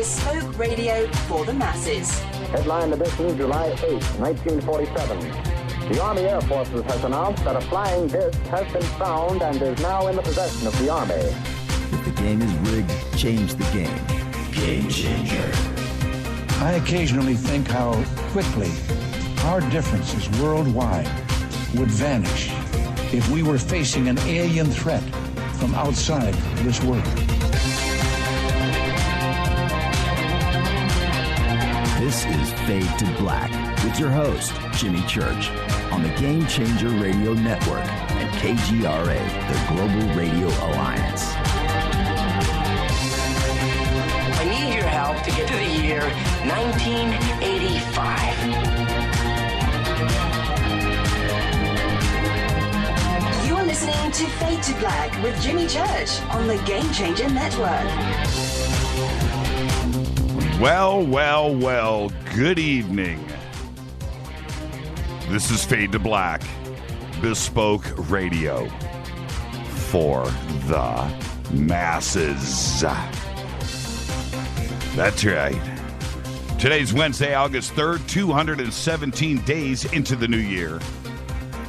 bespoke radio for the masses. Headline edition, July 8, 1947. The Army Air Forces has announced that a flying disc has been found and is now in the possession of the Army. If the game is rigged, change the game. Game changer. I occasionally think how quickly our differences worldwide would vanish if we were facing an alien threat from outside this world. This is Fade to Black with your host, Jimmy Church, on the Game Changer Radio Network and KGRA, the Global Radio Alliance. I need your help to get to the year 1985. You're listening to Fade to Black with Jimmy Church on the Game Changer Network. Well, good evening. This is Fade to Black, bespoke radio for the masses. That's right. Today's Wednesday, August 3rd, 217 days into the new year.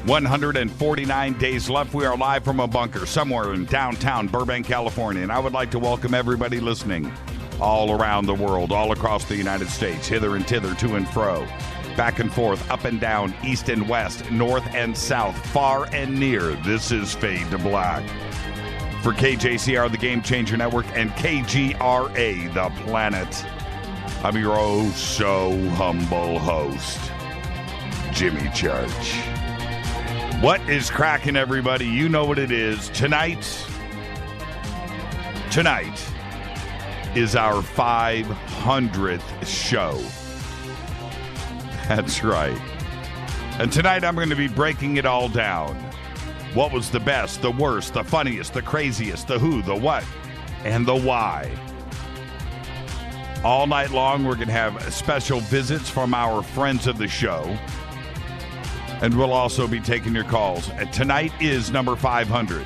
149 days left. We are live from a bunker somewhere in downtown Burbank, California. And I would like to welcome everybody listening all around the world, all across the United States, hither and thither, to and fro, back and forth, up and down, east and west, north and south, far and near. This is Fade to Black. For KJCR, the Game Changer Network, and KGRA, the planet. I'm your oh so humble host, Jimmy Church. What is cracking, everybody? You know what it is. Tonight is our 500th show. That's right. And tonight I'm going to be breaking it all down. What was the best, the worst, the funniest, the craziest, the who, the what, and the why. All night long we're going to have special visits from our friends of the show. And we'll also be taking your calls. Tonight is number 500.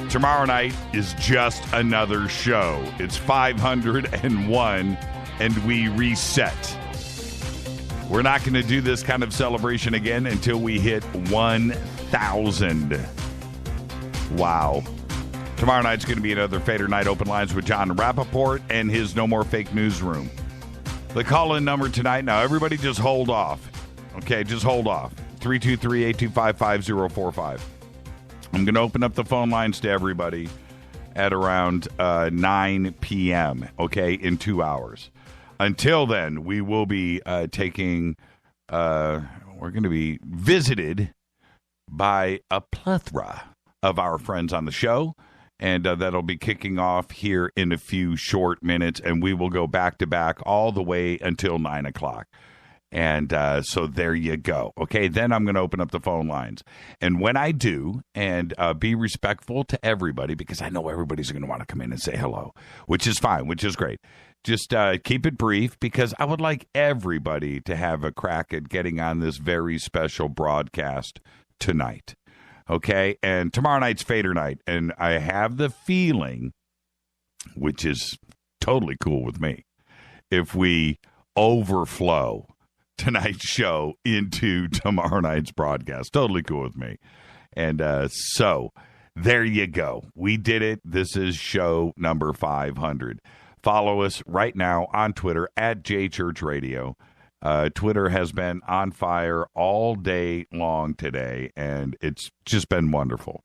Tomorrow night is just another show. It's 501, and we reset. We're not going to do this kind of celebration again until we hit 1,000. Wow. Tomorrow night's going to be another Fader Night Open Lines with John Rappaport and his No More Fake Newsroom. The call-in number tonight, now everybody just hold off. Okay, just hold off. 323-825-5045. I'm going to open up the phone lines to everybody at around 9 p.m., okay, in 2 hours. Until then, we will be we're going to be visited by a plethora of our friends on the show, and that'll be kicking off here in a few short minutes, and we will go back-to-back all the way until 9 o'clock. And so there you go. Okay, then I'm going to open up the phone lines. And when I do, and be respectful to everybody, because I know everybody's going to want to come in and say hello, which is fine, which is great. Just keep it brief, because I would like everybody to have a crack at getting on this very special broadcast tonight. Okay, and tomorrow night's Fader Night. And I have the feeling, which is totally cool with me, if we overflow tonight's show into tomorrow night's broadcast. Totally cool with me. And so there you go. We did it. This is show number 500. Follow us right now on Twitter at JChurchRadio. Twitter has been on fire all day long today, and it's just been wonderful.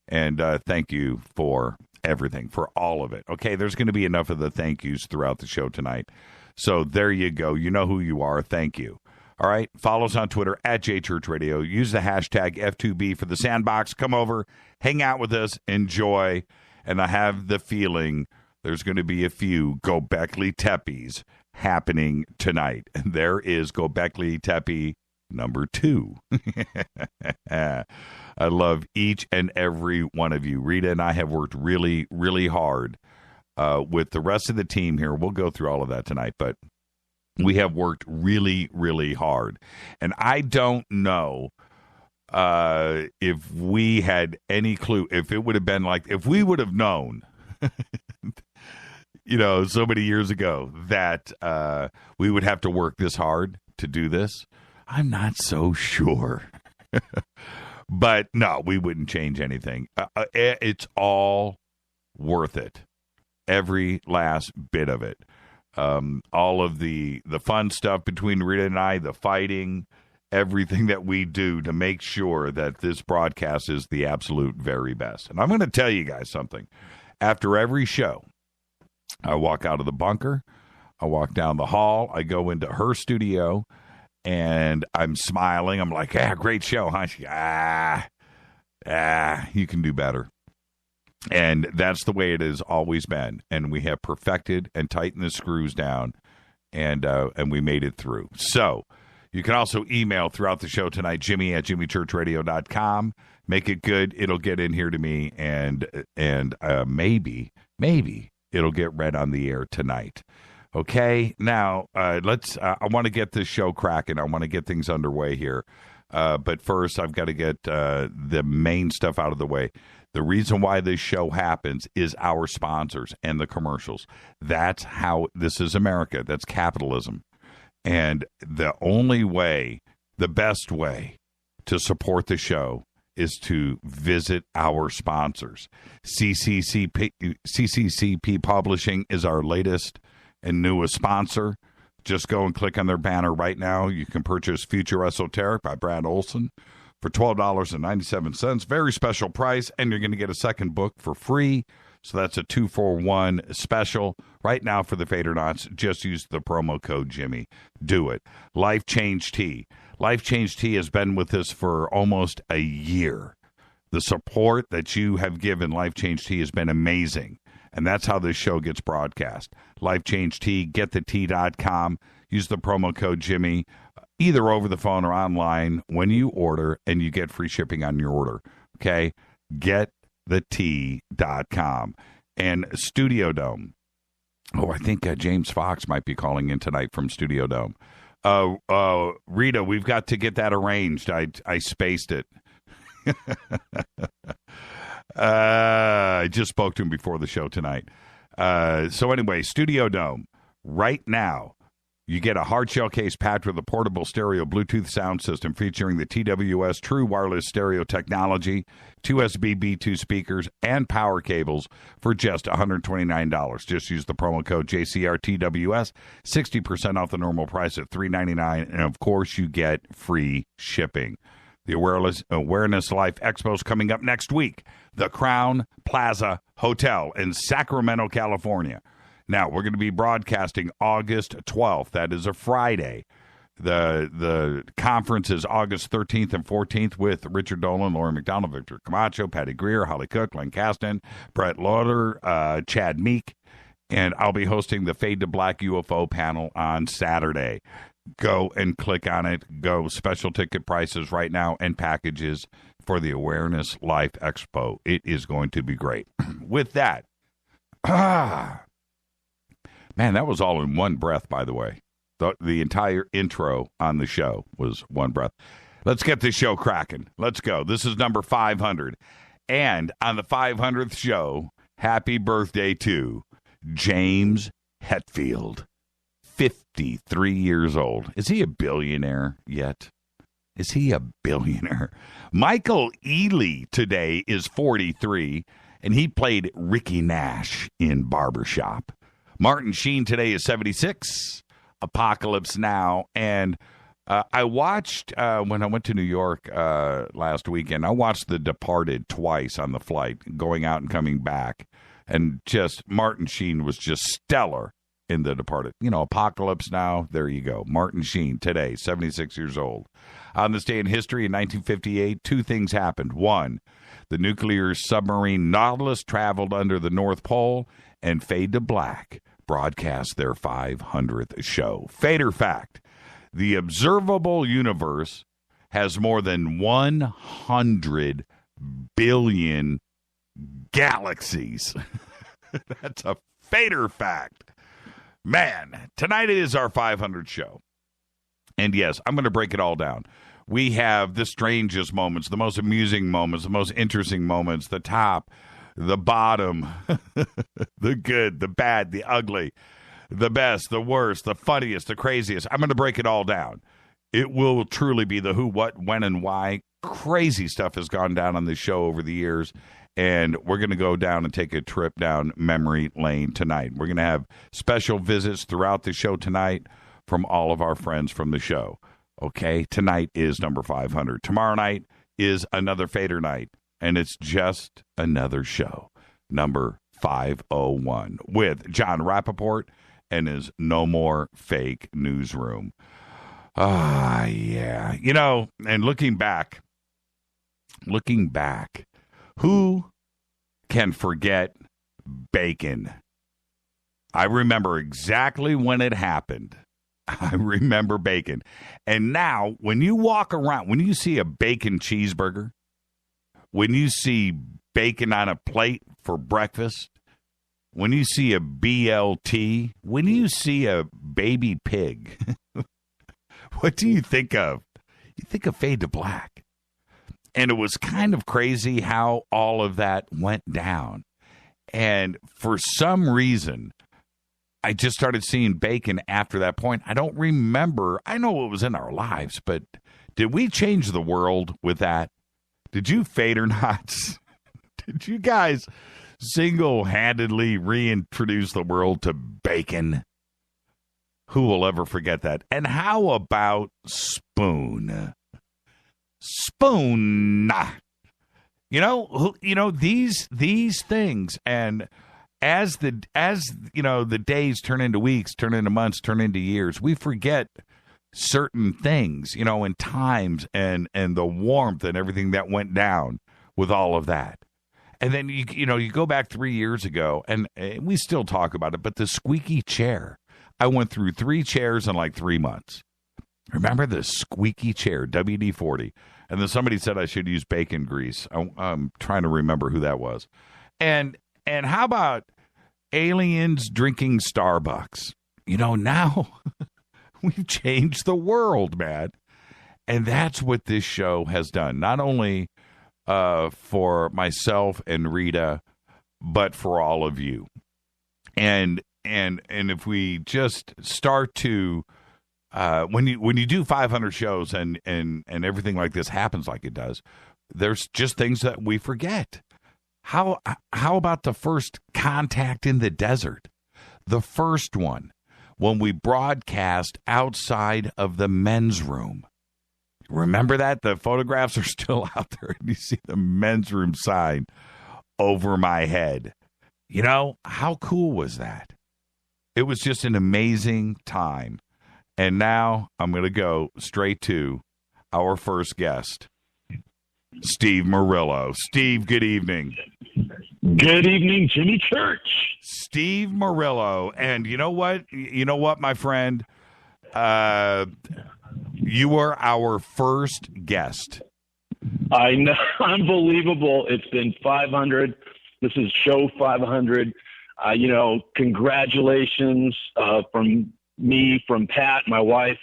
And thank you for everything, for all of it. Okay, there's going to be enough of the thank yous throughout the show tonight. So there you go. You know who you are. Thank you. All right. Follow us on Twitter at JChurchRadio. Use the hashtag F2B for the sandbox. Come over, hang out with us, enjoy. And I have the feeling there's going to be a few Gobekli Tepes happening tonight. And there is Gobekli Tepe number 2. I love each and every one of you. Rita and I have worked really, really hard with the rest of the team here. We'll go through all of that tonight, but we have worked really, really hard. And I don't know if we had any clue, if it would have been like, if we would have known, so many years ago that we would have to work this hard to do this? I'm not so sure. But no, we wouldn't change anything. It's all worth it. Every last bit of it. All of the fun stuff between Rita and I, the fighting, everything that we do to make sure that this broadcast is the absolute very best. And I'm going to tell you guys something. After every show, I walk out of the bunker, I walk down the hall, I go into her studio, and I'm smiling. I'm like, great show, huh? She, you can do better. And that's the way it has always been. And we have perfected and tightened the screws down, and we made it through. So you can also email throughout the show tonight, Jimmy@jimmychurchradio.com. Make it good. It'll get in here to me, and maybe it'll get read on the air tonight. Okay, now let's. I want to get this show cracking. I want to get things underway here, but first I've got to get the main stuff out of the way. The reason why this show happens is our sponsors and the commercials. That's how this is America. That's capitalism, and the only way, the best way to support the show is to visit our sponsors. CCCP Publishing is our latest and newest sponsor. Just go and click on their banner right now. You can purchase Future Esoteric by Brad Olson for $12.97. Very special price, and you're going to get a second book for free. So that's a 2-for-1 special. Right now for the Fadernauts, just use the promo code Jimmy. Do it. Life Change Tea. Life Change Tea has been with us for almost a year. The support that you have given Life Change Tea has been amazing. And that's how this show gets broadcast. Life Change Tea, getthetea.com. Use the promo code Jimmy, either over the phone or online when you order, and you get free shipping on your order. Okay? Getthetea.com. And Studio Dome. Oh, I think James Fox might be calling in tonight from Studio Dome. Rita, we've got to get that arranged. I spaced it. I just spoke to him before the show tonight. So anyway, Studio Dome. Right now, you get a hard shell case packed with a portable stereo Bluetooth sound system featuring the TWS True Wireless Stereo technology, 2 SB-B2 speakers, and power cables for just $129. Just use the promo code JCRTWS, 60% off the normal price at $399, and of course you get free shipping. The Awareness Life Expo is coming up next week. The Crown Plaza Hotel in Sacramento, California. Now, we're going to be broadcasting August 12th. That is a Friday. The conference is August 13th and 14th with Richard Dolan, Lauren McDonald, Victor Camacho, Patty Greer, Holly Cook, Glenn Caston, Brett Lauder, Chad Meek, and I'll be hosting the Fade to Black UFO panel on Saturday. Go and click on it. Go special ticket prices right now and packages for the Awareness Life Expo. It is going to be great. With that, man, that was all in one breath, by the way. The entire intro on the show was one breath. Let's get this show cracking. Let's go. This is number 500. And on the 500th show, happy birthday to James Hetfield, 53 years old. Is he a billionaire yet? Is he a billionaire? Michael Ealy today is 43, and he played Ricky Nash in Barbershop. Martin Sheen today is 76, Apocalypse Now. And I watched, when I went to New York last weekend, I watched The Departed twice on the flight, going out and coming back. And just, Martin Sheen was just stellar in The Departed. You know, Apocalypse Now, there you go. Martin Sheen today, 76 years old. On this day in history, in 1958, two things happened. One, the nuclear submarine Nautilus traveled under the North Pole, and Fade to Black broadcast their 500th show. Fader fact, the observable universe has more than 100 billion galaxies. That's a Fader fact. Man, tonight is our 500th show. And yes, I'm going to break it all down. We have the strangest moments, the most amusing moments, the most interesting moments, the top the bottom, the good, the bad, the ugly, the best, the worst, the funniest, the craziest. I'm going to break it all down. It will truly be the who, what, when, and why. Crazy stuff has gone down on this show over the years, and we're going to go down and take a trip down memory lane tonight. We're going to have special visits throughout the show tonight from all of our friends from the show. Okay, tonight is number 500. Tomorrow night is another Fader night, and it's just another show, number 501, with John Rappaport and his No More Fake Newsroom. Yeah. You know, and looking back, who can forget bacon? I remember exactly when it happened. I remember bacon. And now, when you walk around, when you see a bacon cheeseburger, when you see bacon on a plate for breakfast, when you see a BLT, when you see a baby pig, what do you think of? You think of Fade to Black. And it was kind of crazy how all of that went down. And for some reason, I just started seeing bacon after that point. I don't remember. I know it was in our lives, but did we change the world with that? Did you, Fader Knots? Did you guys single-handedly reintroduce the world to bacon? Who will ever forget that? And how about Spoon? Spoon. You know these things, and as the days turn into weeks, turn into months, turn into years, we forget certain things, and times and the warmth and everything that went down with all of that. And then you go back 3 years ago, and we still talk about it, but the squeaky chair. I went through 3 chairs in like 3 months. Remember the squeaky chair, WD-40? And then somebody said I should use bacon grease. I'm trying to remember who that was. And how about aliens drinking Starbucks? Now we've changed the world, man. And that's what this show has done. Not only for myself and Rita, but for all of you. And if we just start to when you do 500 shows and everything like this happens like it does, there's just things that we forget. How about the first contact in the desert? The first one, when we broadcast outside of the men's room. Remember that? The photographs are still out there, and you see the men's room sign over my head. How cool was that? It was just an amazing time. And now I'm going to go straight to our first guest, Steve Murillo. Steve, good evening. Good evening, Jimmy Church. Steve Murillo. And you know what? My friend? You were our first guest. I know. Unbelievable. It's been 500. This is show 500. Congratulations from me, from Pat, my wife.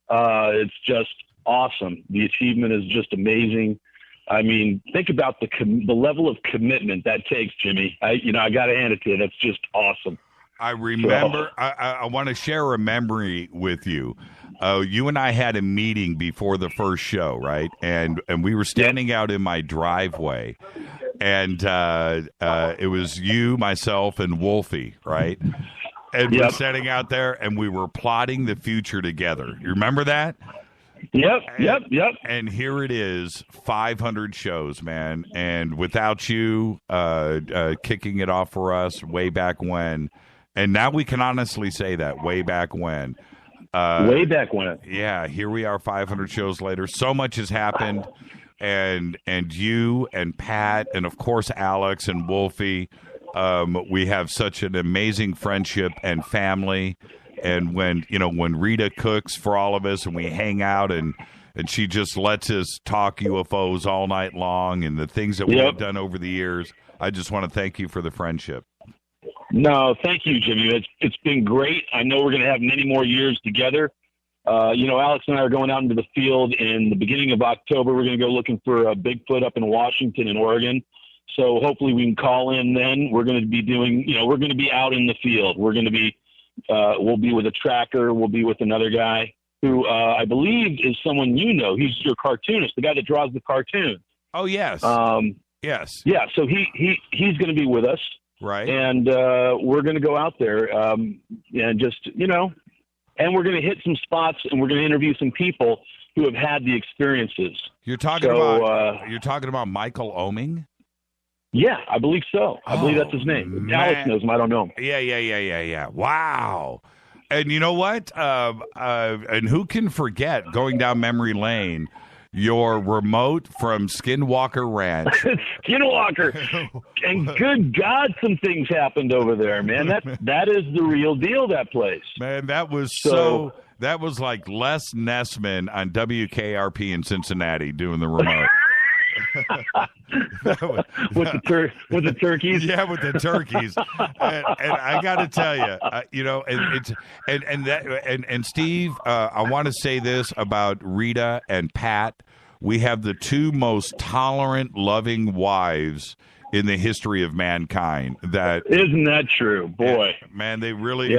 It's just awesome. The achievement is just amazing. I mean, think about the level of commitment that takes, Jimmy. I got to hand it to you. That's just awesome. I remember. I want to share a memory with you. You and I had a meeting before the first show, right? And we were standing out in my driveway, and it was you, myself, and Wolfie, right? And we're standing out there, and we were plotting the future together. You remember that? Yep. And here it is, 500 shows, man. And without you kicking it off for us way back when, and now we can honestly say that, way back when. Way back when. Yeah, here we are 500 shows later. So much has happened. And you and Pat and, of course, Alex and Wolfie, we have such an amazing friendship and family. And when Rita cooks for all of us and we hang out and she just lets us talk UFOs all night long and the things that we've done over the years, I just want to thank you for the friendship. No, thank you, Jimmy. It's been great. I know we're going to have many more years together. Alex and I are going out into the field in the beginning of October. We're going to go looking for a Bigfoot up in Washington and Oregon. So hopefully we can call in then. We're going to be doing, we're going to be out in the field. We're going to be, we'll be with a tracker. We'll be with another guy who I believe is someone you know. He's your cartoonist, the guy that draws the cartoons. Oh, yes. Yes. Yeah, so he's going to be with us. Right. And we're going to go out there and just, and we're going to hit some spots, and we're going to interview some people who have had the experiences. You're talking about Michael Oeming? Yeah, I believe so. I believe that's his name. Man. Alex knows him. I don't know him. Yeah. Wow. And you know what? And who can forget going down memory lane, your remote from Skinwalker Ranch. Skinwalker. And good God, some things happened over there, man. That is the real deal, that place. Man, that was so that was like Les Nessman on WKRP in Cincinnati doing the remote. with the turkeys. Yeah, with the turkeys. And I got to tell you, and Steve, I want to say this about Rita and Pat. We have the two most tolerant, loving wives in the history of mankind. Isn't that true, boy? Man, they really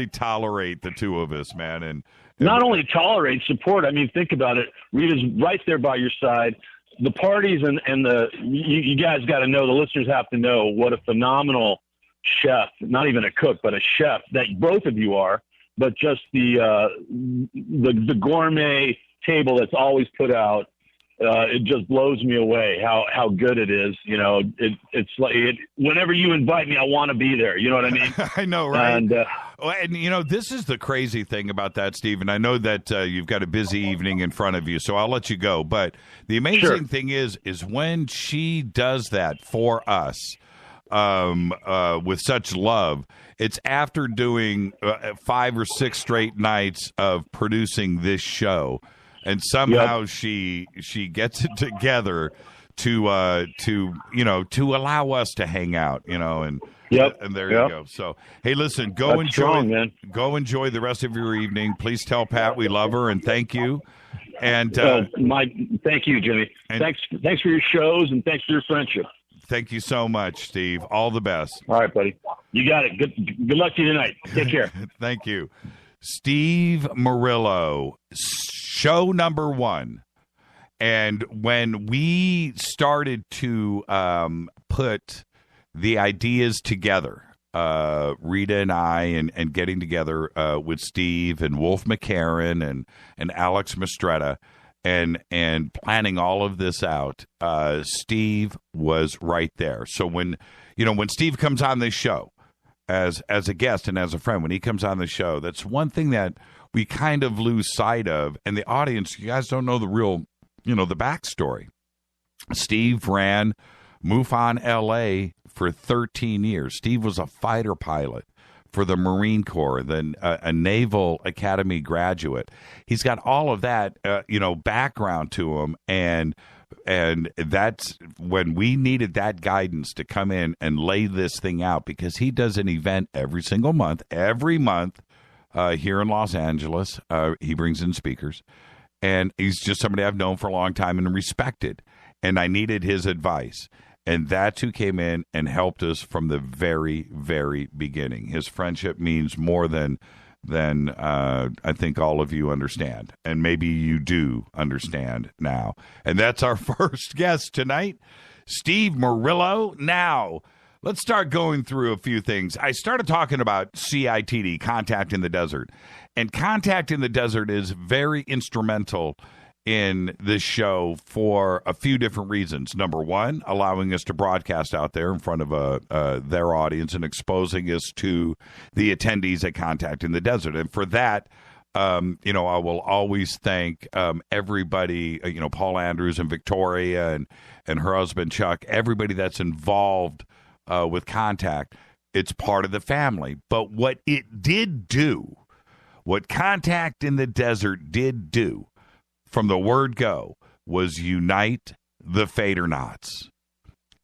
tolerate the two of us, man, and not only tolerate, support. I mean, think about it. Rita's right there by your side. The parties and you guys got to know, the listeners have to know what a phenomenal chef, not even a cook, but a chef that both of you are, but just the gourmet table that's always put out. It just blows me away how good it is. It's like whenever you invite me, I want to be there. You know what I mean? I know, right? And this is the crazy thing about that, Steve. And I know that you've got a busy evening in front of you, so I'll let you go. But the amazing thing is when she does that for us with such love, it's after doing 5 or 6 straight nights of producing this show. And somehow she gets it together to allow us to hang out, and there you go. So hey, listen, go enjoy the rest of your evening. Please tell Pat we love her and thank you. And thank you, Jimmy. Thanks for your shows and thanks for your friendship. Thank you so much, Steve. All the best. All right, buddy. You got it. Good luck to you tonight. Take care. Thank you. Steve Murillo, show number 1. And when we started to put the ideas together, Rita and I, and getting together with Steve and Wolf McCarran and Alex Mastretta and planning all of this out, Steve was right there. So when Steve comes on this show, as a guest and as a friend, when he comes on the show, that's one thing that we kind of lose sight of. And the audience, you guys don't know the real, the backstory. Steve ran MUFON LA for 13 years. Steve was a fighter pilot for the Marine Corps, then a Naval Academy graduate. He's got all of that, background to him. And that's when we needed that guidance to come in and lay this thing out, because he does an event every month here in Los Angeles. He brings in speakers, and he's just somebody I've known for a long time and respected. And I needed his advice. And that's who came in and helped us from the very, very beginning. His friendship means more than I think all of you understand. And maybe you do understand now. And that's our first guest tonight, Steve Murillo. Now, let's start going through a few things. I started talking about CITD, Contact in the Desert. And Contact in the Desert is very instrumental in this show for a few different reasons. Number one, allowing us to broadcast out there in front of their audience and exposing us to the attendees at Contact in the Desert. And for that, I will always thank everybody, Paul Andrews and Victoria and her husband, Chuck, everybody that's involved with Contact. It's part of the family. But what it did do, what Contact in the Desert did do, from the word go, was unite the Fadernauts.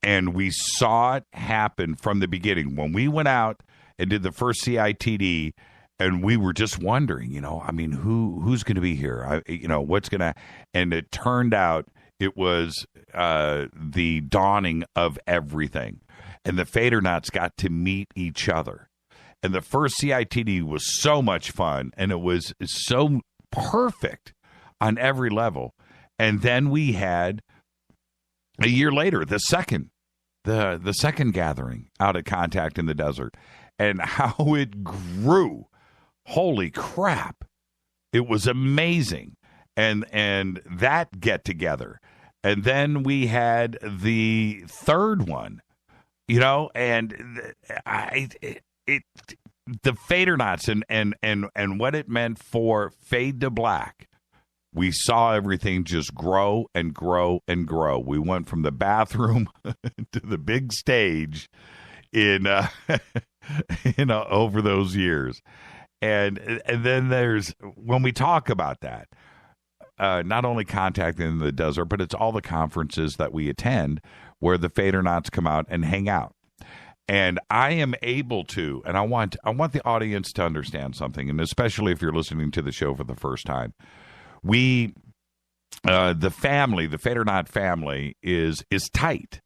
And we saw it happen from the beginning. When we went out and did the first CITD, and we were just wondering, who's going to be here? What's going to... And it turned out it was the dawning of everything. And the Fadernauts got to meet each other. And the first CITD was so much fun, and it was so perfect on every level. And then we had, a year later, the second gathering out at Contact in the Desert, and how it grew. Holy crap. It was amazing. And that get together. And then we had the third one, and the Fadernauts and what it meant for Fade to Black. We saw everything just grow and grow and grow. We went from the bathroom to the big stage in over those years. And then there's, when we talk about that, not only Contact in the Desert, but it's all the conferences that we attend where the Fadernauts come out and hang out. And I am able to, and I want the audience to understand something, and especially if you're listening to the show for the first time. We, the Fadernaut family is tight,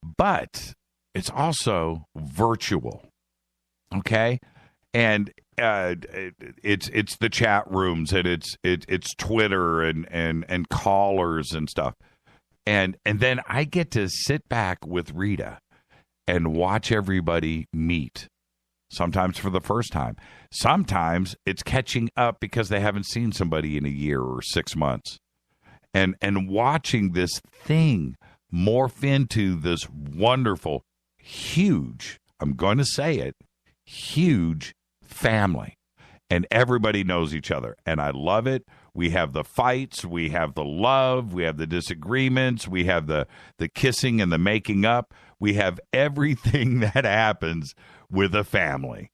but it's also virtual, okay? And it's the chat rooms, and it's Twitter and callers and stuff, and then I get to sit back with Rita and watch everybody meet. Sometimes for the first time. Sometimes it's catching up because they haven't seen somebody in a year or 6 months. And watching this thing morph into this wonderful, huge, I'm going to say it, huge family. And everybody knows each other. And I love it. We have the fights. We have the love. We have the disagreements. We have the kissing and the making up. We have everything that happens with a family.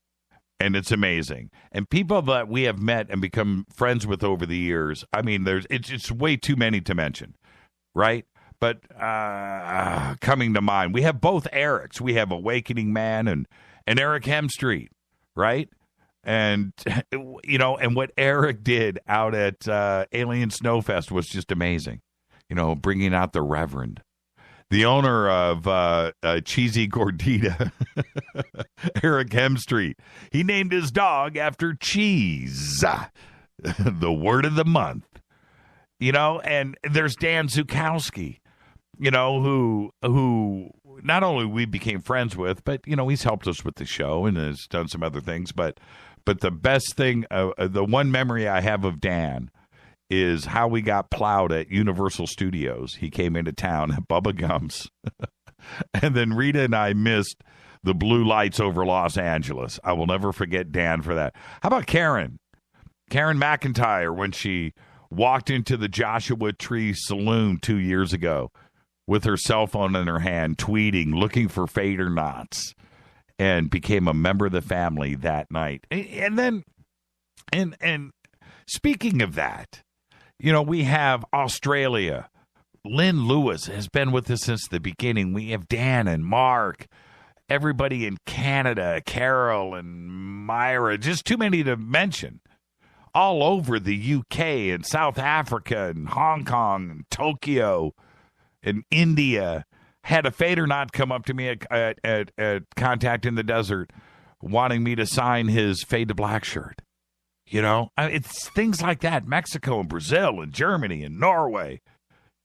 And it's amazing. And people that we have met and become friends with over the years, I mean, it's way too many to mention, right? But coming to mind, we have both Erics. We have Awakening Man and Eric Hemstreet, right? And, and what Eric did out at Alien Snowfest was just amazing. Bringing out the Reverend. The owner of Cheesy Gordita, Eric Hemstreet, he named his dog after cheese, the word of the month. And there's Dan Zukowski, who not only we became friends with, but, he's helped us with the show and has done some other things. But the best thing, the one memory I have of Dan is how we got plowed at Universal Studios. He came into town at Bubba Gump's. And then Rita and I missed the blue lights over Los Angeles. I will never forget Dan for that. How about Karen? Karen McIntyre, when she walked into the Joshua Tree Saloon 2 years ago with her cell phone in her hand, tweeting, looking for Fadernauts, and became a member of the family that night. And then, and speaking of that, we have Australia. Lynn Lewis has been with us since the beginning. We have Dan and Mark, everybody in Canada, Carol and Myra, just too many to mention. All over the UK and South Africa and Hong Kong and Tokyo and India. Had a Fadernaut come up to me at Contact in the Desert wanting me to sign his Fade to Black shirt. It's things like that. Mexico and Brazil and Germany and Norway.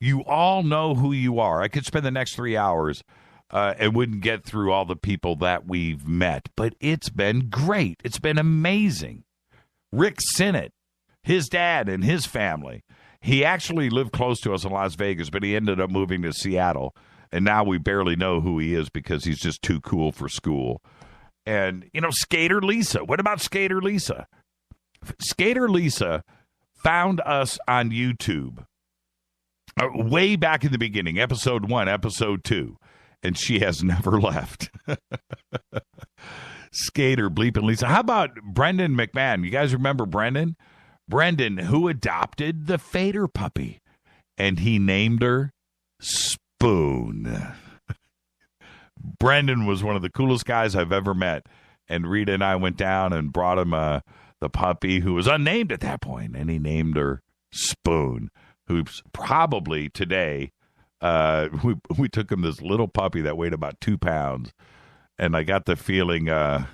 You all know who you are. I could spend the next 3 hours and wouldn't get through all the people that we've met. But it's been great. It's been amazing. Rick Sinnott, his dad and his family. He actually lived close to us in Las Vegas, but he ended up moving to Seattle. And now we barely know who he is because he's just too cool for school. And, Skater Lisa. What about Skater Lisa? Skater Lisa found us on YouTube way back in the beginning, episode 1, episode 2, and she has never left. Skater, Bleep, and Lisa. How about Brendan McMahon? You guys remember Brendan? Brendan, who adopted the Fader puppy, and he named her Spoon. Brendan was one of the coolest guys I've ever met, and Rita and I went down and brought him the puppy, who was unnamed at that point, and he named her Spoon, who's probably today we took him this little puppy that weighed about 2 pounds, and I got the feeling the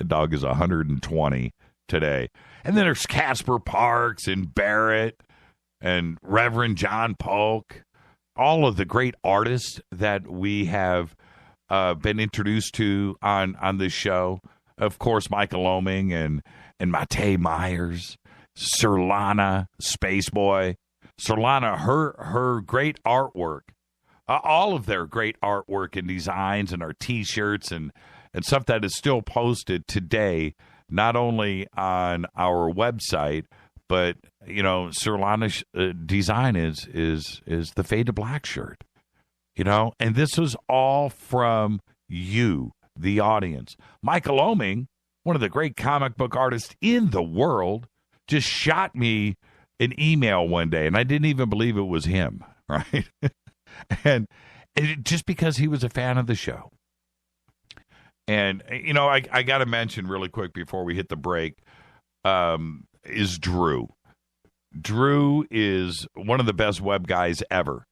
dog is 120 today. And then there's Casper Parks and Barrett and Reverend John Polk, all of the great artists that we have been introduced to on this show. Of course, Michael Oeming and Mate Myers, Sirlana, Space Boy. Sirlana, her great artwork, all of their great artwork and designs and our T-shirts and stuff that is still posted today, not only on our website, but, Sirlana's design is the Fade to Black shirt, and this was all from you, the audience. Michael Oeming, one of the great comic book artists in the world, just shot me an email one day, and I didn't even believe it was him, right? and just because he was a fan of the show. And, I got to mention really quick before we hit the break, is Drew. Drew is one of the best web guys ever,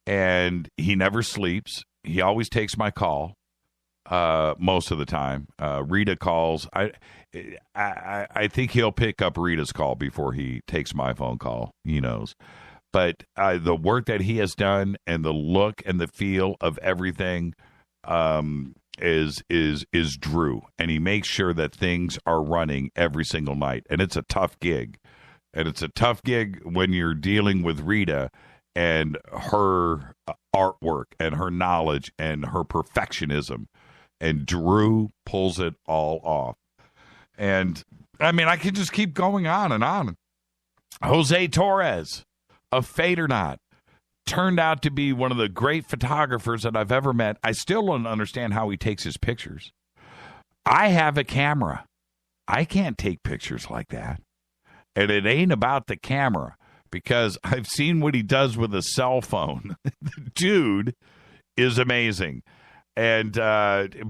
and he never sleeps. He always takes my call most of the time. Rita calls. I think he'll pick up Rita's call before he takes my phone call. He knows. But the work that he has done and the look and the feel of everything is Drew, and he makes sure that things are running every single night. And it's a tough gig, and it's a tough gig when you're dealing with Rita and her artwork and her knowledge and her perfectionism, and Drew pulls it all off. And I mean, I could just keep going on and on. Jose Torres of Fade or Not turned out to be one of the great photographers that I've ever met. I still don't understand how he takes his pictures. I have a camera. I can't take pictures like that. And it ain't about the camera, because I've seen what he does with a cell phone. The dude is amazing. And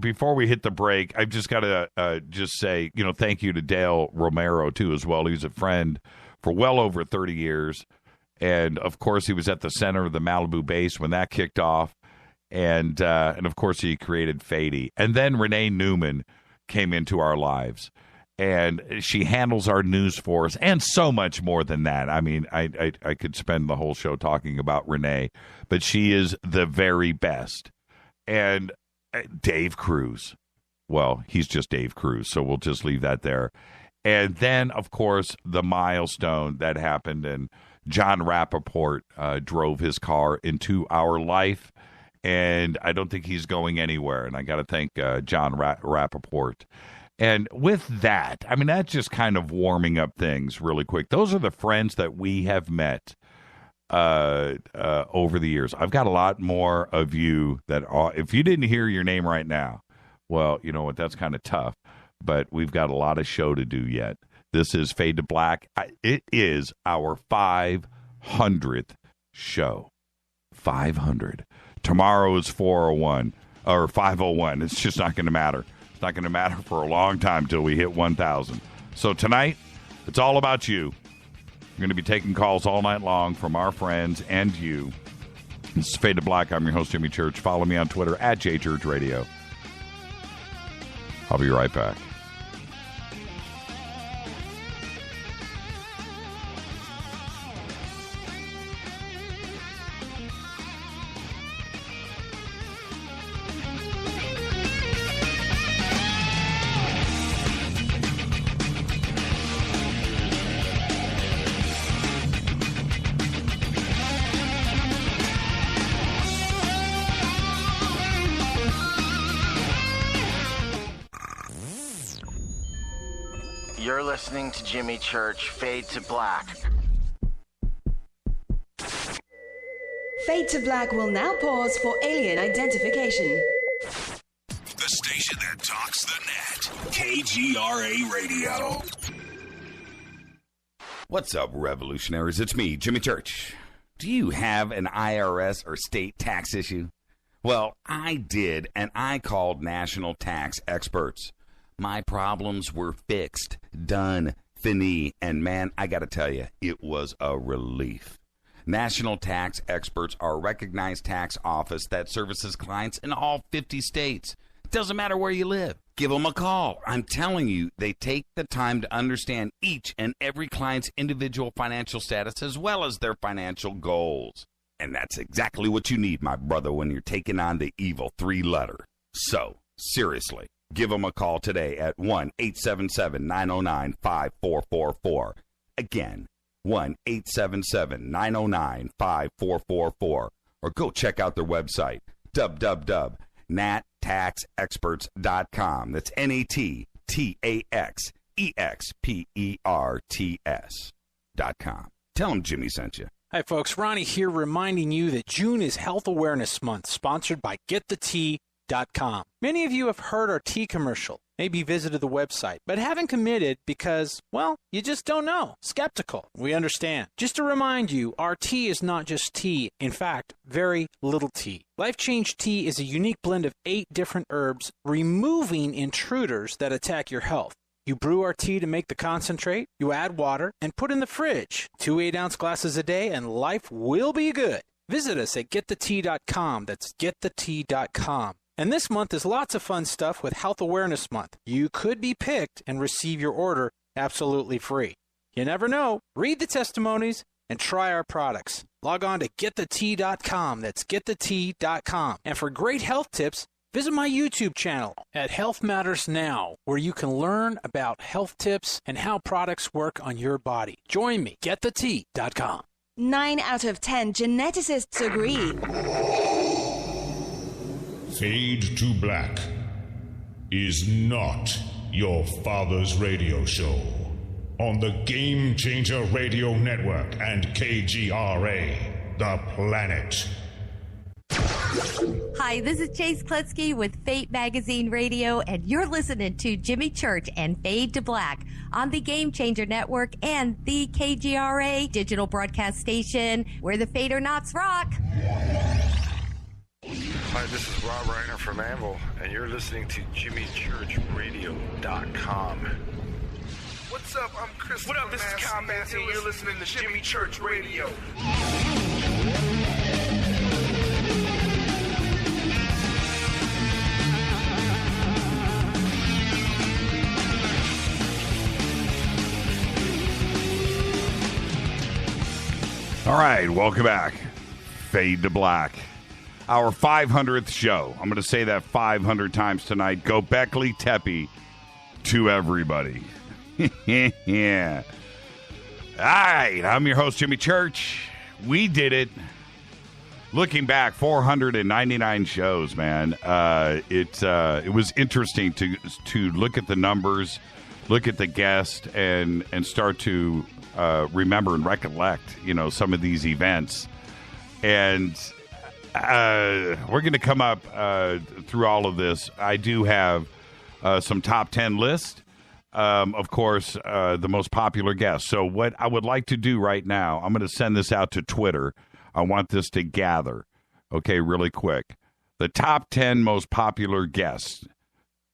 before we hit the break, I've just got to just say, thank you to Dale Romero, too, as well. He's a friend for well over 30 years. And, of course, he was at the center of the Malibu base when that kicked off. And of course, he created Fady. And then Renee Newman came into our lives. And she handles our news for us and so much more than that. I mean, I could spend the whole show talking about Renee, but she is the very best. And Dave Cruz. Well, he's just Dave Cruz, so we'll just leave that there. And then, of course, the milestone that happened, and John Rappaport drove his car into our life, and I don't think he's going anywhere. And I got to thank John Rappaport. And with that, I mean, that's just kind of warming up things really quick. Those are the friends that we have met over the years. I've got a lot more of you that are, if you didn't hear your name right now, well, you know what, that's kind of tough. But we've got a lot of show to do yet. This is Fade to Black. It is our 500th show. 500. Tomorrow is 401 or 501. It's just not going to matter. It's not going to matter for a long time till we hit 1,000. So tonight, it's all about you. We're going to be taking calls all night long from our friends and you. This is Fade to Black. I'm your host, Jimmy Church. Follow me on Twitter at JChurchRadio. I'll be right back. You're listening to Jimmy Church, Fade to Black. Fade to Black will now pause for alien identification. The station that talks the net. KGRA Radio. What's up, revolutionaries? It's me, Jimmy Church. Do you have an IRS or state tax issue? Well, I did, and I called national tax experts. My problems were fixed, done, fini, and man, I got to tell you, it was a relief. National Tax Experts are a recognized tax office that services clients in all 50 states. It doesn't matter where you live. Give them a call. I'm telling you, they take the time to understand each and every client's individual financial status as well as their financial goals. And that's exactly what you need, my brother, when you're taking on the evil 3-letter. So, seriously, give them a call today at 1-877-909-5444. Again, 1-877-909-5444. Or go check out their website, www.nattaxexperts.com. That's NATTAXEXPERTS.com. Tell them Jimmy sent you. Hi, folks. Ronnie here reminding you that June is Health Awareness Month, sponsored by GetTheTea.com. Many of you have heard our tea commercial, maybe visited the website, but haven't committed because, well, you just don't know. Skeptical. We understand. Just to remind you, our tea is not just tea. In fact, very little tea. Life Change Tea is a unique blend of 8 different herbs, removing intruders that attack your health. You brew our tea to make the concentrate, you add water, and put in the fridge. 2 8-ounce glasses a day, and life will be good. Visit us at GetTheTea.com. That's GetTheTea.com. And this month is lots of fun stuff with Health Awareness Month. You could be picked and receive your order absolutely free. You never know. Read the testimonies and try our products. Log on to GetTheTea.com. That's GetTheTea.com. And for great health tips, visit my YouTube channel at Health Matters Now, where you can learn about health tips and how products work on your body. Join me, GetTheTea.com. 9 out of 10 geneticists agree. Fade to Black is not your father's radio show on the Game Changer Radio Network and KGRA, The Planet. Hi, this is Chase Kletsky with Fate Magazine Radio, and you're listening to Jimmy Church and Fade to Black on the Game Changer Network and the KGRA digital broadcast station, where the Fader-Knots rock. Hi, this is Rob Reiner from Anvil, and you're listening to JimmyChurchRadio.com. What's up? I'm Chris. What up? This is Combat, and you're listening to Jimmy Church Radio. All right, welcome back. Fade to Black. Our 500th show. I'm going to say that 500 times tonight. Go Beckley Tepe to everybody. Yeah. All right, I'm your host, Jimmy Church. We did it. Looking back, 499 shows, man. It was interesting to look at the numbers, look at the guests, and start to remember and recollect, some of these events. And we're going to come up through all of this. I do have some top 10 lists. Of course, the most popular guests. So what I would like to do right now, I'm going to send this out to Twitter. I want this to gather, okay, really quick. The top 10 most popular guests.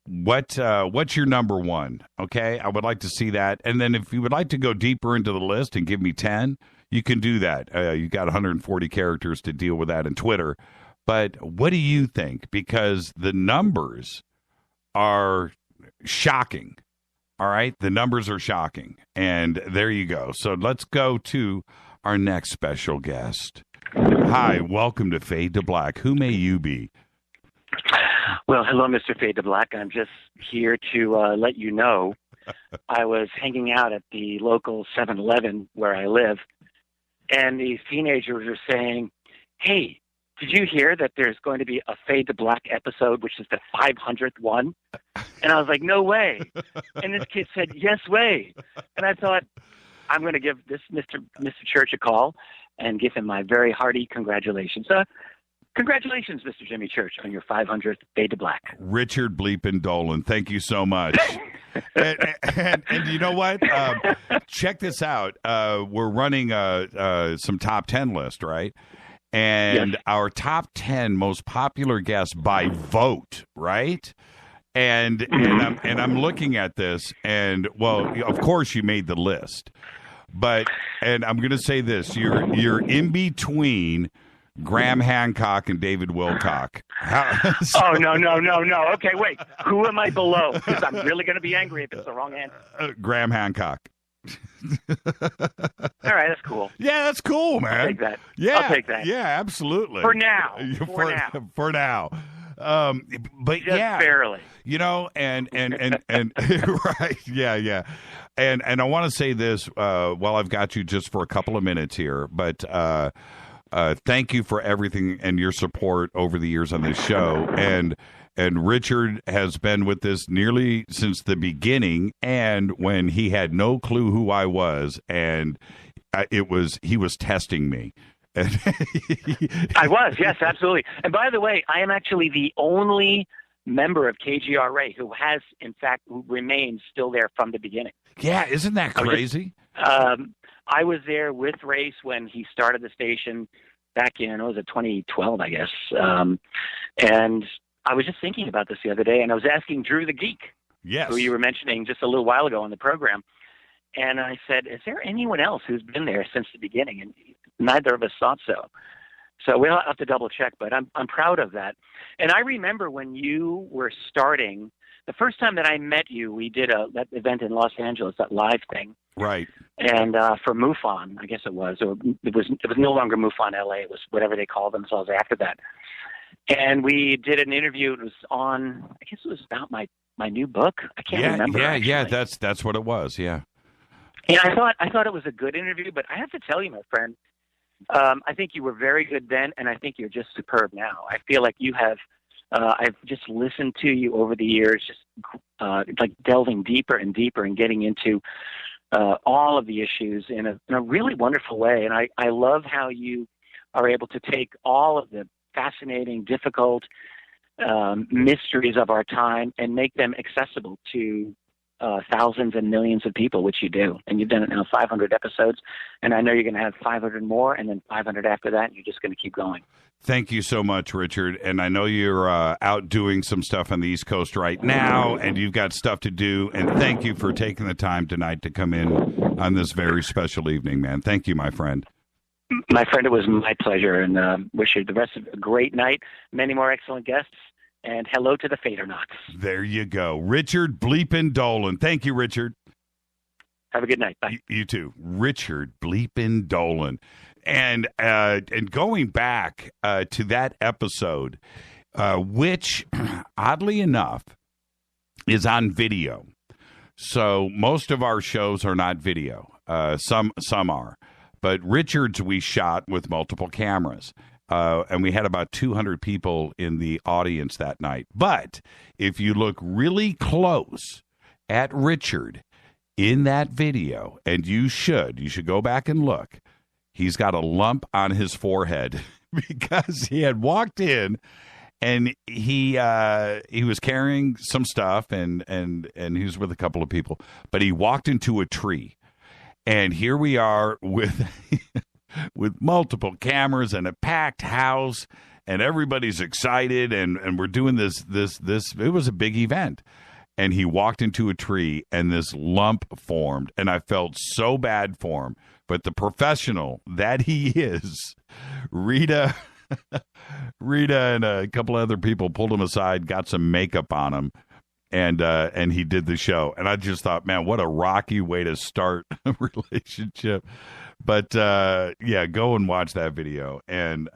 What's your number one? Okay, I would like to see that. And then if you would like to go deeper into the list and give me 10, you can do that. You got 140 characters to deal with that in Twitter. But what do you think? Because the numbers are shocking. All right, the numbers are shocking. And there you go. So let's go to our next special guest. Hi, welcome to Fade to Black. Who may you be? Well, hello, Mr. Fade to Black. I'm just here to let you know I was hanging out at the local 7-Eleven where I live, and these teenagers are saying, hey, did you hear that there's going to be a Fade to Black episode, which is the 500th one? And I was like, no way. And this kid said, yes way. And I thought, I'm going to give this Mr. Church a call and give him my very hearty congratulations. Congratulations, Mr. Jimmy Church, on your 500th Fade to Black. Richard Bleepin' Dolan, thank you so much. and you know what? Check this out. We're running some top 10 list, right? And yes. Our top 10 most popular guests by vote, right? And I'm looking at this, and well, of course you made the list, And I'm going to say this: you're in between Graham Hancock and David Wilcock. Oh, no. Okay, wait. Who am I below? Because I'm really going to be angry if it's the wrong answer. Graham Hancock. All right, that's cool. Yeah, that's cool, man. I'll take that. Yeah, I'll take that. Yeah, absolutely. For now. For now. But just barely. And right, yeah. And I want to say this while I've got you just for a couple of minutes here, but thank you for everything and your support over the years on this show. And Richard has been with this nearly since the beginning, and when he had no clue who I was, and he was testing me. I was, yes, absolutely. And by the way, I am actually the only member of KGRA who remains still there from the beginning. Yeah, isn't that crazy? I was there with Race when he started the station back in, 2012, I guess. And I was just thinking about this the other day, and I was asking Drew the Geek, who you were mentioning just a little while ago on the program. And I said, is there anyone else who's been there since the beginning? And neither of us thought so. So we'll have to double check, but I'm proud of that. And I remember when you were starting, the first time that I met you, we did that event in Los Angeles, that live thing. Right. And for MUFON, I guess it was, or it was no longer MUFON LA. It was whatever they called themselves after that. And we did an interview. It was on, I guess it was about my new book. I can't remember. Yeah. That's what it was. Yeah. And I thought it was a good interview, but I have to tell you, my friend, I think you were very good then, and I think you're just superb now. I feel like you have. I've just listened to you over the years, just like delving deeper and deeper and getting into all of the issues in a really wonderful way. And I love how you are able to take all of the fascinating, difficult mysteries of our time and make them accessible to thousands and millions of people, which you do. And you've done it now 500 episodes, and I know you're going to have 500 more and then 500 after that, and you're just going to keep going. Thank you so much, Richard. And I know you're out doing some stuff on the East Coast right now, and you've got stuff to do. And thank you for taking the time tonight to come in on this very special evening, man. Thank you, my friend. My friend, it was my pleasure, and wish you the rest of a great night, many more excellent guests, and hello to the Fadernauts. There you go. Richard Bleepin' Dolan. Thank you, Richard. Have a good night. Bye. You too. Richard Bleepin' Dolan. And going back to that episode, which, oddly enough, is on video. So most of our shows are not video. Some are. But Richard's we shot with multiple cameras. And we had about 200 people in the audience that night. But if you look really close at Richard in that video, and you should go back and look, he's got a lump on his forehead because he had walked in and he was carrying some stuff and he was with a couple of people, but he walked into a tree. And here we are with with multiple cameras and a packed house, and everybody's excited, and we're doing this. It was a big event. And he walked into a tree, and this lump formed, and I felt so bad for him. But the professional that he is, Rita and a couple other people pulled him aside, got some makeup on him, and he did the show. And I just thought, man, what a rocky way to start a relationship. But yeah, go and watch that video. And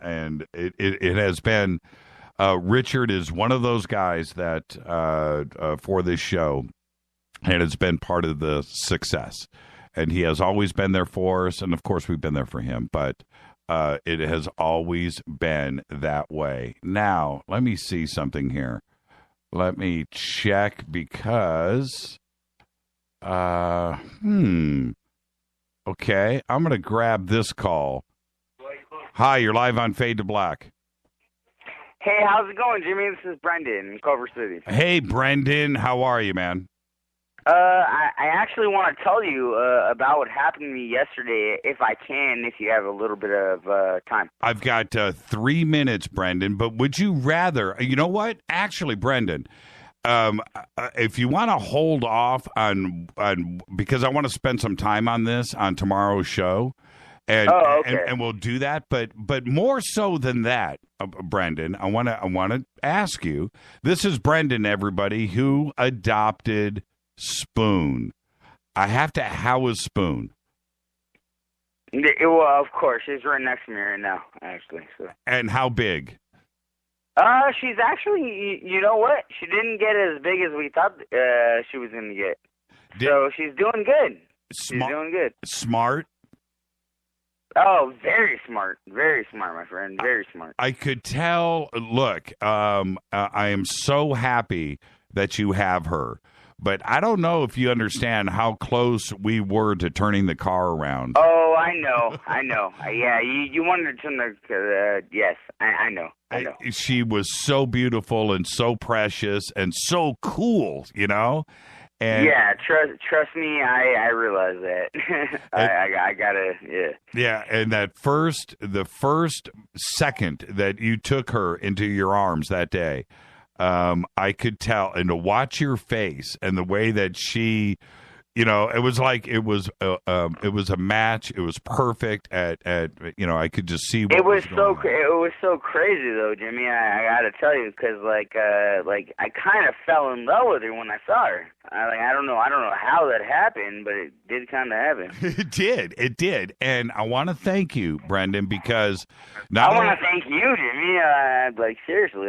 it has been. Richard is one of those guys that for this show, and it's been part of the success. And he has always been there for us, and of course we've been there for him. But it has always been that way. Now, let me see something here. Let me check because, okay, I'm going to grab this call. Hi, you're live on Fade to Black. Hey, how's it going, Jimmy? This is Brendan in Culver City. Hey, Brendan. How are you, man? I actually want to tell you about what happened to me yesterday, if I can, if you have a little bit of time. I've got 3 minutes, Brendan, but would you rather, you know what? Actually, Brendan, if you want to hold off on because I want to spend some time on this on tomorrow's show, and and we'll do that. But more so than that, Brendan, I want to ask you. This is Brendan, everybody, who adopted Spoon. How is Spoon? Well, of course, she's right next to me right now, actually. So. And how big? She's actually, you know what? She didn't get as big as we thought she was going to get. So she's doing good. She's doing good. Smart? Oh, very smart. Very smart, my friend. Very smart. I could tell. Look, I am so happy that you have her. But I don't know if you understand how close we were to turning the car around. Oh, I know. Yeah, you wanted to turn the, yes, I know. She was so beautiful and so precious and so cool, you know? And yeah, trust me, I realize that. I gotta, yeah. Yeah, and the first second that you took her into your arms that day, I could tell, and to watch your face and the way that she, you know, it was like it was a match. It was perfect. I could just see. It was so crazy though, Jimmy. I gotta tell you, because like I kind of fell in love with her when I saw her. I don't know how that happened, but it did kind of happen. It did, and I want to thank you, Brendan, because I want to thank you, Jimmy. Seriously,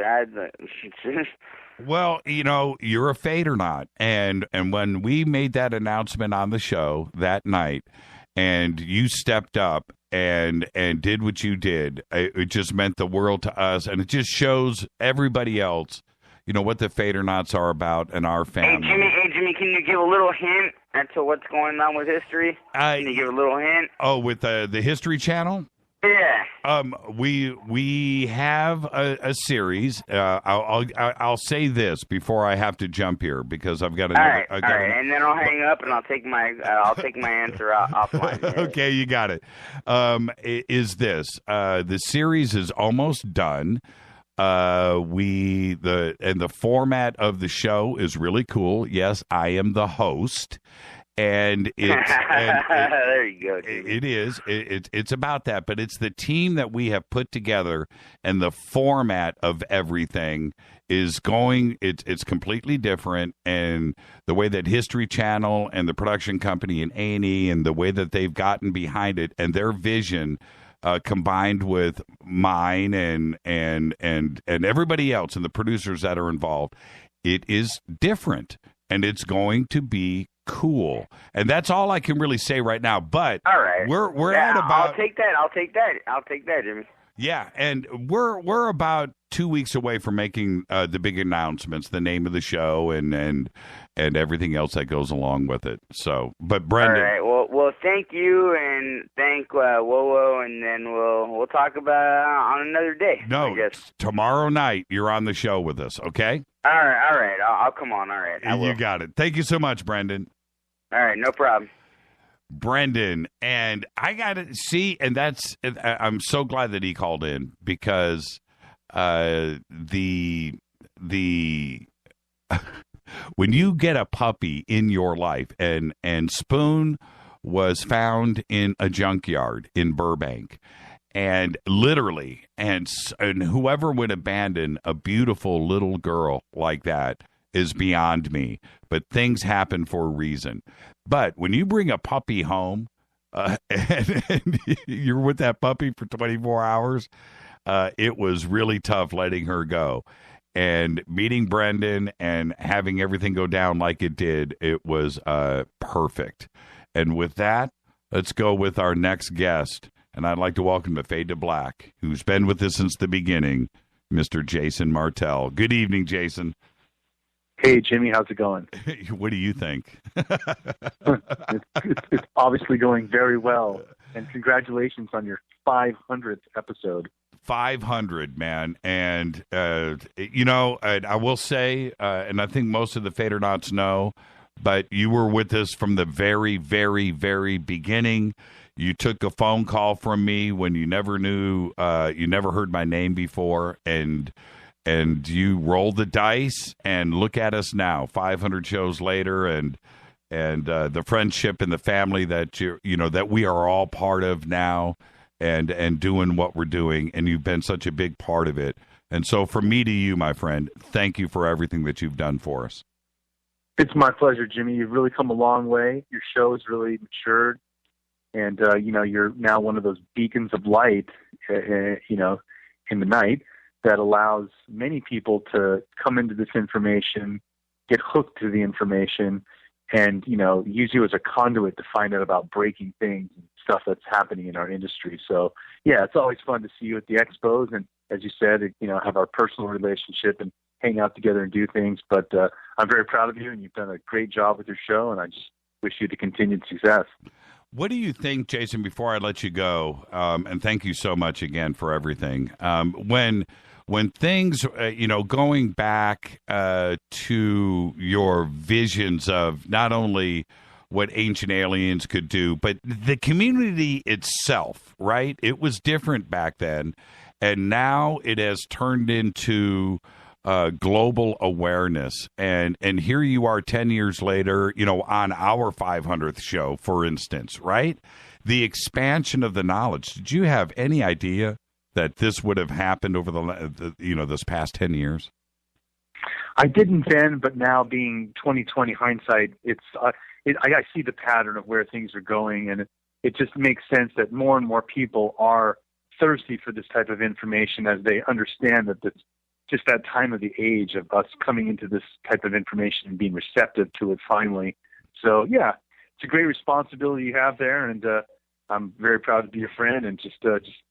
Well, you know, you're a fade or not, and when we made that announcement on the show that night, and you stepped up and did what you did, it just meant the world to us, and it just shows everybody else, you know, what the fade or nots are about and our family. Hey, Jimmy, can you give a little hint as to what's going on with history? Can you give a little hint? Oh, with the History Channel? Yeah. We have a series. I'll say this before I have to jump here because I've got another. All right, and then I'll hang up and I'll take my answer offline. Yeah. Okay, you got it. Is this the series is almost done? The format of the show is really cool. Yes, I am the host. And it's there you go. It is. It's about that, but it's the team that we have put together, and the format of everything is going. It's completely different, and the way that History Channel and the production company and A&E and the way that they've gotten behind it and their vision, combined with mine and everybody else and the producers that are involved, it is different, and it's going to be cool, and that's all I can really say right now. But all right, we're at about. I'll take that, Jimmy. Yeah, and we're about 2 weeks away from making the big announcements, the name of the show, and everything else that goes along with it. So, but Brendan, all right, well, thank you, and thank Wowo, and then we'll talk about on another day. No, tomorrow night you're on the show with us. Okay. All right. I'll come on. All right. You got it. Thank you so much, Brendan. All right, no problem. Brendan, and I got to see, and I'm so glad that he called in because the when you get a puppy in your life, and Spoon was found in a junkyard in Burbank, and literally, and whoever would abandon a beautiful little girl like that is beyond me, but things happen for a reason. But when you bring a puppy home and you're with that puppy for 24 hours, it was really tough letting her go. And meeting Brendan and having everything go down like it did, it was perfect. And with that, let's go with our next guest. And I'd like to welcome to Fade to Black, who's been with us since the beginning, Mr. Jason Martell. Good evening, Jason. Hey, Jimmy, how's it going? What do you think? It's obviously going very well. And congratulations on your 500th episode. 500, man. And, I will say, and I think most of the Fadernauts know, but you were with us from the very, very, very beginning. You took a phone call from me when you never knew, you never heard my name before, and and you roll the dice, and look at us now, 500 shows later, and the friendship and the family that that we are all part of now, and doing what we're doing, and you've been such a big part of it. And so from me to you, my friend, thank you for everything that you've done for us. It's my pleasure, Jimmy. You've really come a long way. Your show has really matured, and you're now one of those beacons of light, in the night that allows many people to come into this information, get hooked to the information, and use you as a conduit to find out about breaking things and stuff that's happening in our industry. So yeah, it's always fun to see you at the expos, and as you said, have our personal relationship and hang out together and do things. But I'm very proud of you, and you've done a great job with your show, and I just wish you the continued success. What do you think, Jason, before I let you go, and thank you so much again for everything, when things, going back to your visions of not only what Ancient Aliens could do, but the community itself, right? It was different back then, and now it has turned into global awareness. And here you are 10 years later, on our 500th show, for instance, right? The expansion of the knowledge. Did you have any idea that this would have happened over this past 10 years? I didn't then, but now being 20/20 hindsight, I see the pattern of where things are going, and it just makes sense that more and more people are thirsty for this type of information as they understand that it's just that time of the age of us coming into this type of information and being receptive to it finally. So yeah, it's a great responsibility you have there, and I'm very proud to be your friend, and just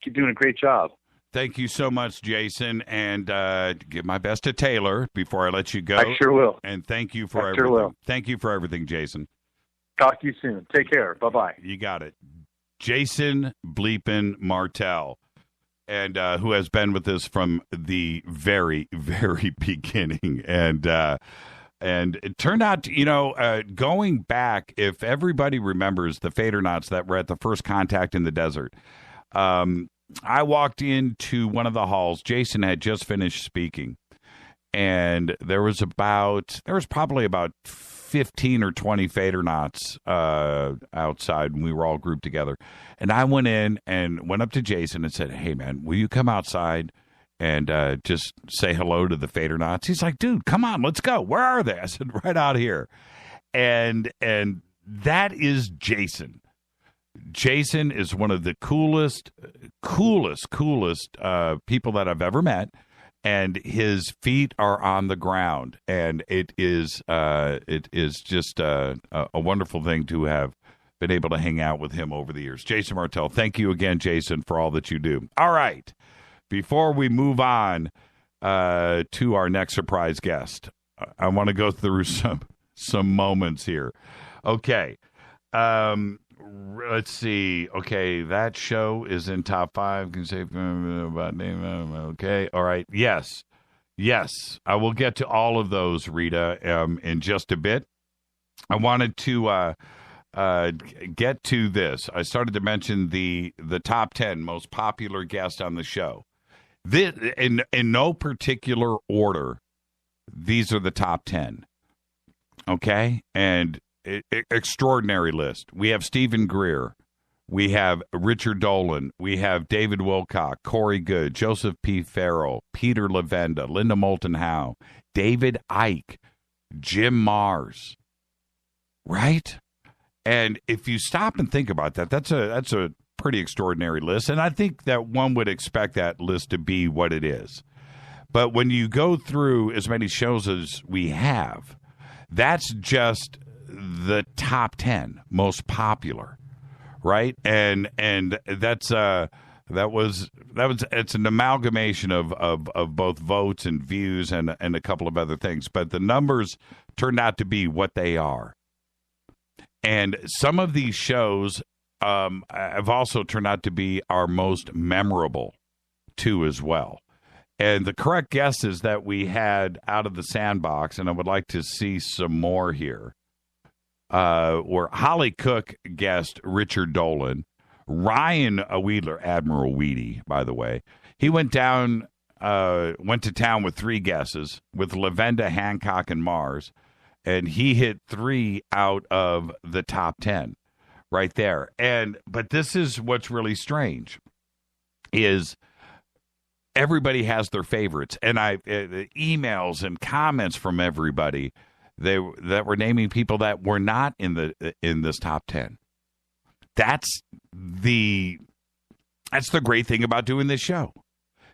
keep doing a great job. Thank you so much, Jason, and give my best to Taylor before I let you go. I sure will. And thank you for everything. Sure will. Thank you for everything, Jason. Talk to you soon. Take care. Bye-bye. You got it. Jason Bleepin Martell, and who has been with us from the very, very beginning. And it turned out, going back, if everybody remembers the Fadernauts that were at the first contact in the desert, I walked into one of the halls. Jason had just finished speaking, and there was probably about 15 or 20 Fadernauts outside, and we were all grouped together. And I went in and went up to Jason and said, "Hey, man, will you come outside and just say hello to the Fadernauts?" He's like, "Dude, come on, let's go. Where are they?" I said, "Right out here." And that is Jason. Jason is one of the coolest people that I've ever met, and his feet are on the ground, and it is just a wonderful thing to have been able to hang out with him over the years. Jason Martell, thank you again, Jason, for all that you do. All right, before we move on to our next surprise guest, I want to go through some moments here. Okay. Let's see. Okay, that show is in top 5. Can you say about name? Okay, all right. Yes. I will get to all of those, Rita, in just a bit. I wanted to get to this. I started to mention the top 10 most popular guests on the show. This, in no particular order, these are the top 10. Okay, and extraordinary list. We have Stephen Greer. We have Richard Dolan. We have David Wilcock, Corey Good, Joseph P. Farrell, Peter Levenda, Linda Moulton Howe, David Icke, Jim Mars. Right? And if you stop and think about that, that's a pretty extraordinary list. And I think that one would expect that list to be what it is. But when you go through as many shows as we have, that's just the top 10 most popular, right? And that's it's an amalgamation of both votes and views and a couple of other things, but the numbers turned out to be what they are. And some of these shows have also turned out to be our most memorable too as well. And the correct guesses that we had out of the sandbox, and I would like to see some more here, were Holly Cook guest Richard Dolan, Ryan Weedler, Admiral Weedy, by the way. He went down went to town with 3 guesses, with Levenda, Hancock, and Mars, and he hit 3 out of the top 10 right there. But this is what's really strange, is everybody has their favorites, and emails and comments from everybody that were naming people that were not in this top 10. That's the great thing about doing this show,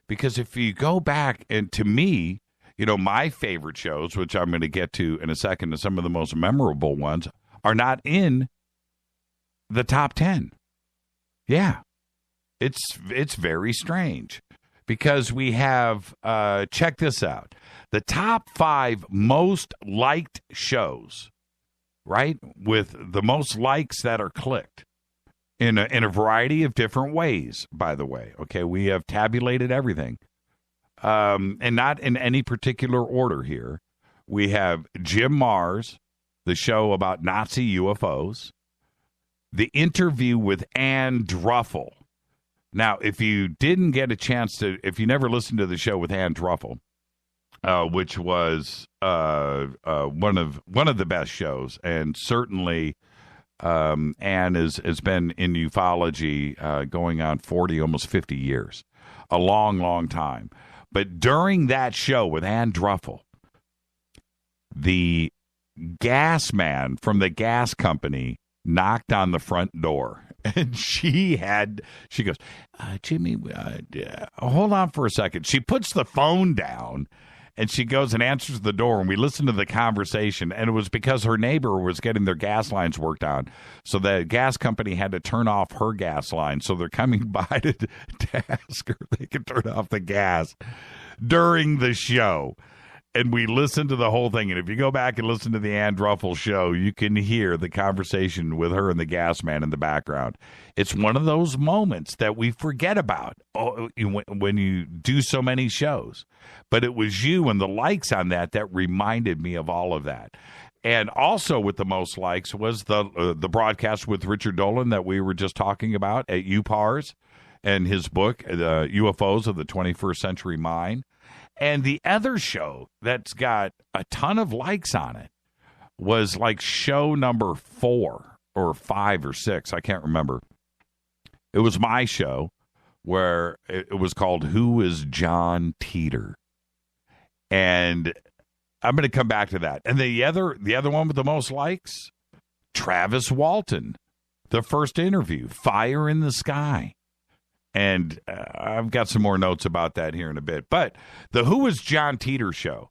because if you go back, and to me, my favorite shows, which I'm going to get to in a second, and some of the most memorable ones are not in the top 10. Yeah, it's very strange, because we have check this out, the top 5 most liked shows, right, with the most likes that are clicked in a variety of different ways, by the way. Okay, we have tabulated everything, and not in any particular order here. We have Jim Mars, the show about Nazi UFOs, the interview with Ann Druffel. Now, if you didn't get a chance to, if you never listened to the show with Ann Druffel, which was one of the best shows, and certainly Ann has been in ufology going on 40, almost 50 years, a long, long time. But during that show with Ann Druffel, the gas man from the gas company knocked on the front door. And she goes, Jimmy, hold on for a second. She puts the phone down, and she goes and answers the door, and we listen to the conversation, and it was because her neighbor was getting their gas lines worked on. So the gas company had to turn off her gas line, so they're coming by to ask her if they can turn off the gas during the show. And we listened to the whole thing. And if you go back and listen to the Ann Druffel show, you can hear the conversation with her and the gas man in the background. It's one of those moments that we forget about when you do so many shows. But it was you and the likes on that reminded me of all of that. And also with the most likes was the broadcast with Richard Dolan that we were just talking about at UPARS, and his book, UFOs of the 21st Century Mind. And the other show that's got a ton of likes on it was like show number 4 or 5 or 6. I can't remember. It was my show where it was called Who is John Teeter? And I'm going to come back to that. And the other one with the most likes, Travis Walton, the first interview, Fire in the Sky. And I've got some more notes about that here in a bit. But the Who is John Teeter show,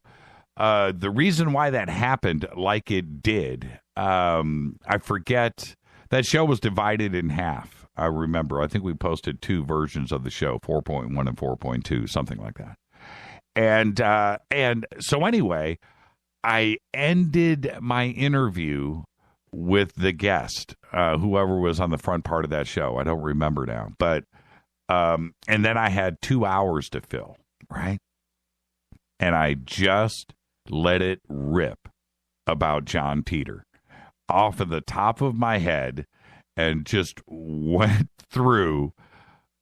the reason why that happened like it did, I forget. That show was divided in half, I remember. I think we posted 2 versions of the show, 4.1 and 4.2, something like that. And so anyway, I ended my interview with the guest, whoever was on the front part of that show. I don't remember now. But and then I had 2 hours to fill, right? And I just let it rip about John Teeter off of the top of my head and just went through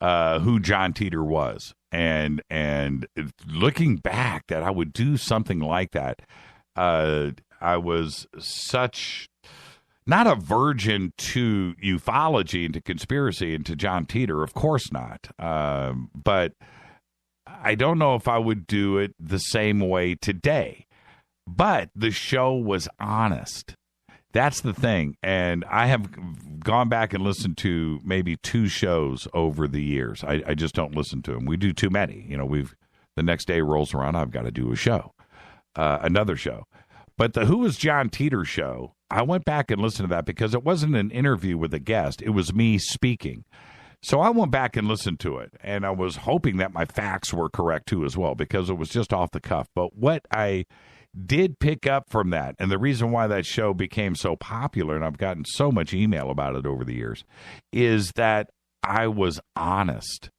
who John Teeter was. And looking back that I would do something like that, I was such... not a virgin to ufology and to conspiracy and to John Teeter, of course not. But I don't know if I would do it the same way today. But the show was honest. That's the thing. And I have gone back and listened to maybe 2 shows over the years. I just don't listen to them. We do too many. The next day rolls around, I've got to do a show, another show. But the Who is John Teeter show, I went back and listened to that because it wasn't an interview with a guest. It was me speaking. So I went back and listened to it, and I was hoping that my facts were correct, too, as well, because it was just off the cuff. But what I did pick up from that, and the reason why that show became so popular, and I've gotten so much email about it over the years, is that I was honest.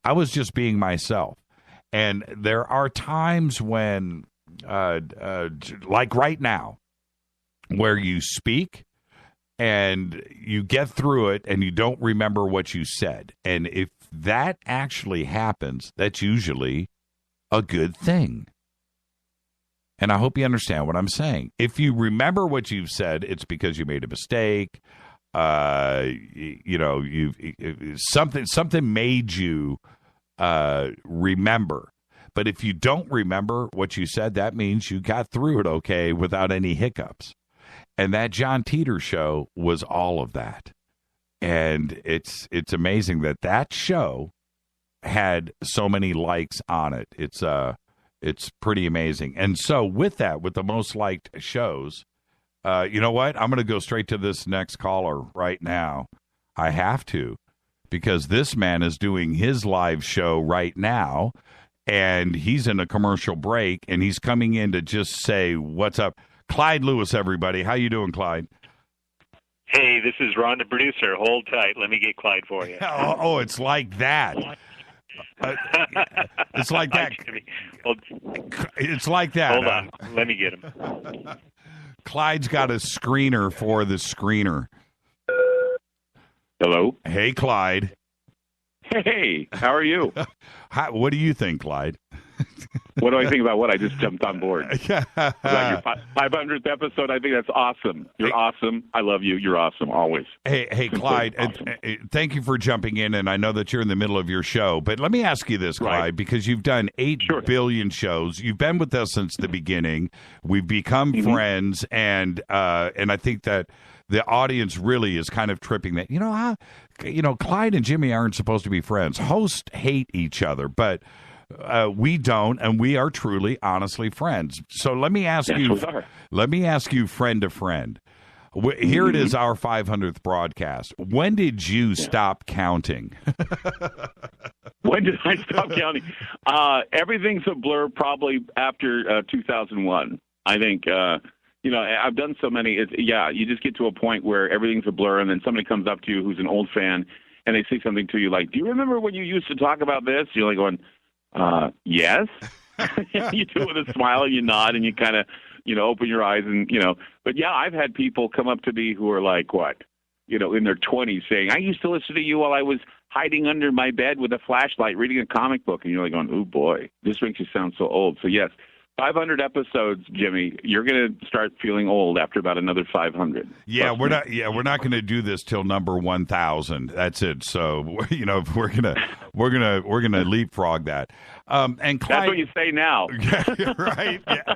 I was just being myself. And there are times when, like right now, where you speak and you get through it and you don't remember what you said. And if that actually happens, that's usually a good thing. And I hope you understand what I'm saying. If you remember what you've said, it's because you made a mistake. Something made you remember. But if you don't remember what you said, that means you got through it okay without any hiccups. And that John Teeter show was all of that. And it's amazing that show had so many likes on it. It's pretty amazing. And so with the most liked shows, you know what? I'm going to go straight to this next caller right now. I have to, because this man is doing his live show right now, and he's in a commercial break, and he's coming in to just say, what's up? Clyde Lewis, everybody. How you doing, Clyde? Hey, this is Ron, the producer. Hold tight. Let me get Clyde for you. Oh, it's like that. It's like that. It's like that. Hold on. Let me get him. Clyde's got a screener for the screener. Hello. Hey, Clyde. Hey, how are you? What do you think, Clyde? What do I think about what? I just jumped on board. About your 500th episode. I think that's awesome. You're awesome. I love you. You're awesome, always. Hey, Clyde, awesome. Thank you for jumping in, and I know that you're in the middle of your show, but let me ask you this, Clyde, because you've done 8 billion shows. You've been with us since the beginning. We've become friends, and I think that the audience really is kind of tripping that, Clyde and Jimmy aren't supposed to be friends. Hosts hate each other, but we don't, and we are truly, honestly friends. So let me ask you, friend to friend. Here it is, our 500th broadcast. When did you stop counting? When did I stop counting? Everything's a blur probably after 2001. I think, I've done so many. You just get to a point where everything's a blur, and then somebody comes up to you who's an old fan, and they say something to you like, do you remember when you used to talk about this? You're like going, yes. You do it with a smile, and you nod, and you kind of, open your eyes, and, But, yeah, I've had people come up to me who are like, in their 20s saying, I used to listen to you while I was hiding under my bed with a flashlight reading a comic book. And you're like going, oh, boy, this makes you sound so old. So, yes. 500 episodes, Jimmy. You're going to start feeling old after about another 500. Yeah, we're not going to do this till number 1,000. That's it. So we're gonna leapfrog that. And Clyde, that's what you say now, right? Yeah.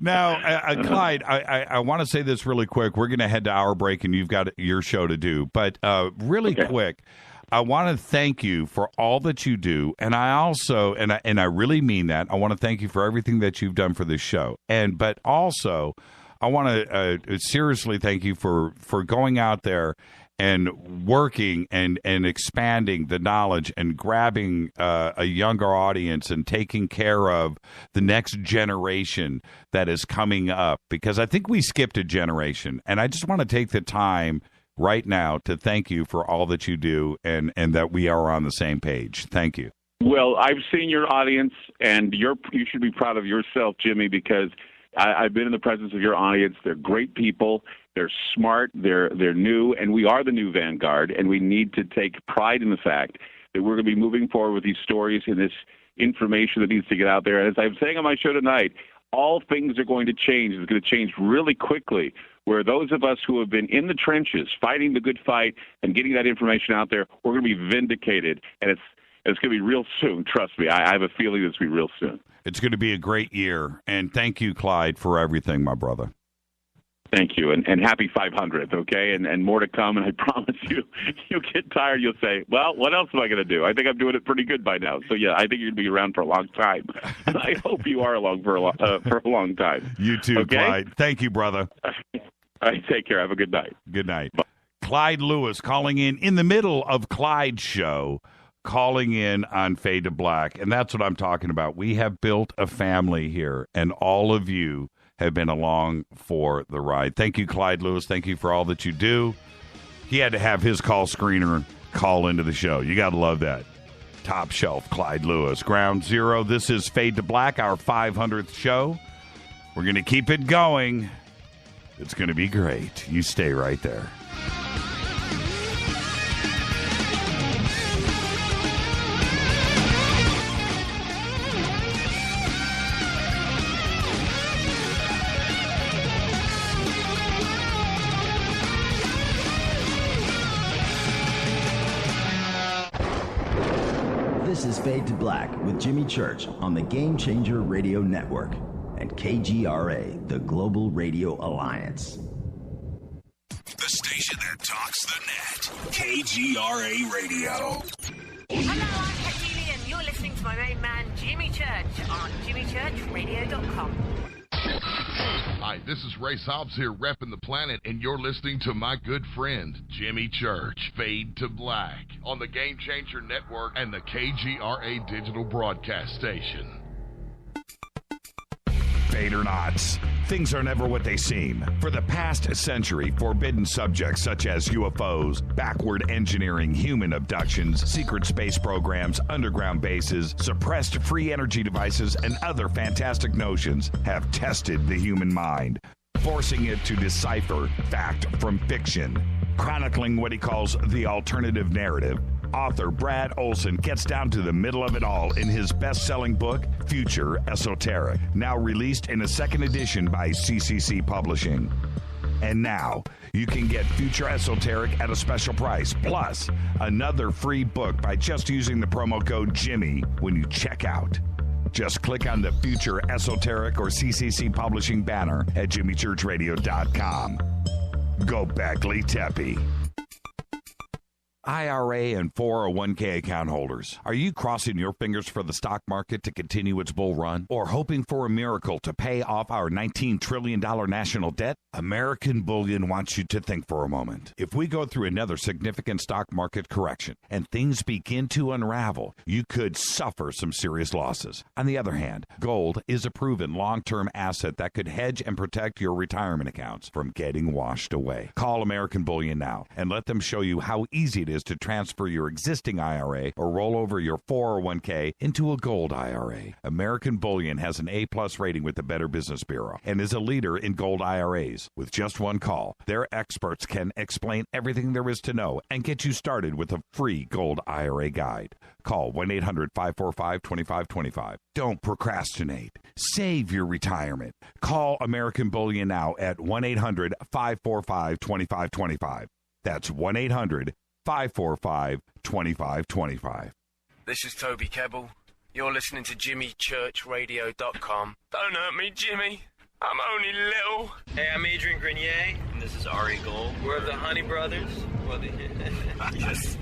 Now, Clyde, I want to say this really quick. We're going to head to our break, and you've got your show to do. But really quick. I want to thank you for all that you do, and I also, and I really mean that, I want to thank you for everything that you've done for this show. But also, I want to seriously thank you for going out there and working and expanding the knowledge and grabbing a younger audience and taking care of the next generation that is coming up. Because I think we skipped a generation, and I just want to take the time right now to thank you for all that you do and that we are on the same page. Thank you. Well, I've seen your audience, and you should be proud of yourself, Jimmy, because I've been in the presence of your audience. They're great people. They're smart. They're new, and we are the new vanguard, and we need to take pride in the fact that we're going to be moving forward with these stories and this information that needs to get out there. And as I'm saying on my show tonight, all things are going to change. It's going to change really quickly, where those of us who have been in the trenches fighting the good fight and getting that information out there, we're going to be vindicated. And it's going to be real soon. Trust me. I have a feeling it's going to be real soon. It's going to be a great year. And thank you, Clyde, for everything, my brother. Thank you, and happy 500th, okay? And more to come, and I promise you'll get tired. You'll say, well, what else am I going to do? I think I'm doing it pretty good by now. So, yeah, I think you're going to be around for a long time. And I hope you are along for a long time. You too, okay? Clyde. Thank you, brother. All right, take care. Have a good night. Good night. Bye. Clyde Lewis calling in the middle of Clyde's show, calling in on Fade to Black. And that's what I'm talking about. We have built a family here, and all of you have been along for the ride. Thank you, Clyde Lewis. Thank you for all that you do. He had to have his call screener call into the show. You got to love that. Top shelf, Clyde Lewis. Ground Zero. This is Fade to Black, our 500th show. We're going to keep it going. It's going to be great. You stay right there. This is Fade to Black with Jimmy Church on the Game Changer Radio Network and KGRA, the Global Radio Alliance. The station that talks the net. KGRA Radio. Hello, I'm Katie, and you're listening to my main man, Jimmy Church, on jimmychurchradio.com. Hi, this is Ray Hobbs here, repping the planet, and you're listening to my good friend, Jimmy Church, Fade to Black, on the Game Changer Network and the KGRA Digital Broadcast Station. Fade or not, things are never what they seem. For the past century, forbidden subjects such as UFOs, backward engineering, human abductions, secret space programs, underground bases, suppressed free energy devices, and other fantastic notions have tested the human mind, forcing it to decipher fact from fiction. Chronicling what he calls the alternative narrative, author Brad Olson gets down to the middle of it all in his best-selling book, Future Esoteric, now released in a second edition by CCC Publishing. And now, you can get Future Esoteric at a special price, plus another free book by just using the promo code Jimmy when you check out. Just click on the Future Esoteric or CCC Publishing banner at jimmychurchradio.com. Go back, Lee Tepe. IRA and 401k account holders, are you crossing your fingers for the stock market to continue its bull run? Or hoping for a miracle to pay off our $19 trillion national debt? American Bullion wants you to think for a moment. If we go through another significant stock market correction and things begin to unravel, you could suffer some serious losses. On the other hand, gold is a proven long-term asset that could hedge and protect your retirement accounts from getting washed away. Call American Bullion now and let them show you how easy it is to transfer your existing IRA or roll over your 401k into a gold IRA. American Bullion has an A+ rating with the Better Business Bureau and is a leader in gold IRAs. With just one call, their experts can explain everything there is to know and get you started with a free gold IRA guide. Call 1-800-545-2525. Don't procrastinate. Save your retirement. Call American Bullion now at 1-800-545-2525. That's 1-800-545-2525. This is Toby Kebbell. You're listening to jimmychurchradio.com. Don't hurt me, Jimmy. I'm only little. Hey, I'm Adrian Grenier. And this is Ari Gold. We're the Honey Brothers. Yes.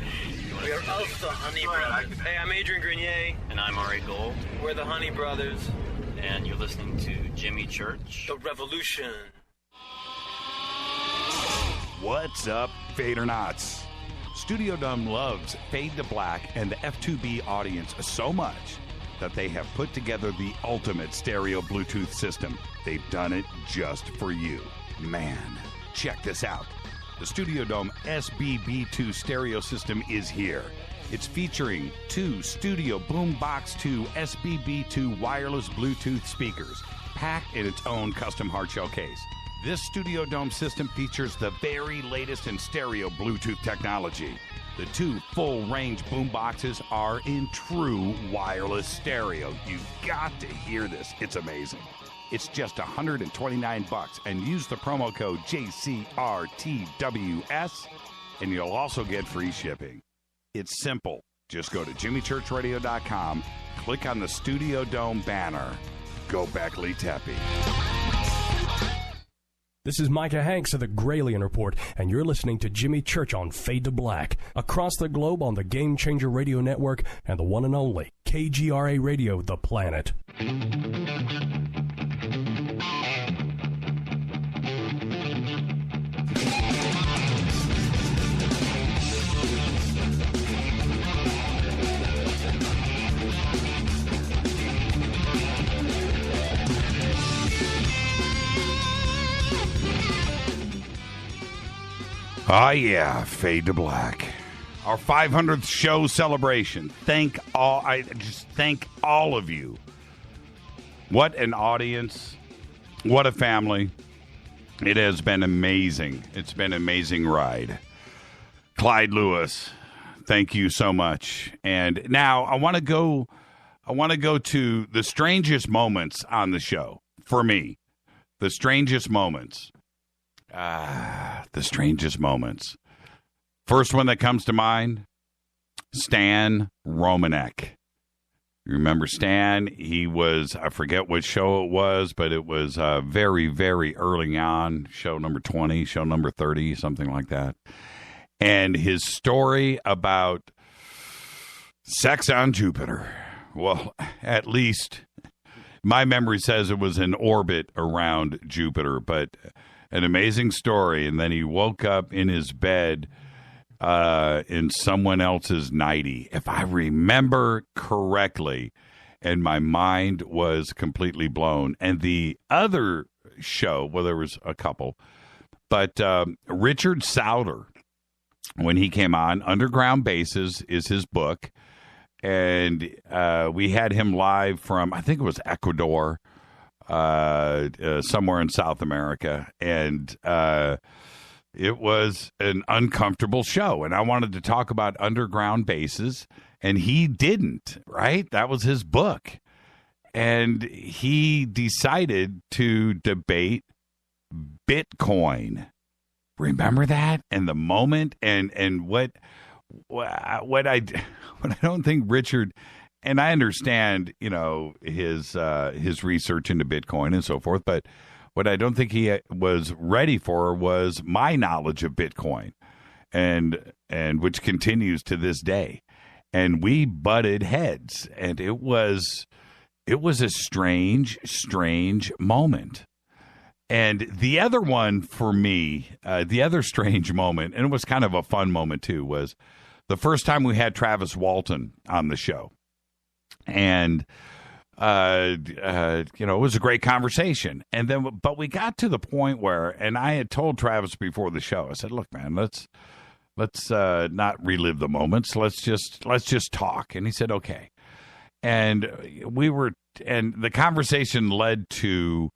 We are of the Honey Brothers. Hey, I'm Adrian Grenier. And I'm Ari Gold. We're the Honey Brothers. And you're listening to Jimmy Church. The Revolution. What's up, Fade or Nots? Studio Dome loves Fade to Black and the F2B audience so much that they have put together the ultimate stereo Bluetooth system. They've done it just for you. Man, check this out. The Studio Dome SBB2 stereo system is here. It's featuring two Studio Boombox 2 SBB2 wireless Bluetooth speakers, packed in its own custom hardshell case. This Studio Dome system features the very latest in stereo Bluetooth technology. The two full-range boomboxes are in true wireless stereo. You've got to hear this. It's amazing. It's just $129 and use the promo code JCRTWS and you'll also get free shipping. It's simple. Just go to jimmychurchradio.com, click on the Studio Dome banner. Go back, Lee Tepe. This is Micah Hanks of the Gralien Report, and you're listening to Jimmy Church on Fade to Black, across the globe on the Game Changer Radio Network and the one and only KGRA Radio, The Planet. Oh, yeah, Fade to Black. Our 500th show celebration. I just thank all of you. What an audience. What a family. It has been amazing. It's been an amazing ride. Clyde Lewis, thank you so much. And now I want to go to the strangest moments on the show. For me, the strangest moments. The strangest moments. First one that comes to mind, Stan Romanek. You remember Stan? He was, I forget what show it was, but it was very, very early on, show number 20, show number 30, something like that. And his story about sex on Jupiter. Well, at least my memory says it was in orbit around Jupiter, but an amazing story. And then he woke up in his bed in someone else's nightie, if I remember correctly, and my mind was completely blown. And the other show, well, there was a couple, but Richard Souter, when he came on, Underground Bases is his book, and we had him live from, I think it was Ecuador, somewhere in South America, and it was an uncomfortable show, and I wanted to talk about Underground Bases, and he didn't, right? That was his book. And he decided to debate Bitcoin. Remember that? And the moment, and what I don't think Richard, and I understand, you know, his research into Bitcoin and so forth, but what I don't think he was ready for was my knowledge of Bitcoin, and which continues to this day. And we butted heads, and it was a strange moment. And the other one for me, the other strange moment, and it was kind of a fun moment too, was the first time we had Travis Walton on the show. And it was a great conversation. And then, but we got to the point where, and I had told Travis before the show, I said, look, man, let's not relive the moments. Let's just talk. And he said, okay. And the conversation led to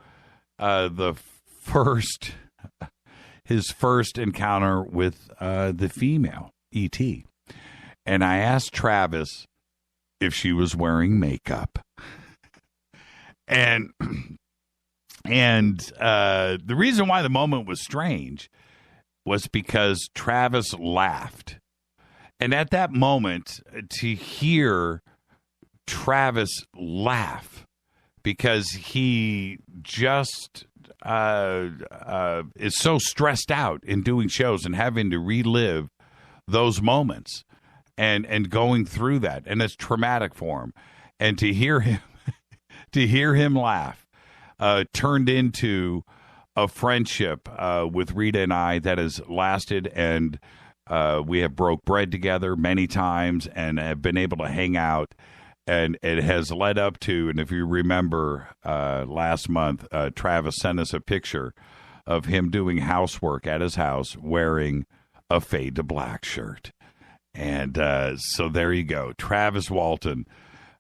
his first encounter with the female E.T. And I asked Travis if she was wearing makeup. And the reason why the moment was strange was because Travis laughed. And at that moment, to hear Travis laugh, because he just is so stressed out in doing shows and having to relive those moments and going through that, and it's traumatic for him. And to hear him laugh turned into a friendship with Rita and I that has lasted, and we have broke bread together many times and have been able to hang out. And it has led up to, and if you remember last month, Travis sent us a picture of him doing housework at his house wearing a Fade to Black shirt. And so there you go. Travis Walton,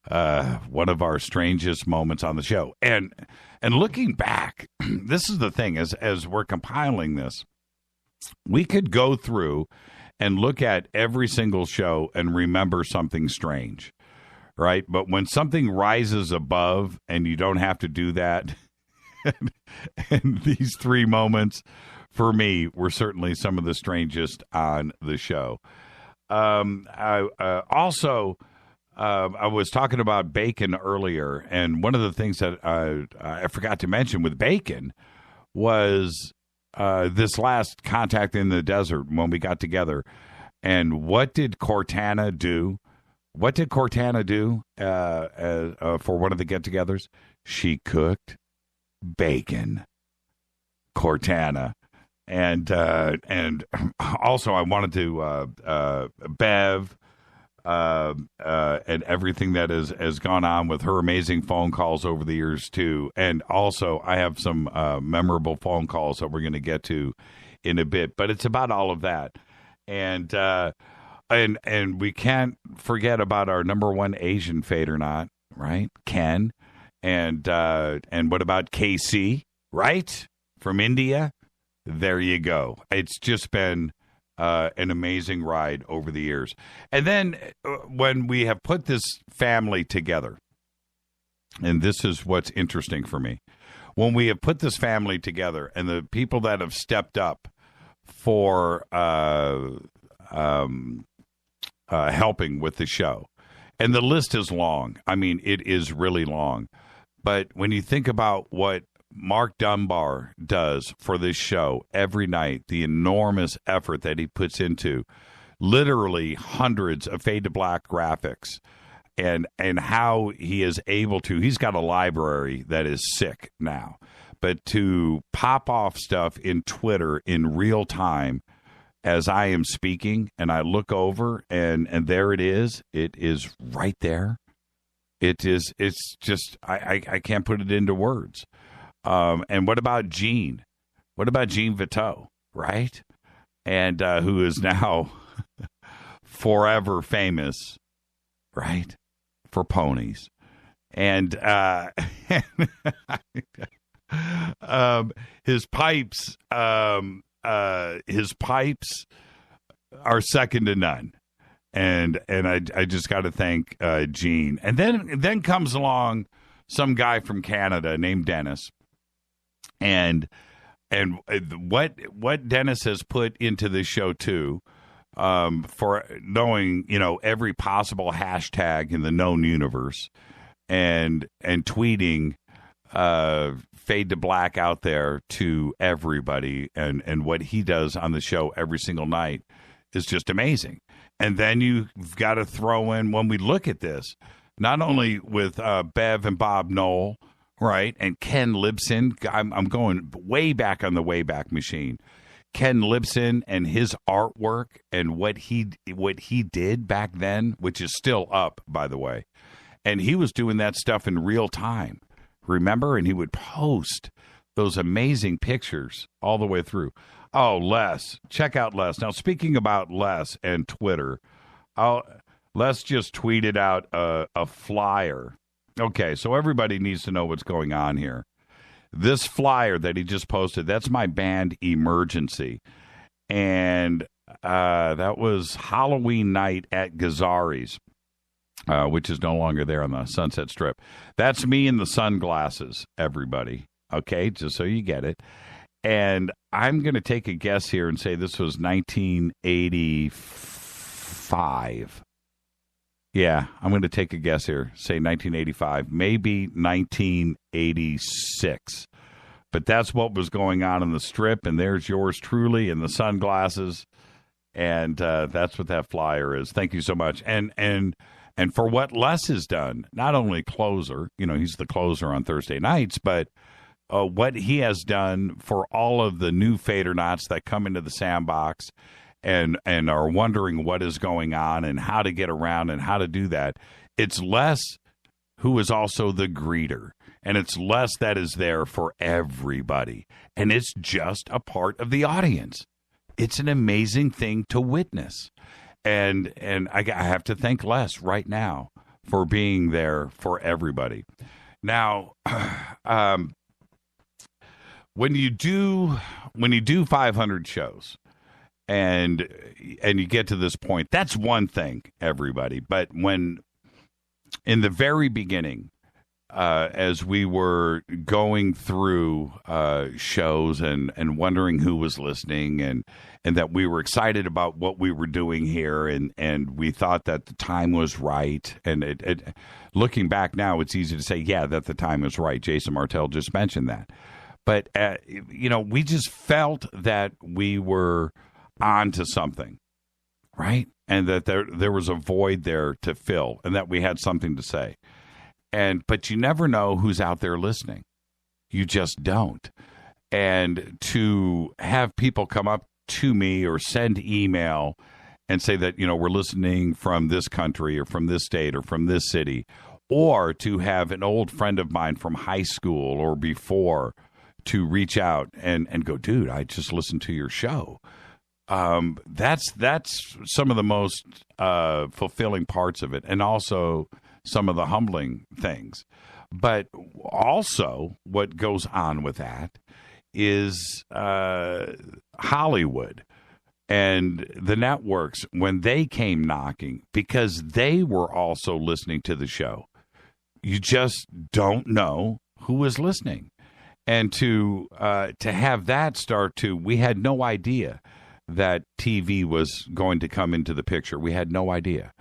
one of our strangest moments on the show. And looking back, this is the thing, as we're compiling this, we could go through and look at every single show and remember something strange. Right. But when something rises above and you don't have to do that, and these three moments for me were certainly some of the strangest on the show. I was talking about bacon earlier, and one of the things that I forgot to mention with bacon was this last Contact in the Desert when we got together. And what did Cortana do? What did Cortana do for one of the get-togethers? She cooked bacon. Cortana. And also I wanted to Bev and everything that has gone on with her amazing phone calls over the years too. And also I have some memorable phone calls that we're going to get to in a bit. But it's about all of that. And we can't forget about our number one Asian fade or not, right? Ken. And what about KC, right? From India? There you go. It's just been an amazing ride over the years. And then when we have put this family together, and this is what's interesting for me, when we have put this family together and the people that have stepped up for helping with the show, And the list is long. I mean, it is really long. But when you think about what Mark Dunbar does for this show every night, the enormous effort that he puts into literally hundreds of Fade to Black graphics, and how he is able to, he's got a library that is sick now, but to pop off stuff in Twitter in real time as I am speaking, and I look over and there it is right there. It's just, I can't put it into words. And what about Gene? What about Gene Vito, right? And who is now forever famous, right, for ponies. And his pipes are second to none. And I just got to thank Gene. And then comes along some guy from Canada named Dennis. And what Dennis has put into this show too, for knowing, every possible hashtag in the known universe, and tweeting Fade to Black out there to everybody, and what he does on the show every single night is just amazing. And then you've got to throw in, when we look at this, not only with Bev and Bob Knoll, right, and Ken Libson. I'm going way back on the Wayback Machine. Ken Libson and his artwork and what he did back then, which is still up, by the way. And he was doing that stuff in real time, remember? And he would post those amazing pictures all the way through. Oh, Les. Check out Les. Now, speaking about Les and Twitter, Les just tweeted out a flyer. Okay, so everybody needs to know what's going on here. This flyer that he just posted, that's my band Emergency. And that was Halloween night at Gazzari's, which is no longer there on the Sunset Strip. That's me in the sunglasses, everybody. Okay, just so you get it. And I'm going to take a guess here and say this was 1985. Yeah, I'm going to take a guess here, say 1985, maybe 1986. But that's what was going on in the Strip, and there's yours truly in the sunglasses, and that's what that flyer is. Thank you so much. And for what Les has done, not only closer, he's the closer on Thursday nights, but what he has done for all of the new Fadernauts that come into the sandbox and are wondering what is going on and how to get around and how to do that. It's Les who is also the greeter, and it's Les that is there for everybody, and it's just a part of the audience. It's an amazing thing to witness, and I have to thank Les right now for being there for everybody. Now, when you do 500 shows, and you get to this point, that's one thing, everybody. But when, in the very beginning, as we were going through shows and wondering who was listening, and that we were excited about what we were doing here, and we thought that the time was right. And looking back now, it's easy to say, yeah, that the time was right. Jason Martell just mentioned that. But, we just felt that we were onto something, right? And that there was a void there to fill, and that we had something to say. But you never know who's out there listening. You just don't. And to have people come up to me or send email and say that, we're listening from this country or from this state or from this city, or to have an old friend of mine from high school or before to reach out and go, dude, I just listened to your show. That's some of the most fulfilling parts of it, and also some of the humbling things. But also what goes on with that is Hollywood and the networks, when they came knocking, because they were also listening to the show. You just don't know who is listening. And to have that start to, we had no idea that TV was going to come into the picture. We had no idea.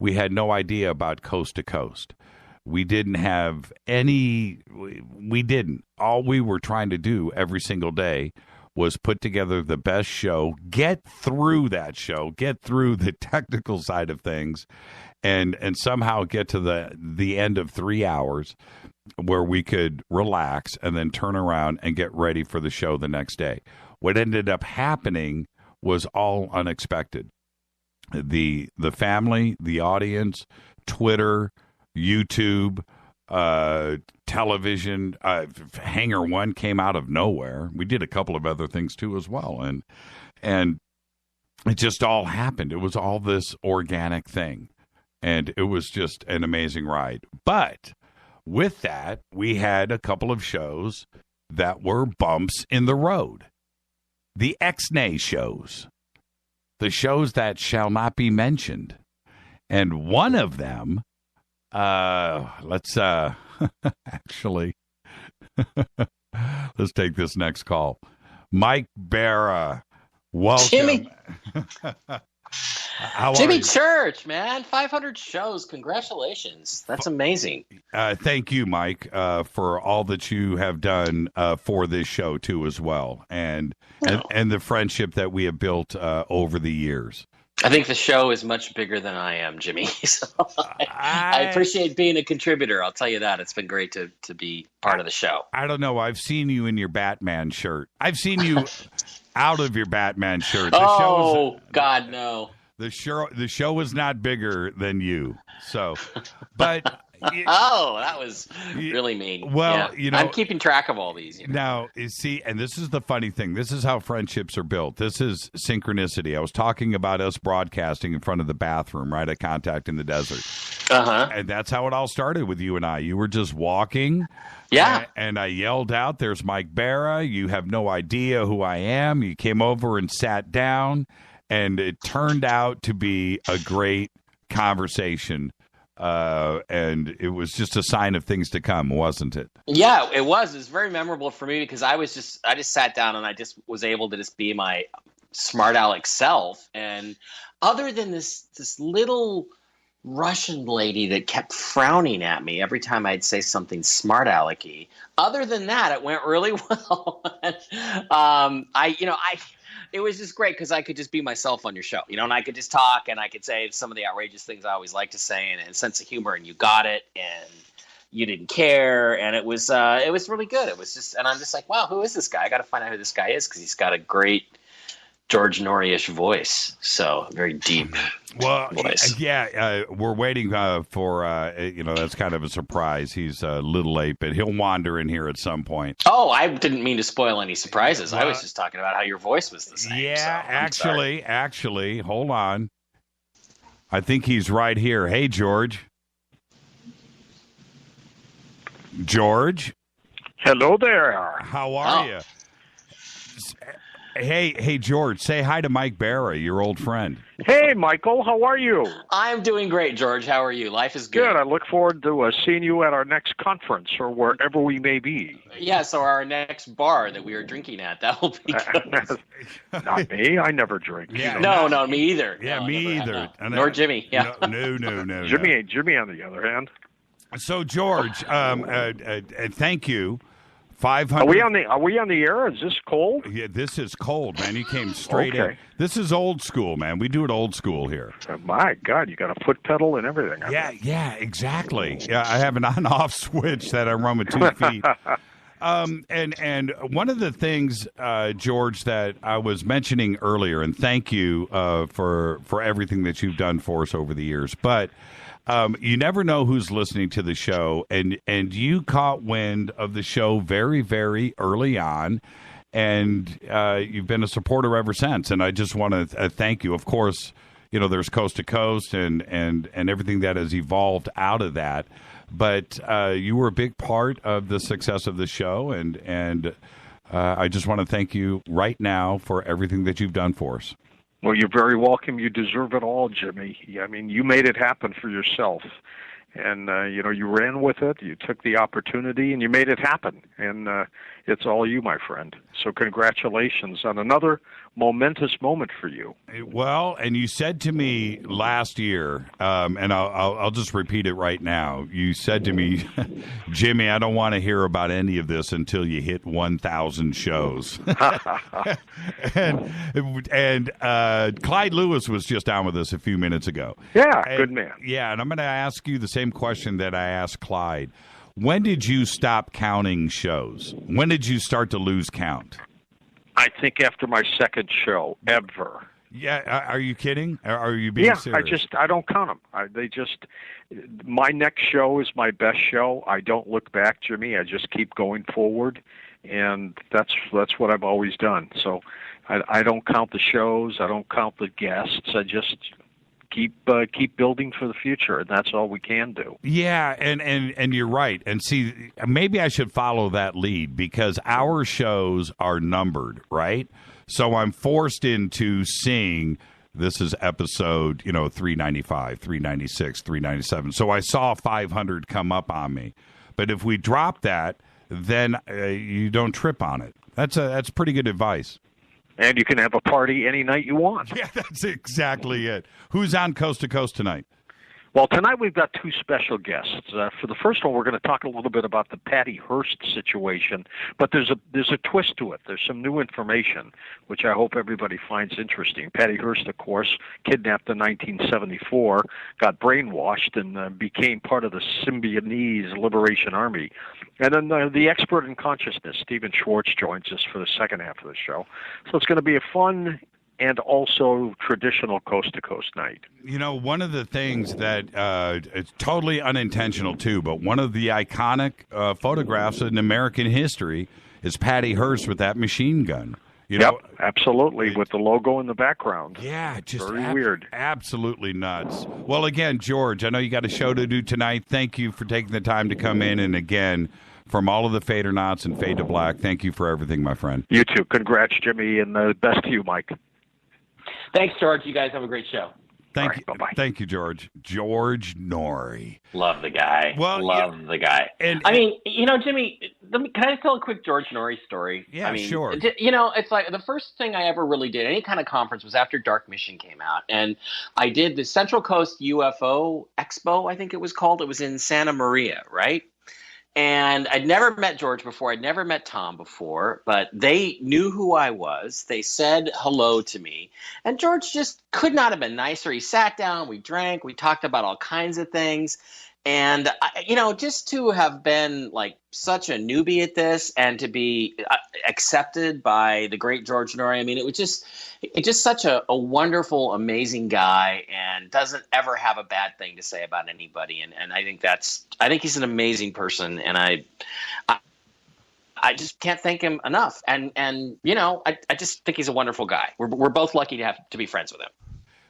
we had no idea about Coast to Coast. We didn't have any, we didn't. All we were trying to do every single day was put together the best show, get through that show, get through the technical side of things, and somehow get to the end of 3 hours where we could relax and then turn around and get ready for the show the next day. What ended up happening was all unexpected. The family, the audience, Twitter, YouTube, television, Hangar One came out of nowhere. We did a couple of other things too as well, and it just all happened. It was all this organic thing, and it was just an amazing ride. But with that, we had a couple of shows that were bumps in the road. The X-Nay shows, the shows that shall not be mentioned, and one of them. Let's actually let's take this next call. Mike Bara, welcome. Jimmy. How Jimmy are you? Church, man, 500 shows. Congratulations. That's amazing. Thank you, Mike, for all that you have done for this show too, as well, and the friendship that we have built over the years. I think the show is much bigger than I am, Jimmy. So I appreciate being a contributor. I'll tell you that. It's been great to be part of the show. I don't know. I've seen you in your Batman shirt. I've seen you out of your Batman shirt. God, no. The show was not bigger than you. So, but that was really mean. Well, yeah. I'm keeping track of all these. Now, you see, and this is the funny thing. This is how friendships are built. This is synchronicity. I was talking about us broadcasting in front of the bathroom, right, at Contact in the Desert. And that's how it all started with you and I. You were just walking. Yeah. And I yelled out, "There's Mike Bara. You have no idea who I am." You came over and sat down, and it turned out to be a great conversation. And it was just a sign of things to come, wasn't it? Yeah, it was. It was very memorable for me because I just sat down and I just was able to just be my smart aleck self. And other than this little Russian lady that kept frowning at me every time I'd say something smart alecky, other than that, it went really well. It was just great because I could just be myself on your show, and I could just talk and I could say some of the outrageous things I always like to say and sense of humor, and you got it and you didn't care. And it was really good. It was just, and I'm just like, wow, who is this guy? I got to find out who this guy is because he's got a great George Noory-ish voice. So very deep voice. Yeah. We're waiting for, that's kind of a surprise. He's a little late, but he'll wander in here at some point. Oh, I didn't mean to spoil any surprises. I was just talking about how your voice was the same. Yeah, actually, hold on. I think he's right here. Hey, George. George? Hello there. How are you? Hey, George, say hi to Mike Bara, your old friend. Hey, Michael, how are you? I'm doing great, George. How are you? Life is good. Good. I look forward to seeing you at our next conference or wherever we may be. Yeah, so our next bar that we are drinking at, that will be good. Not me. I never drink. Yeah, no, me either. Yeah, no, me either. Nor Jimmy. Yeah. No. Jimmy, on the other hand. So, George, thank you. 500. Are we on the air? Is this cold? Yeah, this is cold, man. You came straight in. This is old school, man. We do it old school here. My God, you got a foot pedal and everything. Yeah, exactly. Yeah, I have an on-off switch that I run with 2 feet. And one of the things, George, that I was mentioning earlier, and thank you for everything that you've done for us over the years, but you never know who's listening to the show, and you caught wind of the show very, very early on, and you've been a supporter ever since. And I just want to thank you. Of course, there's Coast to Coast and everything that has evolved out of that, but you were a big part of the success of the show, and I just want to thank you right now for everything that you've done for us. Well, you're very welcome. You deserve it all, Jimmy. I mean, you made it happen for yourself. And, you ran with it. You took the opportunity, and you made it happen. And it's all you, my friend. So congratulations on another momentous moment for you. Well, and you said to me last year, and I'll just repeat it right now. You said to me, Jimmy, I don't want to hear about any of this until you hit 1,000 shows. and Clyde Lewis was just on with us a few minutes ago. Yeah, good man. Yeah, and I'm going to ask you the same question that I asked Clyde. When did you stop counting shows? When did you start to lose count? I think after my second show ever. Yeah, are you kidding? Are you being serious? I don't count them. My next show is my best show. I don't look back, Jimmy. I just keep going forward, and that's what I've always done. So I don't count the shows. I don't count the guests. I just keep building for the future, and that's all we can do. Yeah, and you're right. And see, maybe I should follow that lead because our shows are numbered, right? So I'm forced into seeing this is episode, 395, 396, 397. So I saw 500 come up on me. But if we drop that, then you don't trip on it. That's pretty good advice. And you can have a party any night you want. Yeah, that's exactly it. Who's on Coast to Coast tonight? Well, tonight we've got two special guests. For the first one, we're going to talk a little bit about the Patty Hearst situation, but there's a twist to it. There's some new information, which I hope everybody finds interesting. Patty Hearst, of course, kidnapped in 1974, got brainwashed, and became part of the Symbionese Liberation Army. And then the expert in consciousness, Stephen Schwartz, joins us for the second half of the show. So it's going to be a fun and also traditional coast-to-coast night. One of the things that it's totally unintentional, too, but one of the iconic photographs in American history is Patty Hearst with that machine gun. Yep, absolutely, with the logo in the background. Yeah, just very weird. Absolutely nuts. Well, again, George, I know you got a show to do tonight. Thank you for taking the time to come in, and again, from all of the Fadernauts and Fade to Black, thank you for everything, my friend. You too. Congrats, Jimmy, and the best to you, Mike. Thanks, George. You guys have a great show. Thank you. Bye-bye. Thank you, George. George Noory. Love the guy. Love the guy. And Jimmy, can I just tell a quick George Noory story? Yeah, sure. It's like the first thing I ever really did, any kind of conference, was after Dark Mission came out. And I did the Central Coast UFO Expo, I think it was called. It was in Santa Maria, right? And I'd never met George before. I'd never met Tom before, but they knew who I was. They said hello to me. And George just could not have been nicer. He sat down, we drank, we talked about all kinds of things. And, just to have been like such a newbie at this and to be accepted by the great George Noory, I mean, it was just such a wonderful, amazing guy and doesn't ever have a bad thing to say about anybody. And I think he's an amazing person. And I just can't thank him enough. And I just think he's a wonderful guy. We're both lucky to be friends with him.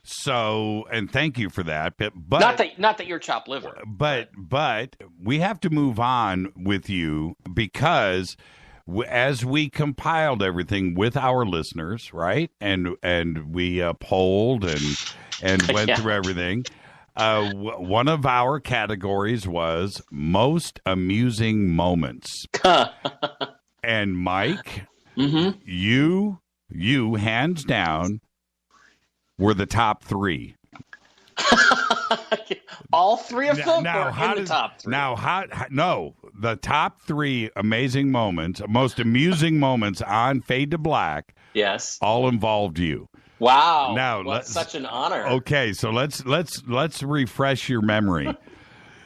So, and thank you for that. But not that you're chopped liver. But we have to move on with you because as we compiled everything with our listeners, right, and we polled and went through everything. One of our categories was most amusing moments. And Mike, you hands down were the top three. All three of them were in the top three. No, the top three amazing moments, most amusing moments on Fade to Black. Yes, all involved you. Wow! Now, such an honor. Okay, so let's refresh your memory.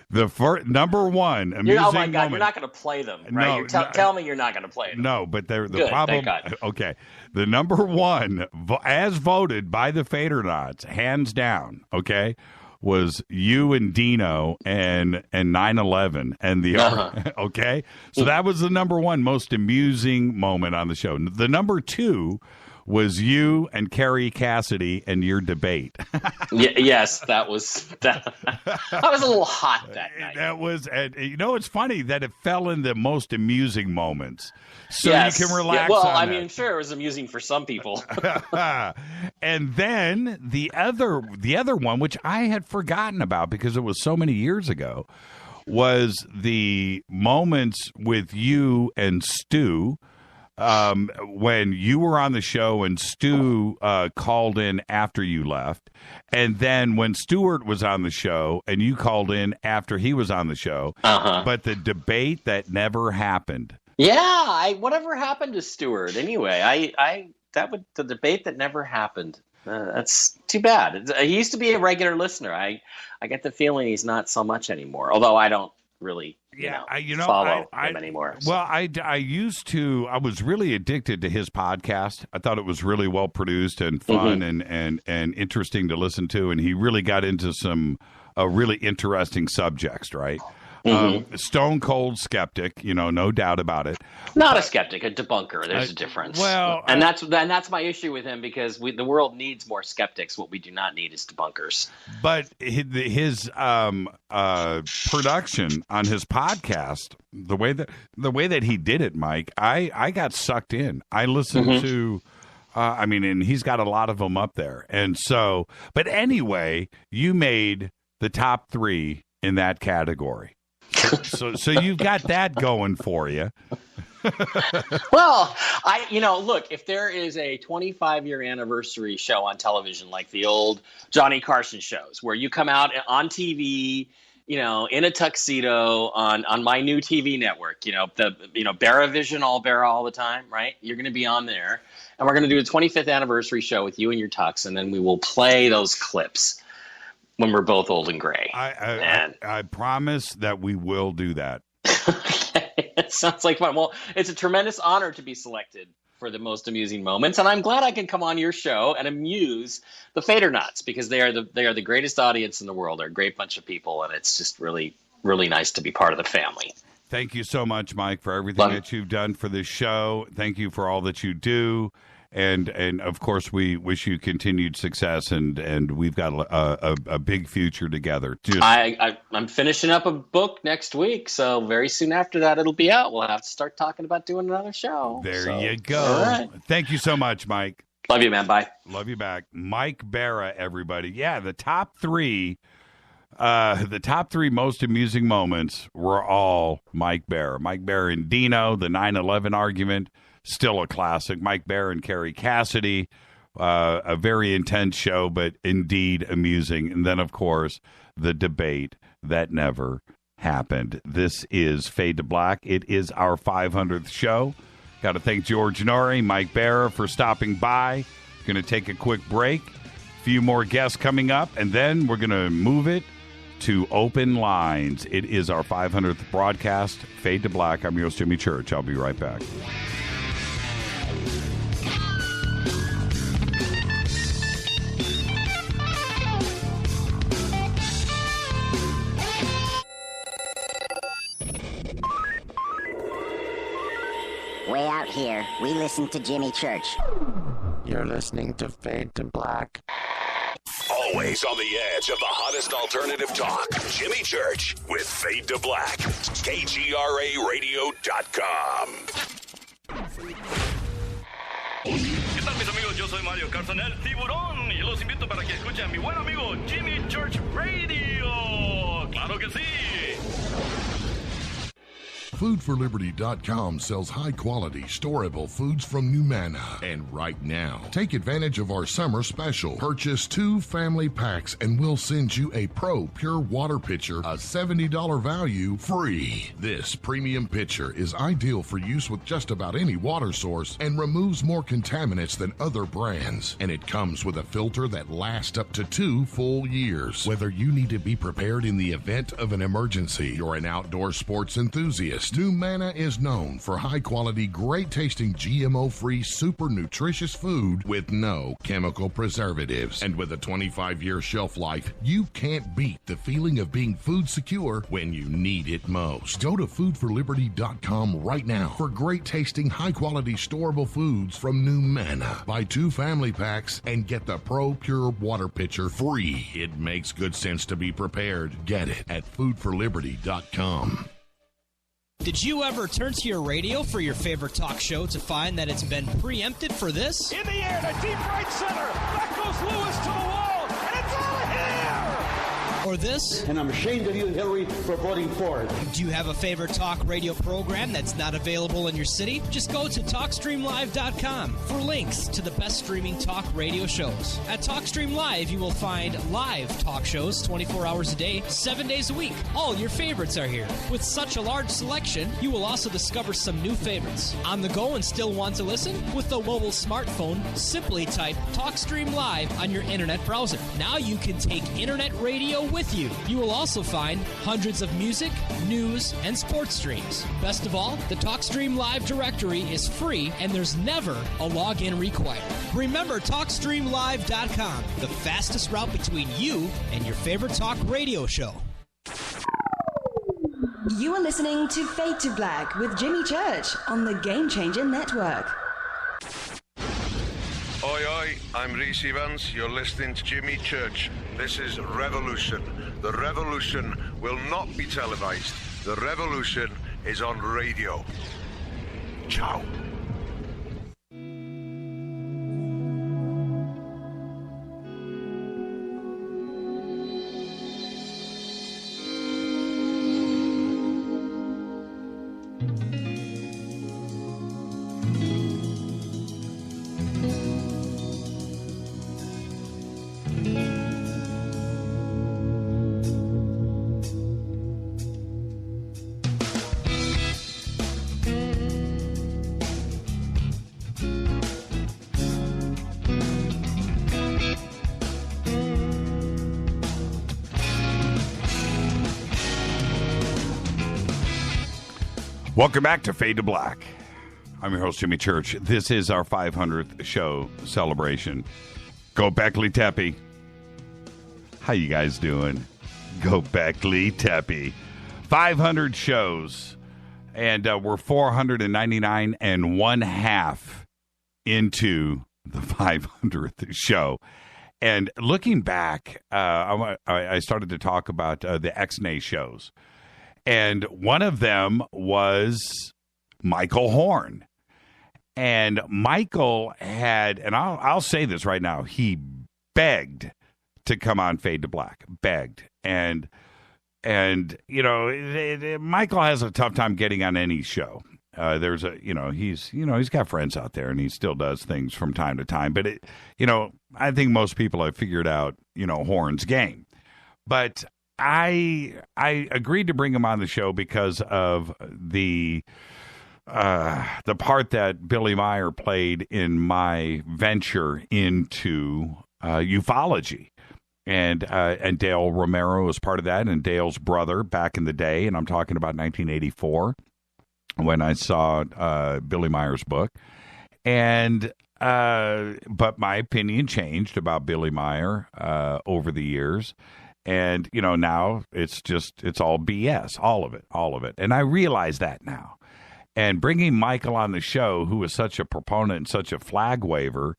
The number one amusing oh my God, moment. you're not going to play them, right? Tell me you're not going to play them. No, but the Good, problem. Thank God. Okay, the number one, as voted by the Fadernauts, hands down. Okay, was you and Dino and 9/11 and the okay. So that was the number one most amusing moment on the show. The number two was you and Carrie Cassidy and your debate. Yes, that was a little hot that night. That was, and it's funny that it fell in the most amusing moments, so yes. you can relax. Yeah, well, on I that. mean, sure, it was amusing for some people. And then the other one, which I had forgotten about because it was so many years ago, was the moments with you and Stu. when you were on the show and Stu called in after you left, and then when Stewart was on the show and you called in after he was on the show, but the debate that never happened. Yeah, whatever happened to Stewart anyway? The debate that never happened. That's too bad. He used to be a regular listener. I get the feeling he's not so much anymore. Although I don't really, follow him anymore. So. Well, I used to. I was really addicted to his podcast. I thought it was really well produced and fun and interesting to listen to. And he really got into some really interesting subjects, right? Stone cold skeptic, no doubt about it. Not a skeptic, a debunker. There's a difference. Well, and that's my issue with him, because the world needs more skeptics. What we do not need is debunkers. But his production on his podcast, the way that he did it, Mike, I got sucked in. I listened to. And he's got a lot of them up there, and so. But anyway, you made the top 3 in that category. So you've got that going for you. Well, look, if there is a 25-year anniversary show on television like the old Johnny Carson shows, where you come out on TV, in a tuxedo on my new TV network, Bara Vision, all Bara all the time, right? You're going to be on there, and we're going to do a 25th anniversary show with you and your tux, and then we will play those clips when we're both old and gray. I promise that we will do that. It sounds like fun. Well, it's a tremendous honor to be selected for the most amusing moments, and I'm glad I can come on your show and amuse the Fadernauts, because they are the greatest audience in the world. They're a great bunch of people, and it's just really, really nice to be part of the family. Thank you so much, Mike, for everything that you've done for this show. Thank you for all that you do. And of course, we wish you continued success, and we've got a big future together. I'm finishing up a book next week, so very soon after that, it'll be out. We'll have to start talking about doing another show. There you go. All right. Thank you so much, Mike. Love you, man. Bye. Love you back. Mike Bara, everybody. Yeah, the top 3 most amusing moments were all Mike Bara. Mike Bara and Dino, the 9/11 argument. Still a classic. Mike Bara and Carrie Cassidy, a very intense show, but indeed amusing. And then, of course, the debate that never happened. This is Fade to Black. It is our 500th show. Got to thank George Noory, Mike Bara for stopping by. Going to take a quick break. A few more guests coming up, and then we're going to move it to open lines. It is our 500th broadcast. Fade to Black. I'm your host, Jimmy Church. I'll be right back. Way out here, we listen to Jimmy Church. You're listening to Fade to Black. Always on the edge of the hottest alternative talk. Jimmy Church with Fade to Black. KGRARadio.com. ¿Qué tal, mis amigos? Yo soy Mario Carson, el tiburón, y los invito para que escuchen a mi buen amigo Jimmy Church Radio. ¡Claro que sí! Foodforliberty.com sells high-quality, storable foods from Numana. And right now, take advantage of our summer special. Purchase 2 family packs and we'll send you a Pro Pure Water Pitcher, a $70 value, free. This premium pitcher is ideal for use with just about any water source and removes more contaminants than other brands. And it comes with a filter that lasts up to 2 full years. Whether you need to be prepared in the event of an emergency, you're an outdoor sports enthusiast, Numana is known for high-quality, great-tasting, GMO-free, super nutritious food with no chemical preservatives. And with a 25-year shelf life, you can't beat the feeling of being food secure when you need it most. Go to foodforliberty.com right now for great-tasting, high-quality, storable foods from Numana. Buy 2 family packs and get the Pro Pure Water Pitcher free. It makes good sense to be prepared. Get it at foodforliberty.com. Did you ever turn to your radio for your favorite talk show to find that it's been preempted for this? In the air to deep right center. Back goes Lewis to the wall. And it's all here. Or this? And I'm ashamed of you, Hillary, for voting for it. Do you have a favorite talk radio program that's not available in your city? Just go to TalkStreamLive.com for links to the best streaming talk radio shows. At TalkStream Live, you will find live talk shows 24 hours a day, 7 days a week. All your favorites are here. With such a large selection, you will also discover some new favorites. On the go and still want to listen? With the mobile smartphone, simply type TalkStream Live on your internet browser. Now you can take internet radio with you. You will also find hundreds of music, news, and sports streams. Best of all, the TalkStream Live directory is free and there's never a login required. Remember TalkStreamLive.com, the fastest route between you and your favorite talk radio show. You are listening to Fade to Black with Jimmy Church on the Game Changer Network. Oi, oi, I'm Reese Evans. You're listening to Jimmy Church. This is Revolution. The revolution will not be televised. The revolution is on radio. Ciao. Welcome back to Fade to Black. I'm your host, Jimmy Church. This is our 500th show celebration. Go Beckley Teppy. How you guys doing? Go Beckley Teppy. 500 shows. And we're 499 and one half into the 500th show. And looking back, I started to talk about the X-Nay shows. And one of them was Michael Horn. And Michael had, and I'll say this right now, he begged to come on Fade to Black. Begged. And you know, Michael has a tough time getting on any show. He's got friends out there and he still does things from time to time. But, I think most people have figured out, Horn's game. But I agreed to bring him on the show because of the part that Billy Meyer played in my venture into ufology. And Dale Romero was part of that, and Dale's brother back in the day, and I'm talking about 1984 when I saw Billy Meyer's book. And but my opinion changed about Billy Meyer over the years. And, now it's all BS, all of it. And I realize that now. And bringing Michael on the show, who was such a proponent and such a flag waver,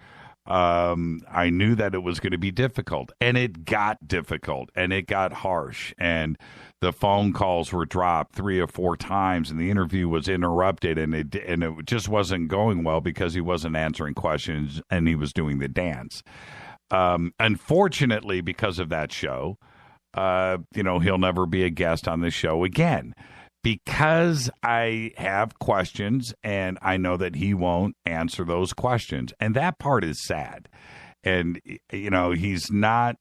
I knew that it was going to be difficult. And it got difficult, and it got harsh. And the phone calls were dropped 3 or 4 times, and the interview was interrupted, and it just wasn't going well because he wasn't answering questions, and he was doing the dance. Unfortunately, because of that show, he'll never be a guest on this show again because I have questions and I know that he won't answer those questions. And that part is sad. And, he's not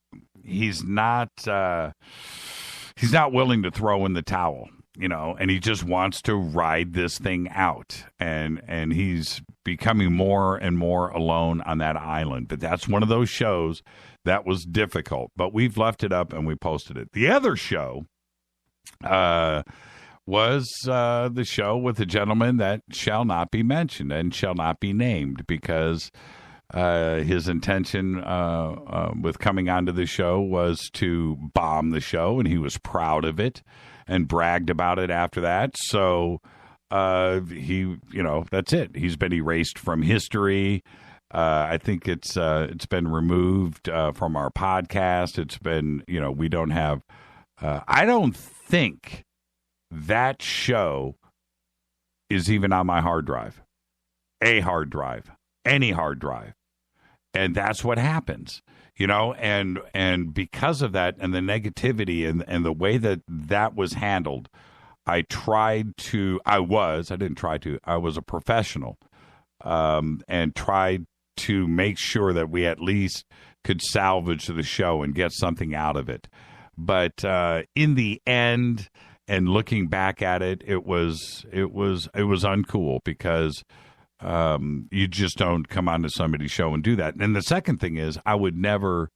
willing to throw in the towel, and he just wants to ride this thing out. And he's becoming more and more alone on that island. But that's one of those shows that was difficult, but we've left it up and we posted it. The other show was the show with a gentleman that shall not be mentioned and shall not be named because his intention with coming onto the show was to bomb the show, and he was proud of it and bragged about it after that. So that's it. He's been erased from history. I think it's been removed from our podcast. It's been, we don't have, I don't think that show is even on my hard drive, any hard drive. And that's what happens. and because of that and the negativity and the way that was handled, I was a professional, and tried to make sure that we at least could salvage the show and get something out of it. But in the end, and looking back at it, it was uncool, because you just don't come onto somebody's show and do that. And the second thing is, I would never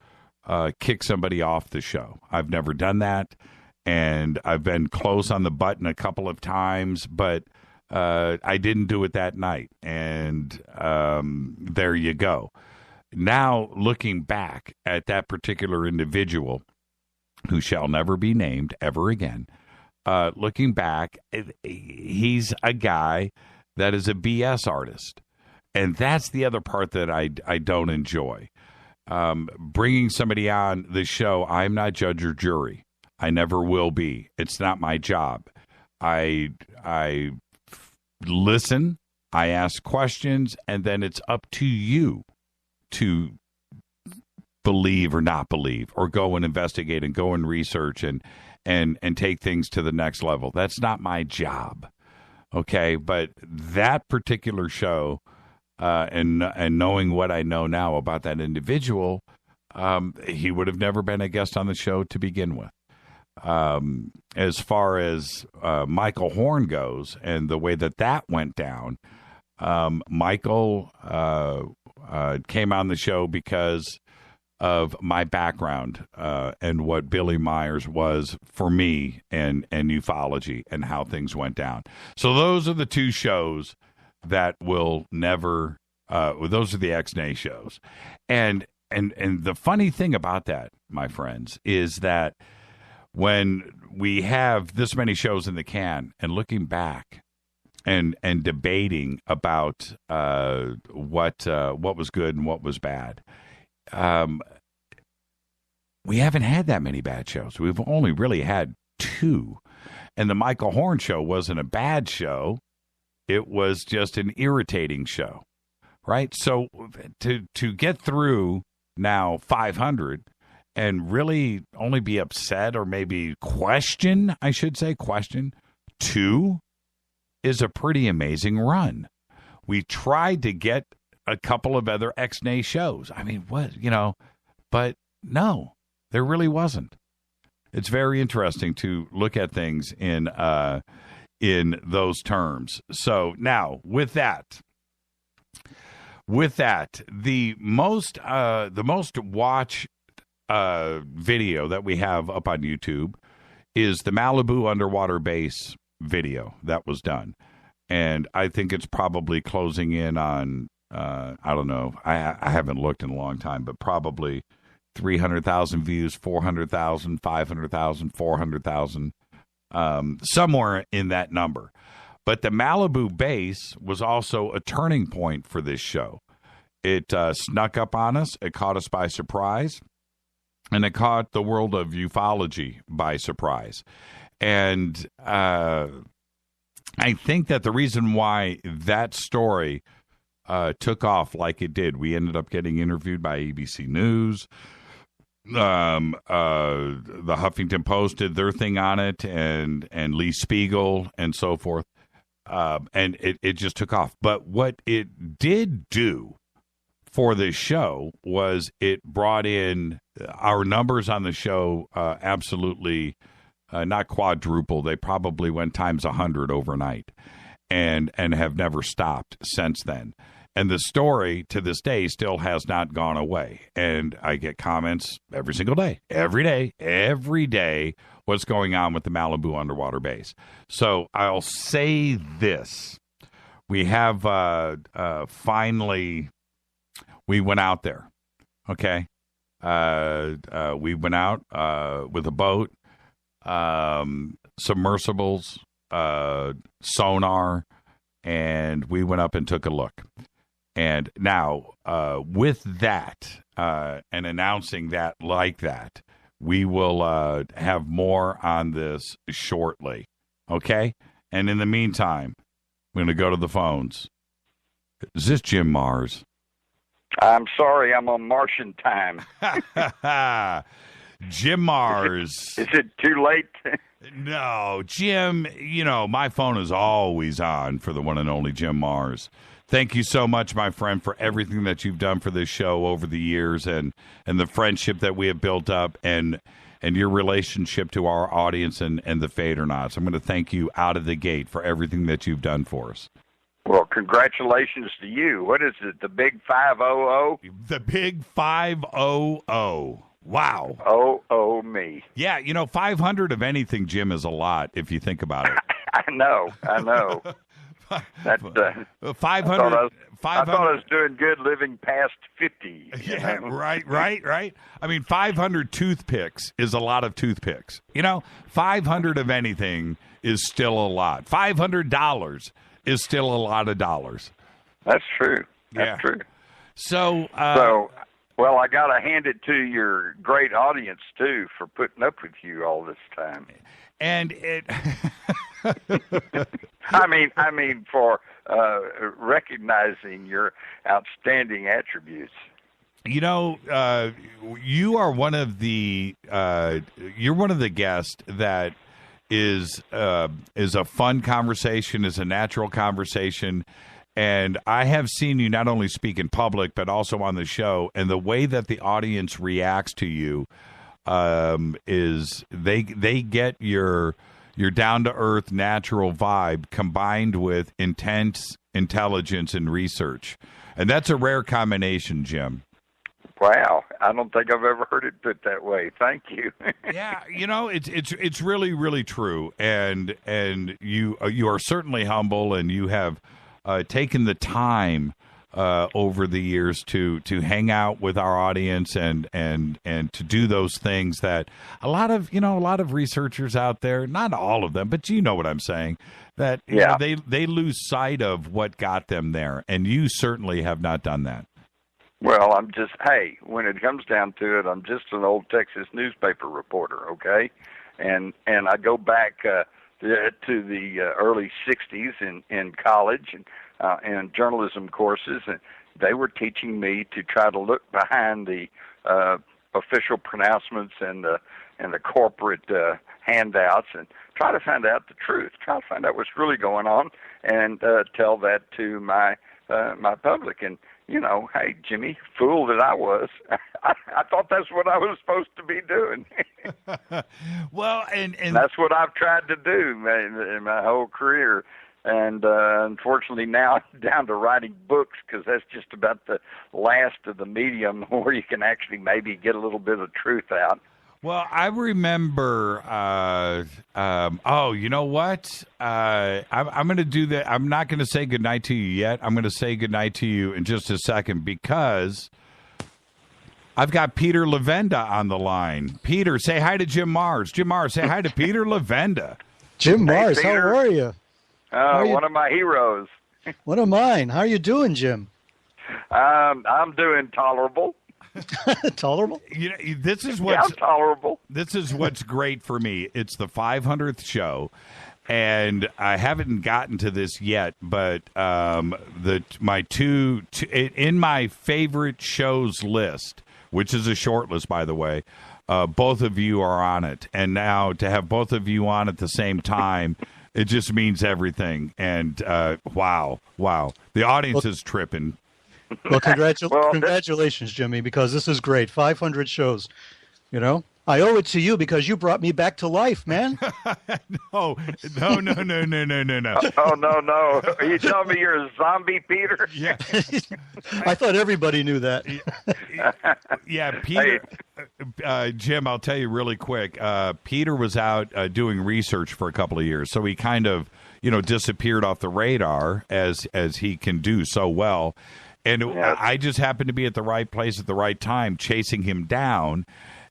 kick somebody off the show. I've never done that. And I've been close on the button a couple of times, but I didn't do it that night. And there you go. Now, looking back at that particular individual, who shall never be named ever again, looking back, he's a guy that is a BS artist. And that's the other part that I don't enjoy. Bringing somebody on the show, I'm not judge or jury. I never will be. It's not my job. I listen, I ask questions, and then it's up to you to believe or not believe, or go and investigate and go and research and take things to the next level. That's not my job. Okay, but that particular show, and knowing what I know now about that individual, he would have never been a guest on the show to begin with. As far as Michael Horn goes and the way that went down, Michael came on the show because of my background and what Billy Myers was for me and ufology and how things went down. So those are the two shows that will never, those are the X-Nay shows. And the funny thing about that, my friends, is that when we have this many shows in the can and looking back and debating about what was good and what was bad, we haven't had that many bad shows. We've only really had 2. And the Michael Horn show wasn't a bad show. It was just an irritating show, right? So to get through now 500 and really only be upset, or maybe question 2, is a pretty amazing run. We tried to get a couple of other X-Nay shows. I mean, but no, there really wasn't. It's very interesting to look at things in those terms. So now, with that, the most watched video that we have up on YouTube is the Malibu underwater base video that was done. And I think it's probably closing in on, I don't know, I haven't looked in a long time, but probably 300,000 views, 400,000, 500,000, 400,000, somewhere in that number. But the Malibu base was also a turning point for this show. It snuck up on us. It caught us by surprise. And it caught the world of ufology by surprise. And I think that the reason why that story took off like it did, we ended up getting interviewed by ABC News. The Huffington Post did their thing on it, and Lee Spiegel and so forth. And it just took off. But what it did do for this show was it brought in our numbers on the show absolutely not quadruple. They probably went times 100 overnight and have never stopped since then. And the story to this day still has not gone away. And I get comments every single day, every day, what's going on with the Malibu underwater base. So I'll say this. We have finally, we went out there, okay? We went out with a boat, submersibles, sonar, and we went up and took a look. And now, with that, and announcing that like that, we will have more on this shortly, okay? And in the meantime, we're going to go to the phones. Is this Jim Mars? I'm sorry, I'm on Martian time. Jim Mars. Is it too late? No, Jim, my phone is always on for the one and only Jim Mars. Thank you so much, my friend, for everything that you've done for this show over the years and the friendship that we have built up and your relationship to our audience and the Fadernauts. I'm going to thank you out of the gate for everything that you've done for us. Well, congratulations to you. What is it, the Big 500? The Big 500. Wow. Oh, me. Yeah, 500 of anything, Jim, is a lot if you think about it. I know. That, 500. I thought I was doing good living past 50. Yeah, right. I mean, 500 toothpicks is a lot of toothpicks. 500 of anything is still a lot. $500 is still a lot of dollars. That's true. That's true. So, well, I got to hand it to your great audience, too, for putting up with you all this time. And it... I mean, for recognizing your outstanding attributes. You are one of the you're one of the guests that is a fun conversation, is a natural conversation, and I have seen you not only speak in public but also on the show, and the way that the audience reacts to you is they get your down-to-earth, natural vibe combined with intense intelligence and research. And that's a rare combination, Jim. Wow. I don't think I've ever heard it put that way. Thank you. Yeah, it's really, really true. And you are certainly humble, and you have taken the time over the years to hang out with our audience and to do those things that a lot of researchers out there, not all of them, but you know what I'm saying, that they lose sight of what got them there, and you certainly have not done that. Well, when it comes down to it, I'm just an old Texas newspaper reporter, okay? And I go back to the early 60s in college and journalism courses, and they were teaching me to try to look behind the official pronouncements and the corporate handouts and try to find out the truth, try to find out what's really going on, and tell that to my public. And hey, Jimmy, fool that I was, I thought that's what I was supposed to be doing. Well, and that's what I've tried to do in my whole career. And unfortunately now I'm down to writing books, because that's just about the last of the medium where you can actually maybe get a little bit of truth out. Well, I remember, you know what? I'm going to do that. I'm not going to say goodnight to you yet. I'm going to say goodnight to you in just a second, because I've got Peter Levenda on the line. Peter, say hi to Jim Mars. Jim Mars, say hi to Peter Levenda. Jim Mars, hey, how are you? One of my heroes. One of mine. How are you doing, Jim? I'm doing tolerable. Tolerable? This is what's tolerable. This is what's great for me. It's the 500th show, and I haven't gotten to this yet. But my two in my favorite shows list, which is a short list, by the way, both of you are on it, and now to have both of you on at the same time. It just means everything. And wow. The audience is tripping. Well, congratulations, Jimmy, because this is great. 500 shows. I owe it to you because you brought me back to life, man. No. Oh, no. Are you telling me you're a zombie, Peter? Yeah. I thought everybody knew that. Yeah, Peter. Jim, I'll tell you really quick. Peter was out doing research for a couple of years, so he kind of, disappeared off the radar as he can do so well. And I just happened to be at the right place at the right time, chasing him down.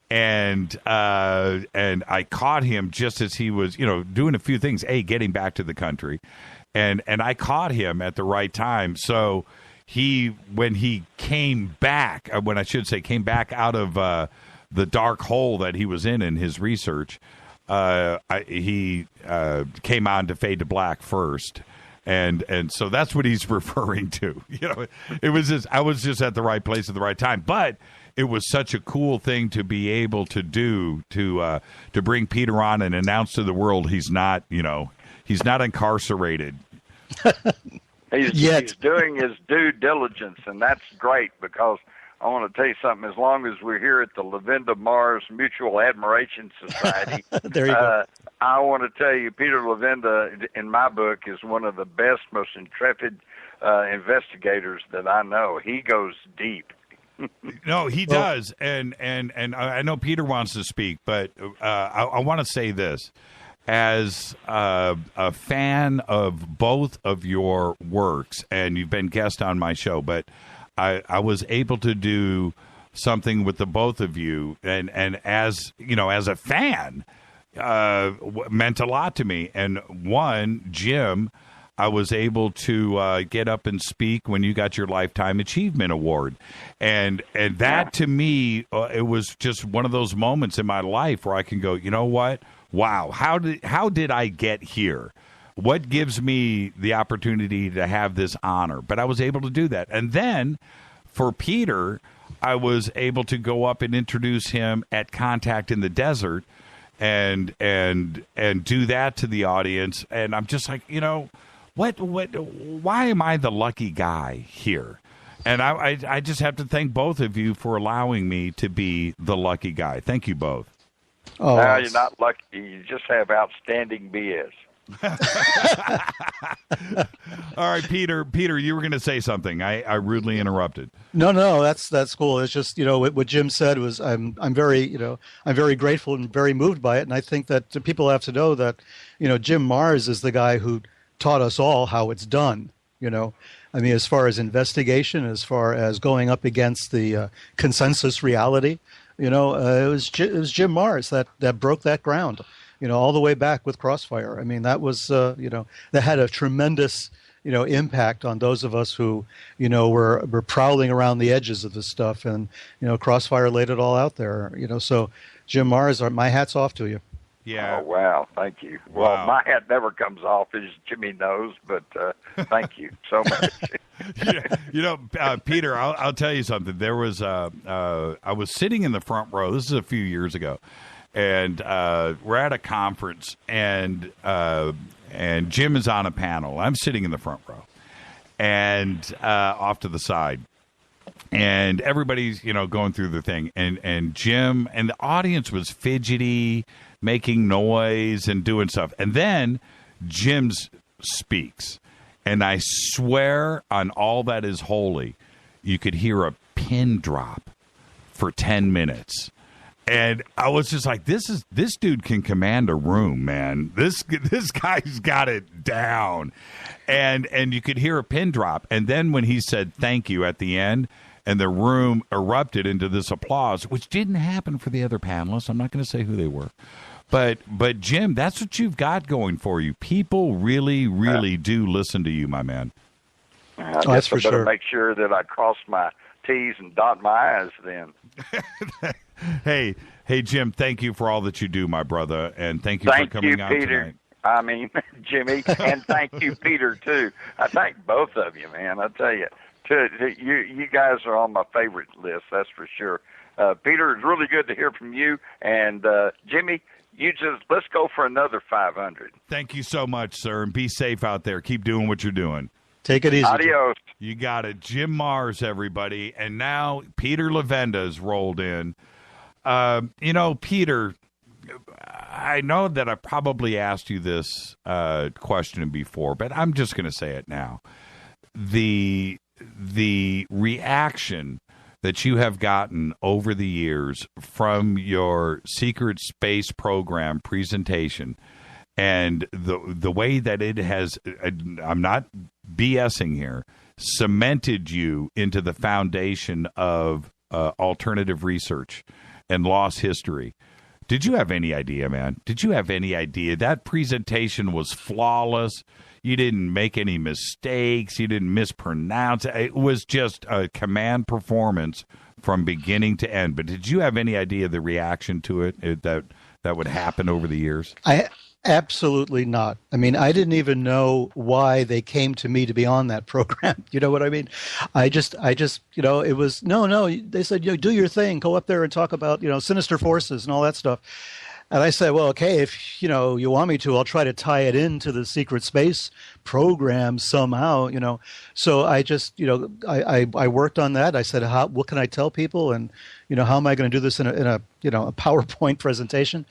And I caught him just as he was, doing a few things, getting back to the country. And I caught him at the right time. So when he came back out of the dark hole that he was in his research, he came on to Fade to Black first. And so that's what he's referring to. It was just, I was just at the right place at the right time. But it was such a cool thing to be able to do, to bring Peter on and announce to the world he's not incarcerated. He's doing his due diligence, and that's great, because I want to tell you something. As long as we're here at the Levenda Mars Mutual Admiration Society, there you go. I want to tell you, Peter Levenda, in my book, is one of the best, most intrepid investigators that I know. He goes deep. No, he does, and I know Peter wants to speak, but I want to say this. As a fan of both of your works, and you've been guest on my show, but I was able to do something with the both of you, and as as a fan, meant a lot to me. And one, Jim, I was able to get up and speak when you got your Lifetime Achievement Award, and that to me, it was just one of those moments in my life where I can go, you know what? Wow, how did I get here? What gives me the opportunity to have this honor? But I was able to do that. And then for Peter, I was able to go up and introduce him at Contact in the Desert and do that to the audience. And I'm just like, why am I the lucky guy here? And I just have to thank both of you for allowing me to be the lucky guy. Thank you both. Oh, no, you're not lucky. You just have outstanding BS. All right, Peter, you were going to say something. I rudely interrupted. No, that's cool. It's just, what Jim said was, I'm very grateful and very moved by it. And I think that people have to know that, Jim Mars is the guy who taught us all how it's done. I mean, as far as investigation, as far as going up against the consensus reality, it was Jim Mars that broke that ground, all the way back with Crossfire. I mean, that was, that had a tremendous, impact on those of us who, were prowling around the edges of this stuff. And, Crossfire laid it all out there, so Jim Mars, my hat's off to you. Yeah. Oh, wow. Thank you. Wow. Well, my hat never comes off, as Jimmy knows, but thank you so much. Peter, I'll tell you something. There was I was sitting in the front row. This is a few years ago, and we're at a conference, and Jim is on a panel. I'm sitting in the front row, and off to the side. And everybody's, going through the thing. And Jim, and the audience was fidgety, making noise and doing stuff. And then Jim speaks. And I swear on all that is holy, you could hear a pin drop for 10 minutes. And I was just like, this dude can command a room, man. This guy's got it down. And you could hear a pin drop. And then when he said thank you at the end, and the room erupted into this applause, which didn't happen for the other panelists. I'm not going to say who they were. But Jim, that's what you've got going for you. People really, really do listen to you, my man. I guess I better make sure that I cross my T's and dot my I's then. Hey, Jim, thank you for all that you do, my brother, and thank you for coming out tonight. I mean, Jimmy, and thank you, Peter, too. I thank both of you, man. I tell you. You guys are on my favorite list, that's for sure. Peter, it's really good to hear from you. And Jimmy, let's go for another 500. Thank you so much, sir, and be safe out there. Keep doing what you're doing. Take it easy. Adios. You got it. Jim Mars, everybody. And now Peter Levenda has rolled in. Peter, I know that I probably asked you this question before, but I'm just going to say it now. The reaction that you have gotten over the years from your secret space program presentation and the way that it has, I'm not BSing here, cemented you into the foundation of alternative research and lost history. Did you have any idea, man? Did you have any idea? That presentation was flawless. You didn't make any mistakes. You didn't mispronounce it. It was just a command performance from beginning to end. But did you have any idea the reaction to it that would happen over the years? I Absolutely not. I mean, I didn't even know why they came to me to be on that program. You know what I mean? I just, it was, no, they said, do your thing, go up there and talk about, sinister forces and all that stuff. And I said, well, okay, if, you want me to, I'll try to tie it into the secret space program somehow, So I just, I worked on that. I said, what can I tell people? And, how am I going to do this in a a PowerPoint presentation?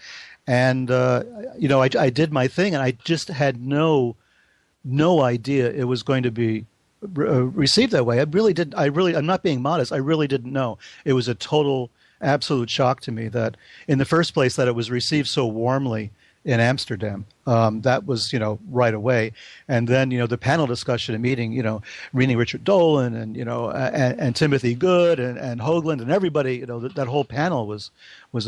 And, I did my thing, and I just had no idea it was going to be received that way. I'm not being modest. I really didn't know. It was a total, absolute shock to me that, in the first place, that it was received so warmly in Amsterdam. That was, right away. And then, the panel discussion and meeting, reading Richard Dolan and Timothy Good and Hoagland and everybody, that whole panel was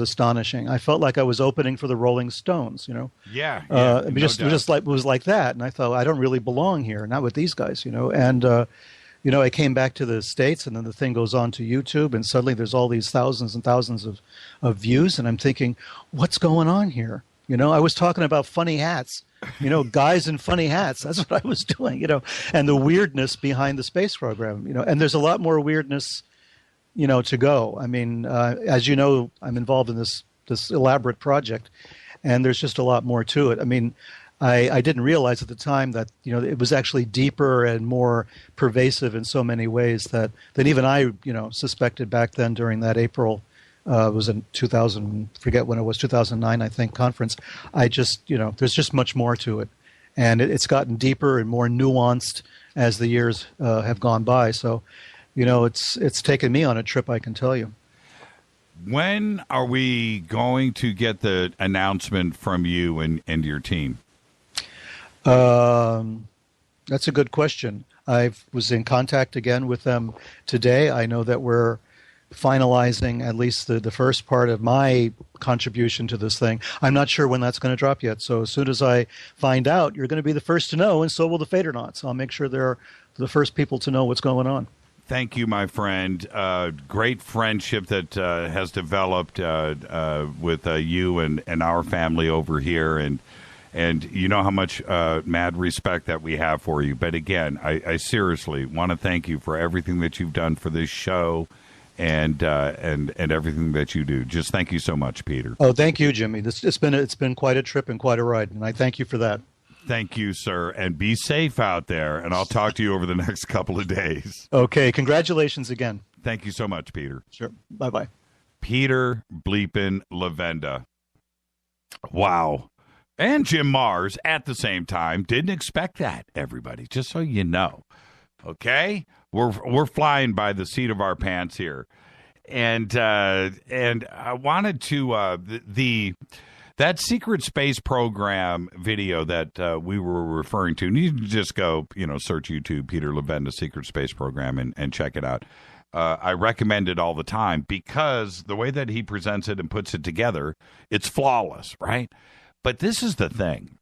astonishing. I felt like I was opening for the Rolling Stones, Yeah. It was like that. And I thought, I don't really belong here, not with these guys, and, I came back to the States, and then the thing goes on to YouTube, and suddenly there's all these thousands and thousands of views, and I'm thinking, what's going on here? I was talking about funny hats, guys in funny hats. That's what I was doing, and the weirdness behind the space program, and there's a lot more weirdness, to go. I mean, as you know, I'm involved in this elaborate project, and there's just a lot more to it. I mean, I didn't realize at the time that, it was actually deeper and more pervasive in so many ways than even I, suspected back then during that April, it was in 2000, forget when it was, 2009, I think, conference. I just, there's just much more to it. And it's gotten deeper and more nuanced as the years have gone by. So, it's taken me on a trip, I can tell you. When are we going to get the announcement from you and your team? That's a good question. I was in contact again with them today. I know that we're finalizing at least the first part of my contribution to this thing. I'm not sure when that's going to drop yet. So as soon as I find out, you're going to be the first to know, and so will the Fadernauts. I'll make sure they're the first people to know what's going on. Thank you, my friend. Great friendship that has developed with you and our family over here. And you know how much mad respect that we have for you. But again, I seriously want to thank you for everything that you've done for this show and everything that you do. Just thank you so much, Peter. Oh, thank you, Jimmy. It's been quite a trip and quite a ride, and I thank you for that. Thank you, sir, and be safe out there, and I'll talk to you over the next couple of days. Okay, congratulations again. Thank you so much, Peter. Sure. Bye-bye. Peter bleepin' Levenda. Wow. And Jim Mars at the same time. Didn't expect that, everybody, just so you know. Okay? We're flying by the seat of our pants here. And I wanted to that secret space program video that we were referring to, and you can just go, search YouTube, Peter Levenda Secret Space Program, and check it out. I recommend it all the time because the way that he presents it and puts it together, it's flawless, right? But this is the thing.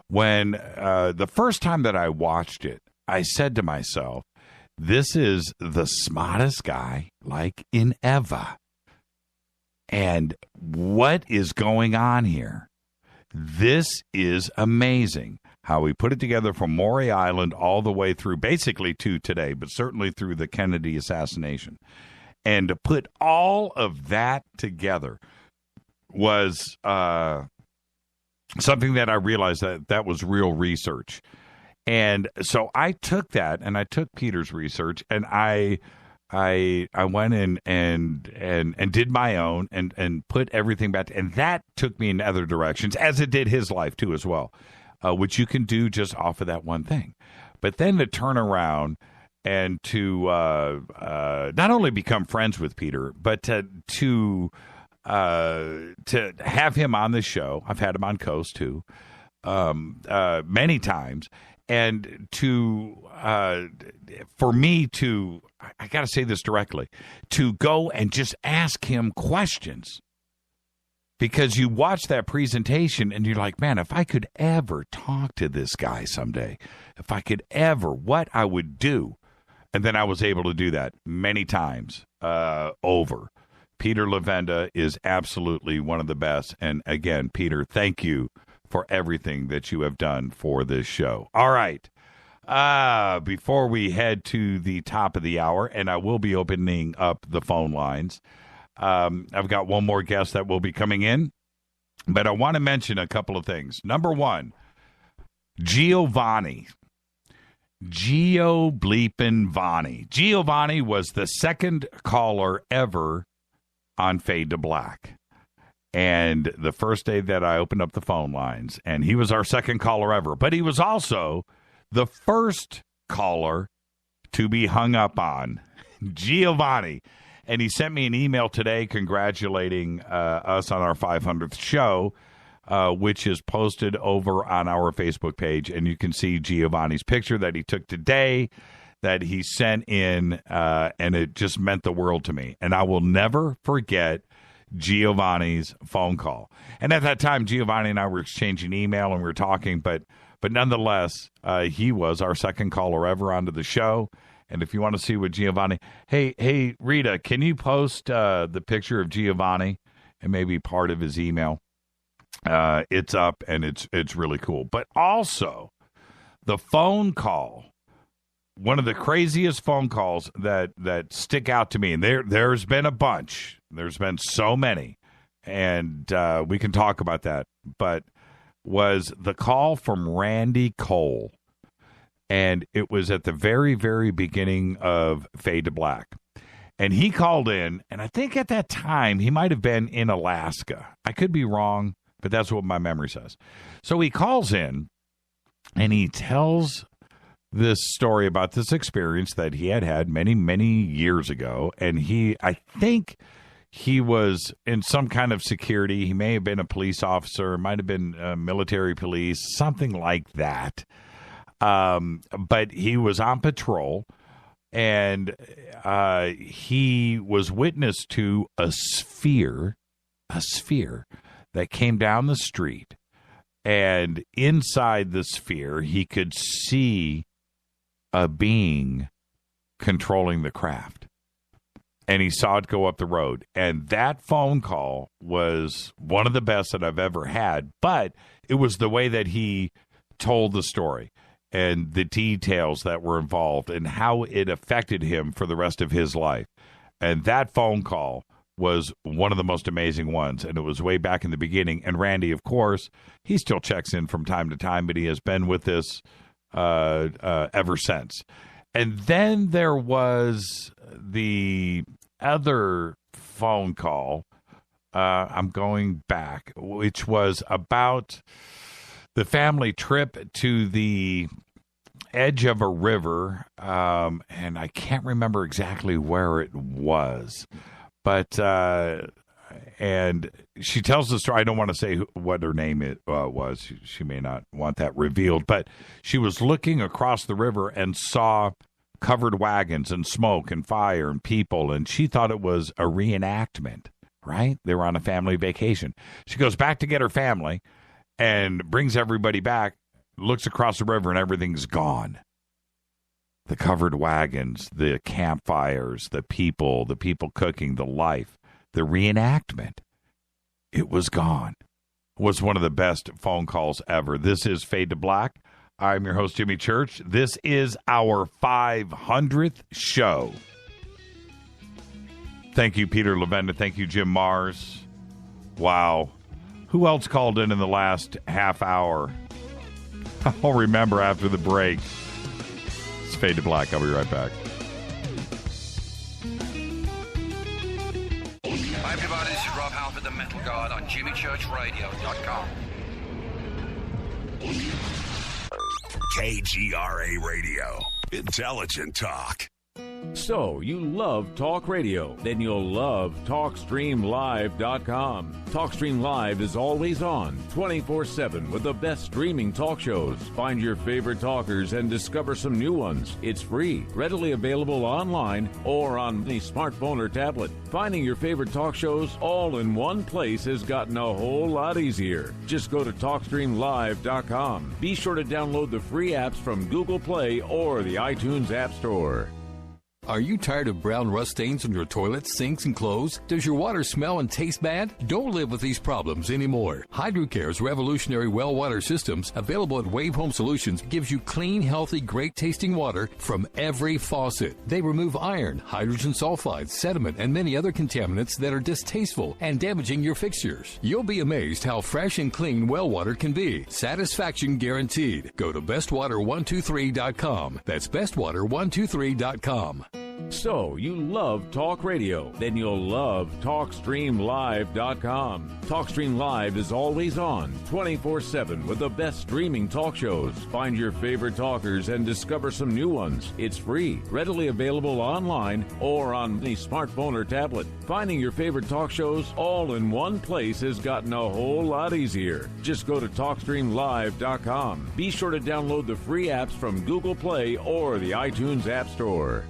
When the first time that I watched it, I said to myself, this is the smartest guy like in ever. And what is going on here? This is amazing how we put it together from Maury Island all the way through, basically to today, but certainly through the Kennedy assassination. And to put all of that together was something that I realized that was real research. And so I took that, and I took Peter's research, and I went in and did my own and put everything back, and that took me in other directions, as it did his life too as well, which you can do just off of that one thing. But then to turn around and to not only become friends with Peter, but to have him on the show. I've had him on Coast too, many times. And for me to, I got to say this directly, to go and just ask him questions. Because you watch that presentation and you're like, man, if I could ever talk to this guy someday, if I could ever, what I would do. And then I was able to do that many times over. Peter Levenda is absolutely one of the best. And again, Peter, thank you for everything that you have done for this show. All right. Before we head to the top of the hour, and I will be opening up the phone lines, I've got one more guest that will be coming in, but I want to mention a couple of things. Number one, Giovanni. Giovanni was the second caller ever on Fade to Black. And the first day that I opened up the phone lines, and he was our second caller ever, but he was also the first caller to be hung up on, Giovanni. And he sent me an email today congratulating us on our 500th show, which is posted over on our Facebook page. And you can see Giovanni's picture that he took today that he sent in, and it just meant the world to me. And I will never forget Giovanni's phone call. And at that time, Giovanni and I were exchanging email and we were talking, but nonetheless, he was our second caller ever onto the show. And if you want to see what Giovanni, hey, Rita, can you post the picture of Giovanni and maybe part of his email? It's up and it's really cool. But also, the phone call, one of the craziest phone calls that stick out to me, and there's been a bunch. There's been so many, and we can talk about that, but was the call from Randy Cole. And it was at the very, very beginning of Fade to Black. And he called in, and I think at that time he might have been in Alaska. I could be wrong, but that's what my memory says. So he calls in, and he tells this story about this experience that he had many, many years ago. And I think he was in some kind of security. He may have been a police officer, might have been military police, something like that. But he was on patrol, and he was witness to a sphere that came down the street, and inside the sphere, he could see a being controlling the craft, and he saw it go up the road. And that phone call was one of the best that I've ever had, but it was the way that he told the story and the details that were involved and how it affected him for the rest of his life. And that phone call was one of the most amazing ones, and it was way back in the beginning. And Randy, of course, he still checks in from time to time, but he has been with us ever since. And then there was the other phone call, I'm going back, which was about the family trip to the edge of a river, and I can't remember exactly where it was, but and she tells the story. I don't want to say what her name was. She may not want that revealed, but she was looking across the river and saw covered wagons and smoke and fire and people, and she thought it was a reenactment, right? They were on a family vacation. She goes back to get her family and brings everybody back, looks across the river, and everything's gone. The covered wagons, the campfires, the people cooking, the life, the reenactment. It was gone. It was one of the best phone calls ever. This is Fade to Black. I'm your host, Jimmy Church. This is our 500th show. Thank you, Peter Levenda. Thank you, Jim Mars. Wow. Who else called in the last half hour? I'll remember after the break. It's Fade to Black. I'll be right back. Hi, everybody. This is Rob Halford, the Metal Guard on JimmyChurchRadio.com. KGRA Radio. Intelligent talk. So, you love talk radio? Then you'll love TalkStreamLive.com. TalkStream Live is always on, 24/7, with the best streaming talk shows. Find your favorite talkers and discover some new ones. It's free, readily available online or on any smartphone or tablet. Finding your favorite talk shows all in one place has gotten a whole lot easier. Just go to TalkStreamLive.com. Be sure to download the free apps from Google Play or the iTunes App Store. Are you tired of brown rust stains on your toilets, sinks, and clothes? Does your water smell and taste bad? Don't live with these problems anymore. HydroCare's revolutionary well water systems, available at Wave Home Solutions, gives you clean, healthy, great-tasting water from every faucet. They remove iron, hydrogen sulfide, sediment, and many other contaminants that are distasteful and damaging your fixtures. You'll be amazed how fresh and clean well water can be. Satisfaction guaranteed. Go to bestwater123.com. That's bestwater123.com. So, you love talk radio? Then you'll love TalkStreamLive.com. TalkStream Live is always on, 24/7 with the best streaming talk shows. Find your favorite talkers and discover some new ones. It's free, readily available online or on the smartphone or tablet. Finding your favorite talk shows all in one place has gotten a whole lot easier. Just go to TalkStreamLive.com. Be sure to download the free apps from Google Play or the iTunes App Store.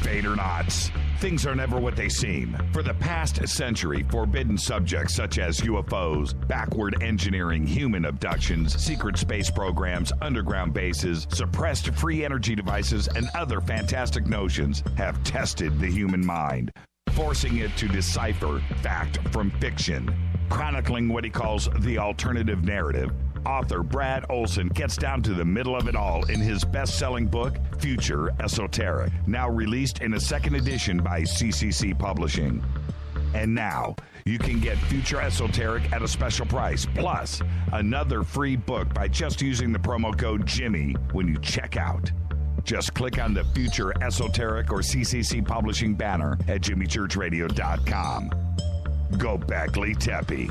Fate or not, things are never what they seem. For the past century, forbidden subjects such as UFOs, backward engineering, human abductions, secret space programs, underground bases, suppressed free energy devices, and other fantastic notions have tested the human mind, forcing it to decipher fact from fiction. Chronicling what he calls the alternative narrative, author Brad Olson gets down to the middle of it all in his best-selling book, Future Esoteric, now released in a second edition by CCC Publishing. And now, you can get Future Esoteric at a special price, plus another free book by just using the promo code Jimmy when you check out. Just click on the Future Esoteric or CCC Publishing banner at jimmychurchradio.com. Go Beckley Teppy.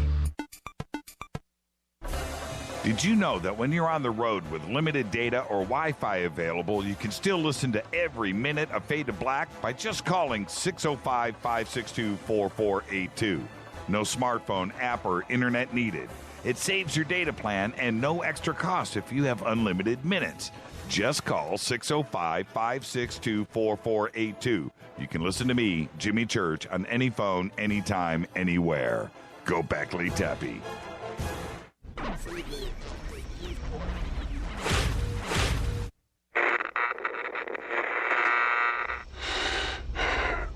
Did you know that when you're on the road with limited data or Wi-Fi available, you can still listen to every minute of Fade to Black by just calling 605-562-4482. No smartphone, app, or internet needed. It saves your data plan and no extra cost if you have unlimited minutes. Just call 605-562-4482. You can listen to me, Jimmy Church, on any phone, anytime, anywhere. Go Beckley Teppy.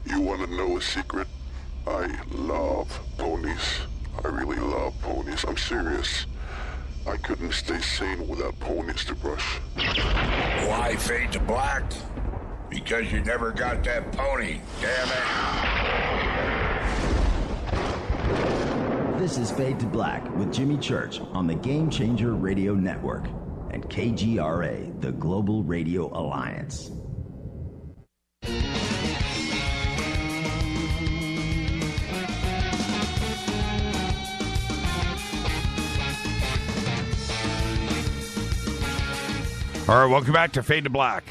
You want to know a secret? I love ponies. I really love ponies. I'm serious. I couldn't stay sane without ponies to brush. Why Fade to Black? Because you never got that pony, damn it. This is Fade to Black with Jimmy Church on the Game Changer Radio Network and KGRA, the Global Radio Alliance. All right, welcome back to Fade to Black.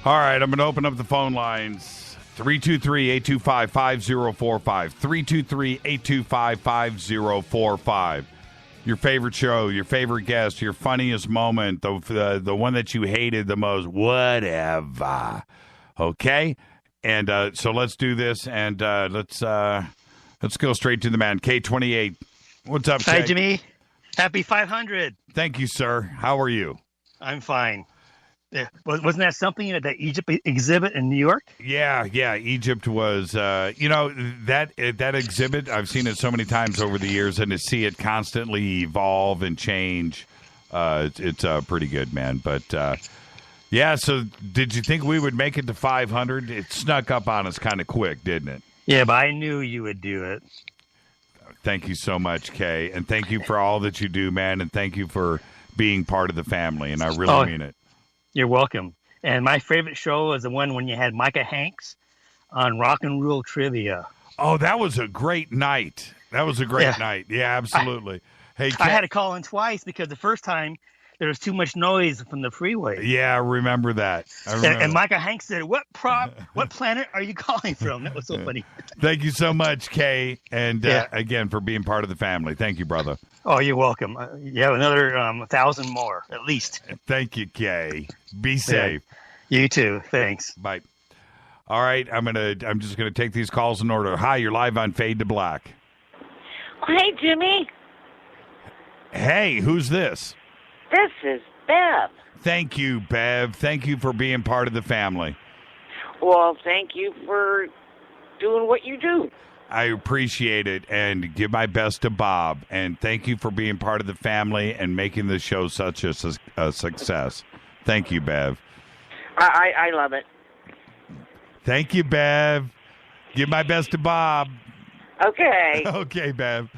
All right, I'm going to open up the phone lines. 323-825-5045. 323-825-5045. Your favorite show, your favorite guest, your funniest moment, the one that you hated the most, whatever. Okay? And so let's do this, and let's go straight to the man. K28. What's up, K? Hi, Jimmy. Happy 500. Thank you, sir. How are you? I'm fine. Yeah. Wasn't that something at the Egypt exhibit in New York? Yeah. Egypt was, that exhibit, I've seen it so many times over the years, and to see it constantly evolve and change, it's pretty good, man. But, so did you think we would make it to 500? It snuck up on us kind of quick, didn't it? Yeah, but I knew you would do it. Thank you so much, Kay, and thank you for all that you do, man, and thank you for being part of the family, and I really mean it. You're welcome. And my favorite show is the one when you had Micah Hanks on Rock and Roll Trivia. Oh, that was a great night. night. Yeah, absolutely. Hey, I had to call in twice because the first time there was too much noise from the freeway. Yeah, I remember that. And Micah Hanks said, what planet are you calling from? That was so funny. Thank you so much, Kay. And again, for being part of the family. Thank you, brother. Oh, you're welcome. You have another 1,000 more, at least. Thank you, Kay. Be safe. Yeah. You too. Thanks. Bye. All right, I'm just gonna take these calls in order. Hi, you're live on Fade to Black. Hey, Jimmy. Hey, who's this? This is Bev. Thank you, Bev. Thank you for being part of the family. Well, thank you for doing what you do. I appreciate it, and give my best to Bob. And thank you for being part of the family and making the show such a success. Thank you, Bev. I love it. Thank you, Bev. Give my best to Bob. Okay. Okay, Bev.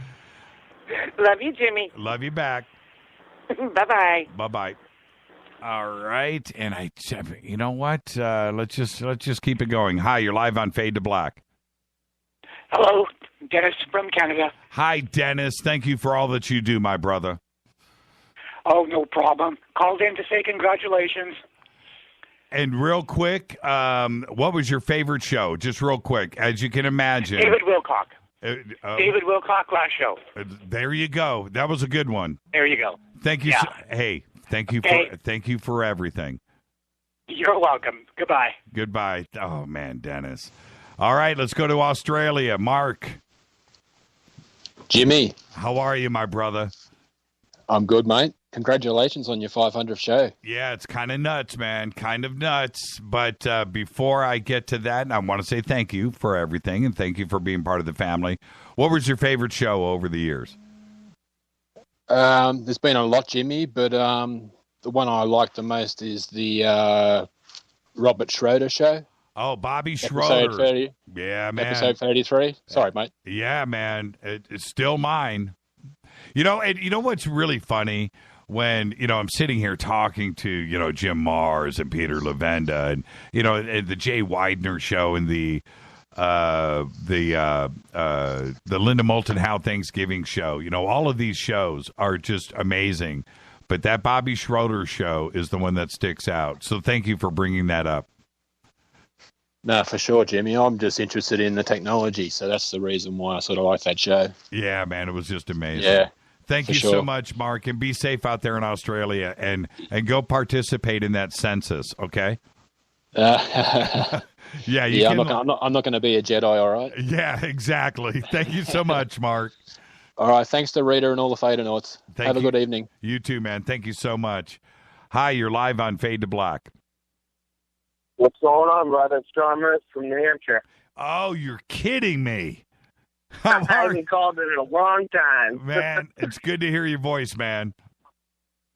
Love you, Jimmy. Love you back. Bye-bye. Bye-bye. All right, and you know what? Let's just keep it going. Hi, you're live on Fade to Black. Hello, Dennis from Canada. Hi, Dennis. Thank you for all that you do, my brother. Oh, no problem. Called in to say congratulations. And real quick, what was your favorite show? Just real quick, as you can imagine. David Wilcock. David Wilcock last show. There you go. That was a good one. There you go. Thank you. Yeah. Hey, thank you for everything. You're welcome. Goodbye. Goodbye. Oh man, Dennis. All right, let's go to Australia. Mark. Jimmy. How are you, my brother? I'm good, mate. Congratulations on your 500th show. Yeah, it's kind of nuts, man. Kind of nuts. But before I get to that, I want to say thank you for everything, and thank you for being part of the family. What was your favorite show over the years? There's been a lot, Jimmy, but the one I like the most is the Robert Schroeder show. Oh, Bobby Schroeder. Episode 30. Yeah, man. Episode 33. Sorry, mate. Yeah, man. It's still mine. You know, and you know what's really funny? When, I'm sitting here talking to, Jim Mars and Peter Levenda and, and the Jay Widener show and the Linda Moulton How Thanksgiving show, all of these shows are just amazing. But that Bobby Schroeder show is the one that sticks out. So thank you for bringing that up. No, for sure, Jimmy. I'm just interested in the technology, so that's the reason why I sort of like that show. Yeah, man, it was just amazing. Yeah. Thank you so much, Mark, and be safe out there in Australia, and go participate in that census, okay? Yeah, can. I'm not going to be a Jedi, all right? Yeah, exactly. Thank you so much, Mark. All right, thanks to Rita and all the Fadenauts. Have a good evening. You too, man. Thank you so much. Hi, you're live on Fade to Black. What's going on, brother? It's John Merce from New Hampshire. Oh, you're kidding me. I haven't called it in a long time. Man, it's good to hear your voice, man.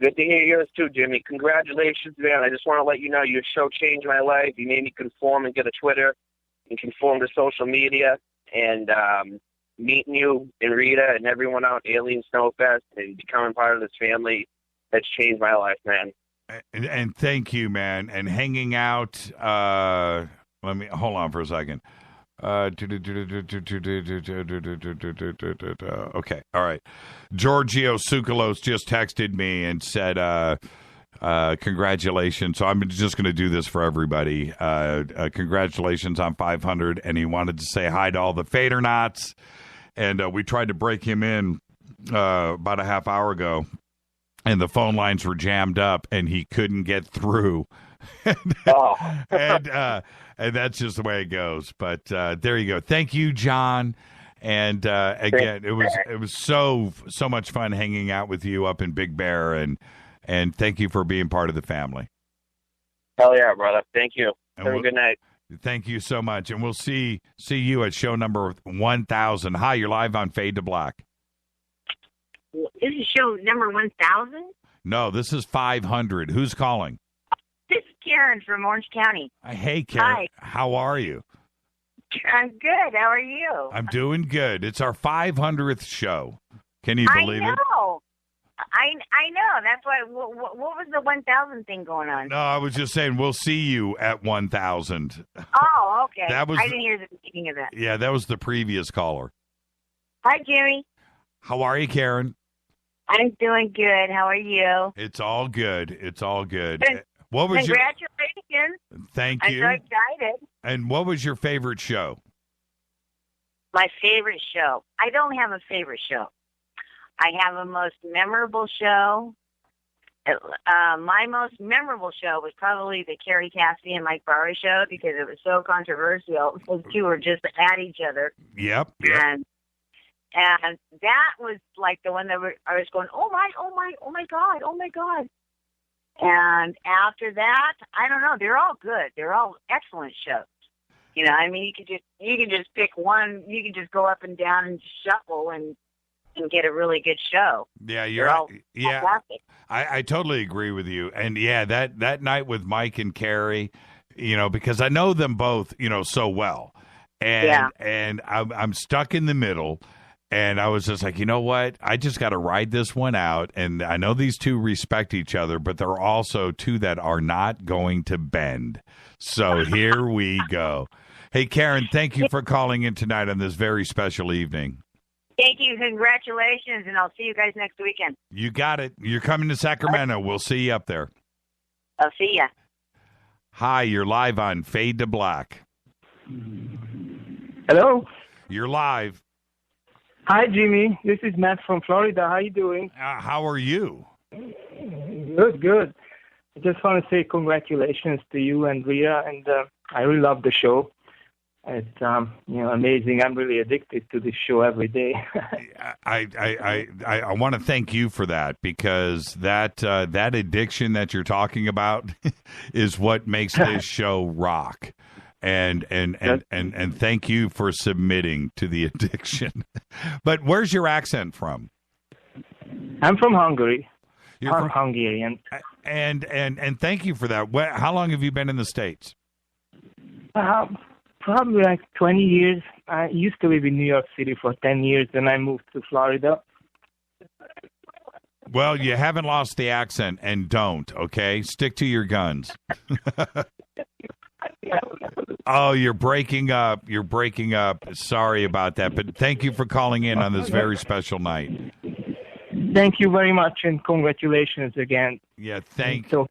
Good to hear yours too, Jimmy. Congratulations, man. I just want to let you know your show changed my life. You made me conform and get a Twitter and conform to social media. And meeting you and Rita and everyone out at Alien Snowfest and becoming part of this family, that's changed my life, man. And thank you, man. And hanging out, let me hold on for a second. Okay, all right. Giorgio Tsoukalos just texted me and said, congratulations. So I'm just going to do this for everybody. Congratulations on 500. And he wanted to say hi to all the Fadernauts. And we tried to break him in about a half hour ago. And the phone lines were jammed up, and he couldn't get through. And that's just the way it goes. But there you go. Thank you, John. And again, it was so much fun hanging out with you up in Big Bear, and thank you for being part of the family. Hell yeah, brother. Thank you. Have a good night. Thank you so much, and we'll see you at show number 1000. Hi, you're live on Fade to Black. This is show number 1000? No, this is 500. Who's calling? This is Karen from Orange County. Hey, Karen. Hi. How are you? I'm good. How are you? I'm doing good. It's our 500th show. Can you believe it? I know. I know. That's why. What was the 1000 thing going on? No, I was just saying we'll see you at 1000. Oh, okay. I didn't hear the beginning of that. Yeah, that was the previous caller. Hi, Jimmy. How are you, Karen? I'm doing good. How are you? It's all good. It's all good. What was Congratulations. Thank you. I'm so excited. And what was your favorite show? My favorite show. I don't have a favorite show. I have a most memorable show. My most memorable show was probably the Carrie Cassidy and Mike Bara show because it was so controversial. Those two were just at each other. Yep. And that was like the one that I was going, oh my God. And after that, I don't know. They're all good. They're all excellent shows. You know, I mean, you can just pick one. You can just go up and down and shuffle and get a really good show. Yeah, fantastic. I totally agree with you. And yeah, that night with Mike and Carrie, you know, because I know them both, you know, so well, and I'm stuck in the middle. And I was just like, you know what? I just got to ride this one out. And I know these two respect each other, but they're also two that are not going to bend. So here we go. Hey, Karen, thank you for calling in tonight on this very special evening. Thank you. Congratulations. And I'll see you guys next weekend. You got it. You're coming to Sacramento. We'll see you up there. I'll see ya. Hi, you're live on Fade to Black. Hello. You're live. Hi, Jimmy. This is Matt from Florida. How you doing? How are you? Good. I just want to say congratulations to you and Rhea, and I really love the show. It's amazing. I'm really addicted to this show every day. I want to thank you for that, because that addiction that you're talking about is what makes this show rock. And thank you for submitting to the addiction. But where's your accent from? I'm from Hungary. I'm Hungarian. And thank you for that. How long have you been in the States? Probably like 20 years. I used to live in New York City for 10 years, then I moved to Florida. Well, you haven't lost the accent, and don't, okay? Stick to your guns. Oh, you're breaking up. You're breaking up. Sorry about that, but thank you for calling in on this very special night. Thank you very much, and congratulations again. Yeah, thank you.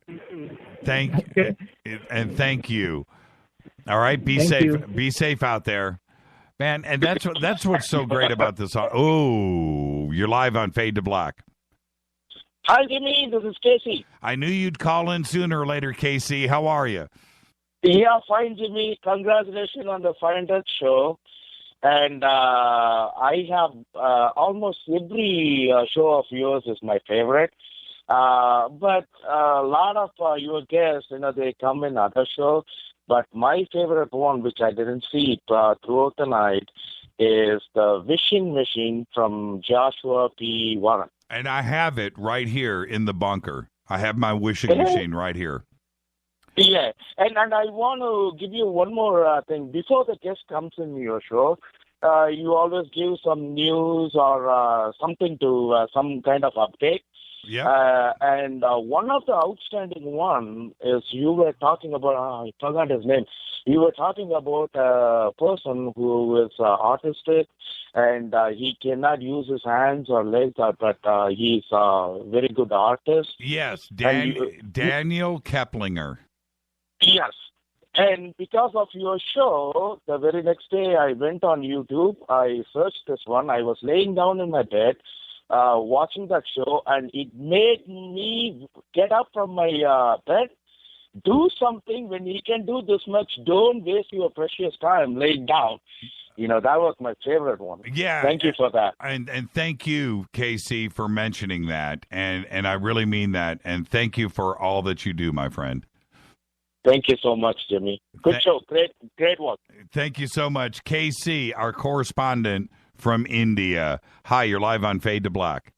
All right, be safe. You. Be safe out there, man. And that's what's so great about this. Oh, you're live on Fade to Black. Hi, Jimmy. This is Casey. I knew you'd call in sooner or later, Casey. How are you? Yeah, fine, Jimmy. Congratulations on the 500th show. And I have almost every show of yours is my favorite. But a lot of your guests, they come in other shows. But my favorite one, which I didn't see throughout the night, is the wishing machine from Joshua P. Warren. And I have it right here in the bunker. I have my wishing machine right here. Yeah, and I want to give you one more thing. Before the guest comes in your show, you always give some news or something to some kind of update. Yeah. And one of the outstanding one is you were talking about, I forgot his name. You were talking about a person who is autistic and he cannot use his hands or legs, but he's a very good artist. Yes, Daniel Keplinger. Yes. And because of your show, the very next day I went on YouTube. I searched this one. I was laying down in my bed watching that show, and it made me get up from my bed, do something. When you can do this much, don't waste your precious time laying down. That was my favorite one. Yeah. Thank you for that. And thank you, Casey, for mentioning that. And I really mean that. And thank you for all that you do, my friend. Thank you so much, Jimmy. Good show. Great work. Thank you so much. Casey, our correspondent from India. Hi, you're live on Fade to Black.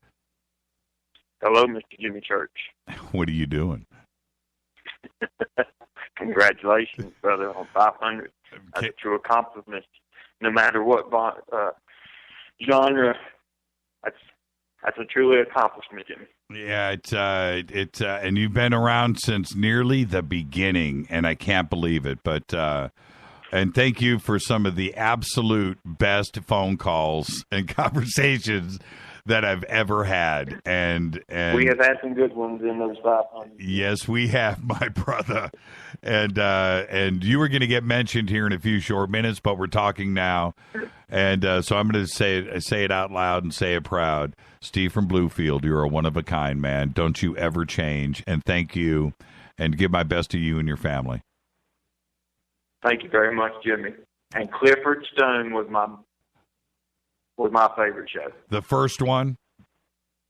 Hello, Mr. Jimmy Church. What are you doing? Congratulations, brother, on 500. That's a true accomplishment. No matter what genre, that's a truly accomplishment, Jimmy. Yeah, it's and you've been around since nearly the beginning, and I can't believe it. But and thank you for some of the absolute best phone calls and conversations that I've ever had. And we have had some good ones in those 500. Yes, we have, my brother. And you were going to get mentioned here in a few short minutes, but we're talking now. And so I'm going to say it out loud and say it proud. Steve from Bluefield, you're a one-of-a-kind, man. Don't you ever change. And thank you. And give my best to you and your family. Thank you very much, Jimmy. And Clifford Stone was my favorite show. The first one?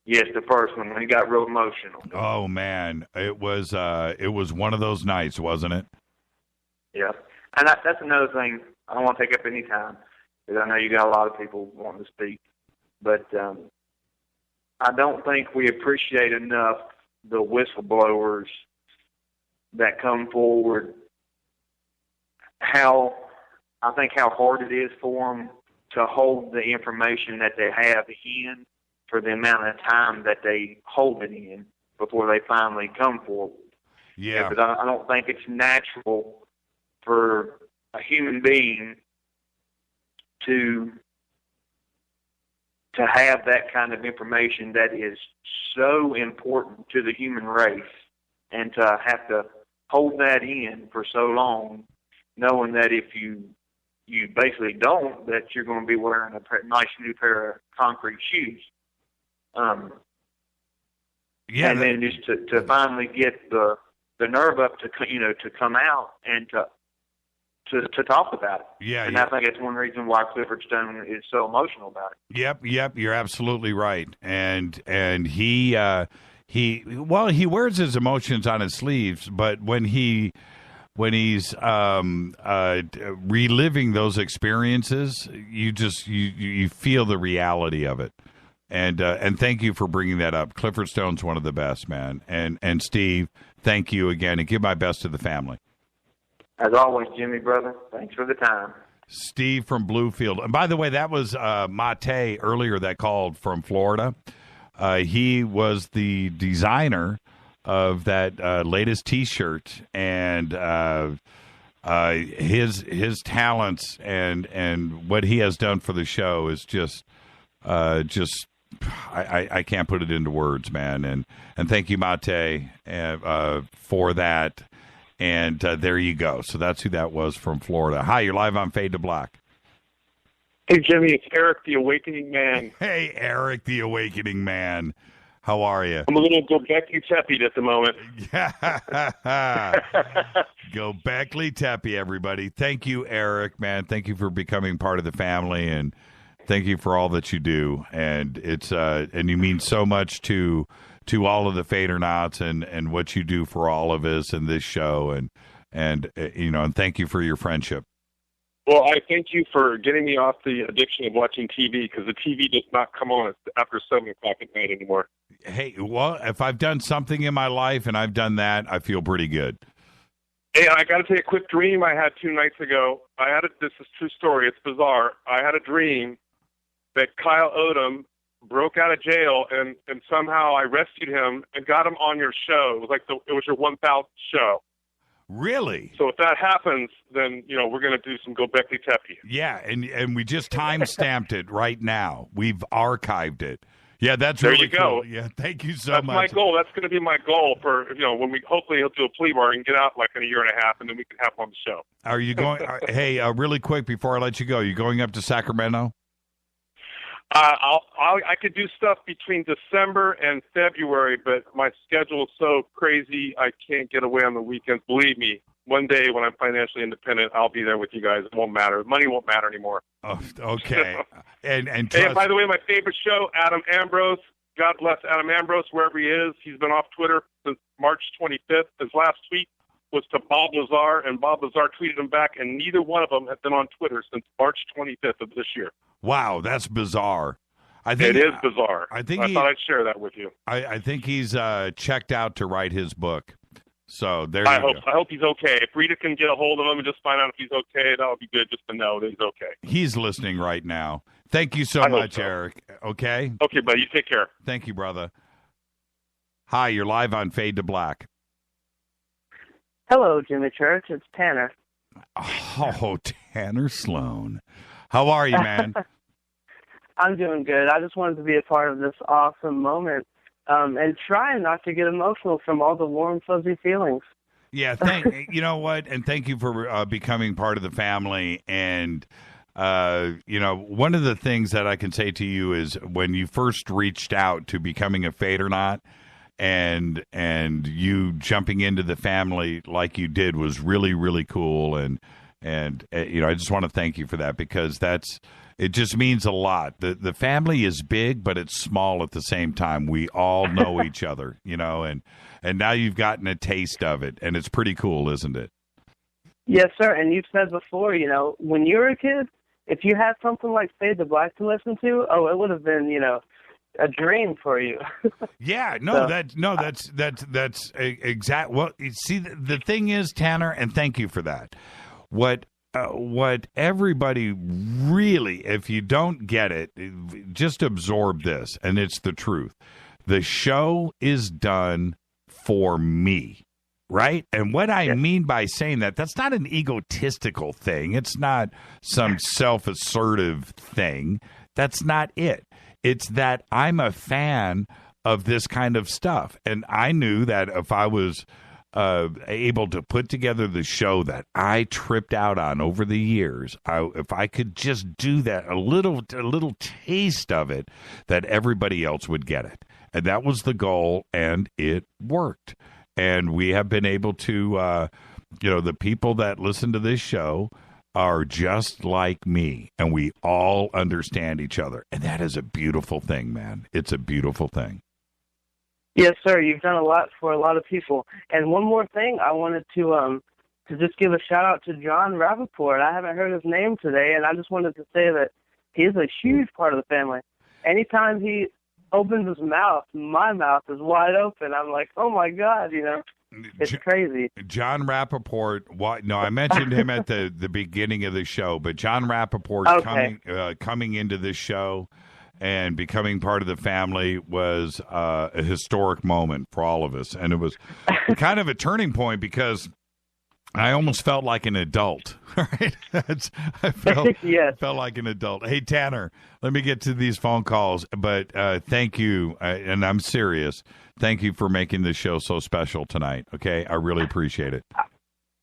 Yes, the first one. He got real emotional. Oh man, it was one of those nights, wasn't it? Yeah, and that's another thing. I don't want to take up any time because I know you got a lot of people wanting to speak, but I don't think we appreciate enough the whistleblowers that come forward. How hard it is for them to hold the information that they have in for the amount of time that they hold it in before they finally come forward. Yeah. Because I don't think it's natural for a human being to have that kind of information that is so important to the human race, and to have to hold that in for so long, knowing that if you basically don't, that you're going to be wearing a nice new pair of concrete shoes. Yeah, and then just to finally get the nerve up to come out and to talk about it. Yeah, and I think that's one reason why Clifford Stone is so emotional about it. Yep, you're absolutely right. And he wears his emotions on his sleeves, but when he's reliving those experiences, you feel the reality of it. And thank you for bringing that up. Clifford Stone's one of the best, man. And Steve, thank you again, and give my best to the family. As always, Jimmy, brother, thanks for the time. Steve from Bluefield. And by the way, that was Mate earlier that called from Florida. He was the designer of that latest T-shirt, and his talents and what he has done for the show is just I can't put it into words, man. And thank you, Mate, for that. And there you go. So that's who that was from Florida. Hi, you're live on Fade to Black. Hey, Jimmy, it's Eric, the Awakening Man. Hey, Eric, the Awakening Man. How are you? I'm a little Gobekli Tepe at the moment. Gobekli Tepe, everybody. Thank you, Eric, man. Thank you for becoming part of the family, and thank you for all that you do. And it's and you mean so much to all of the Fadernauts and what you do for all of us in this show, and thank you for your friendship. Well, I thank you for getting me off the addiction of watching TV, because the TV does not come on after 7 o'clock at night anymore. Hey, well, if I've done something in my life and I've done that, I feel pretty good. Hey, I got to tell you a quick dream I had 2 nights ago. This is a true story. It's bizarre. I had a dream that Kyle Odom broke out of jail, and somehow I rescued him and got him on your show. It was like it was your 1,000th show. Really? So if that happens, then we're going to do some Gobekli Tepe. Yeah, and we just time-stamped it right now. We've archived it. Yeah, that's there really you go. cool. Yeah, thank you so That's much. my goal. That's going to be my goal for when we hopefully he'll do a plea bar and get out like in a year and a half, and then we can have him on the show. Are you going? Hey, really quick before I let you go, you going up to Sacramento? I could do stuff between December and February, but my schedule is so crazy I can't get away on the weekends. Believe me, one day when I'm financially independent, I'll be there with you guys. It won't matter. Money won't matter anymore. Oh, okay. and hey, by the way, my favorite show, Adam Ambrose. God bless Adam Ambrose wherever he is. He's been off Twitter since March 25th. His last tweet was to Bob Lazar, and Bob Lazar tweeted him back, and neither one of them have been on Twitter since March 25th of this year. Wow, that's bizarre. I think it is bizarre. I thought I'd share that with you. I think he's checked out to write his book. So there I you go. I hope he's okay. If Rita can get a hold of him and just find out if he's okay, that would be good just to know that he's okay. He's listening right now. Thank you so much, Eric. Okay? Okay, buddy. You take care. Thank you, brother. Hi, you're live on Fade to Black. Hello, Jimmy Church. It's Tanner. Oh, Tanner Sloan. How are you, man? I'm doing good. I just wanted to be a part of this awesome moment and try not to get emotional from all the warm, fuzzy feelings. Yeah, you know what? And thank you for becoming part of the family. And, one of the things that I can say to you is when you first reached out to becoming a Fadernaut and you jumping into the family like you did was really, really cool. And I just want to thank you for that, because that's, It just means a lot. The family is big, but it's small at the same time. We all know each other, and now you've gotten a taste of it, and it's pretty cool, isn't it? Yes, sir. And you've said before, when you were a kid, if you had something like Fade to Black to listen to, it would have been, a dream for you. Yeah, that's exact. Well, see, the thing is, Tanner, and thank you for that. What everybody really, if you don't get it, just absorb this, and it's the truth. The show is done for me, right? And what I mean by saying that's not an egotistical thing. It's not some self-assertive thing. That's not it. It's that I'm a fan of this kind of stuff. And I knew that if I was able to put together the show that I tripped out on over the years, if I could just do that, a little taste of it, that everybody else would get it. And that was the goal, and it worked. And we have been able to, the people that listen to this show are just like me, and we all understand each other. And that is a beautiful thing, man. It's a beautiful thing. Yes, sir. You've done a lot for a lot of people. And one more thing, I wanted to just give a shout-out to John Rappaport. I haven't heard his name today, and I just wanted to say that he's a huge part of the family. Anytime he opens his mouth, my mouth is wide open. I'm like, oh, my God, It's crazy. John Rappaport, I mentioned him at the beginning of the show, but John Rappaport coming into this show and becoming part of the family was a historic moment for all of us. And it was kind of a turning point because I almost felt like an adult, right? I felt like an adult. Hey, Tanner, let me get to these phone calls, but thank you, and I'm serious. Thank you for making this show so special tonight, okay? I really appreciate it.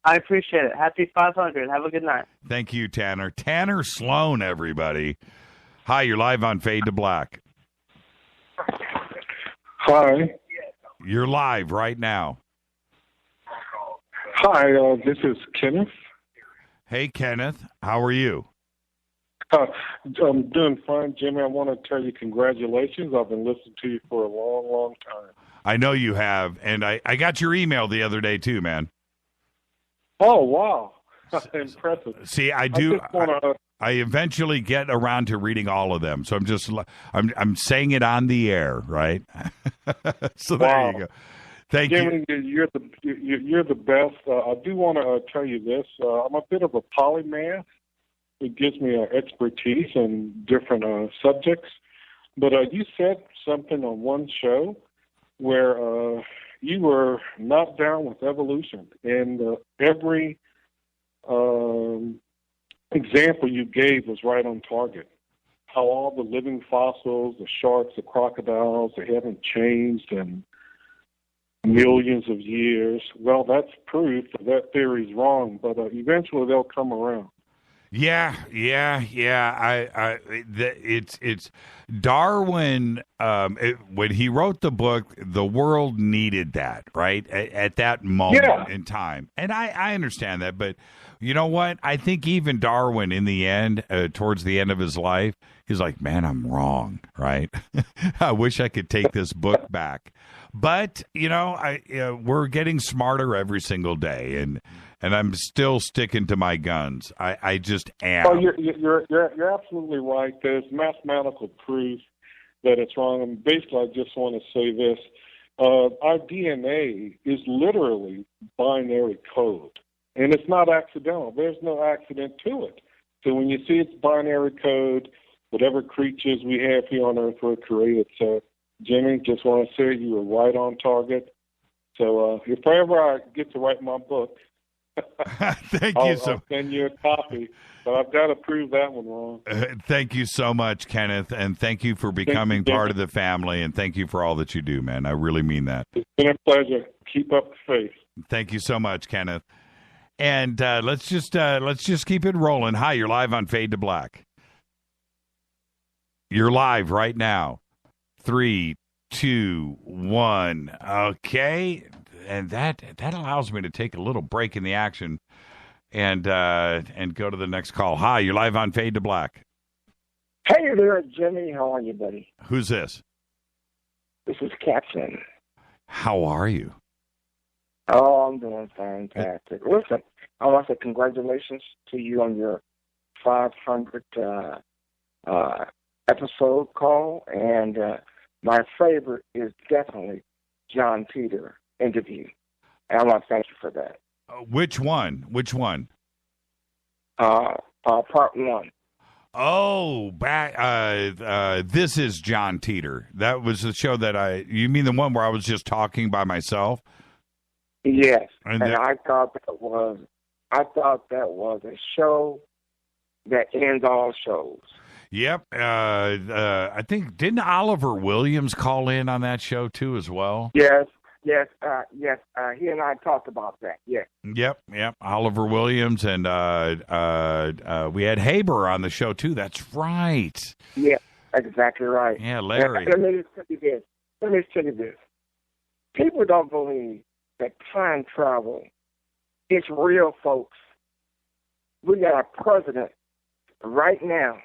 I appreciate it. Happy 500. Have a good night. Thank you, Tanner. Tanner Sloan, everybody. Hi, you're live on Fade to Black. Hi. You're live right now. Hi, this is Kenneth. Hey, Kenneth. How are you? I'm doing fine, Jimmy. I want to tell you congratulations. I've been listening to you for a long, long time. I know you have, and I got your email the other day too, man. Oh, wow. Impressive. See, I eventually get around to reading all of them, so I'm saying it on the air, right? So there you go. Thank Jimmy, you. You're the best. I do want to tell you this. I'm a bit of a polymath. It gives me expertise in different subjects. But you said something on one show where you were not down with evolution. And every example you gave was right on target. How all the living fossils, the sharks, the crocodiles, they haven't changed in millions of years. Well, that's proof that theory's wrong, but eventually they'll come around. Yeah. It's Darwin. When he wrote the book, the world needed that, right? At that moment in time, and I understand that. But you know what? I think even Darwin, in the end, towards the end of his life, he's like, "Man, I'm wrong." Right? I wish I could take this book back. But we're getting smarter every single day, and I'm still sticking to my guns. I just am. Oh, you're absolutely right. There's mathematical proof that it's wrong. And basically, I just want to say this: our DNA is literally binary code, and it's not accidental. There's no accident to it. So when you see it's binary code, whatever creatures we have here on Earth were created. So, Jimmy, just want to say you were right on target. So if ever I get to write my book, I'll send you a copy. But I've got to prove that one wrong. Thank you so much, Kenneth, and thank you for becoming part of the family, and thank you for all that you do, man. I really mean that. It's been a pleasure. Keep up the faith. Thank you so much, Kenneth. And let's just keep it rolling. Hi, you're live on Fade to Black. You're live right now. 3, 2, 1. Okay, and that allows me to take a little break in the action and go to the next call. Hi, you're live on Fade to Black. Hey there, Jimmy. How are you, buddy? Who's this? This is Captain. How are you? Oh, I'm doing fantastic. Listen, I want to say congratulations to you on your 500th episode call, and my favorite is definitely John Peter interview. And I want to thank you for that. Which one? Part 1. Oh, this is John Teeter. That was the show that you mean the one where I was just talking by myself? Yes. And I thought that was a show that ends all shows. Yep. I think, didn't Oliver Williams call in on that show too as well? Yes. He and I talked about that. Yes. Yep. Oliver Williams, and we had Haber on the show too. That's right. Yeah, exactly right. Yeah, Larry. Let me just tell you this. People don't believe that time travel is real, folks. We got a president right now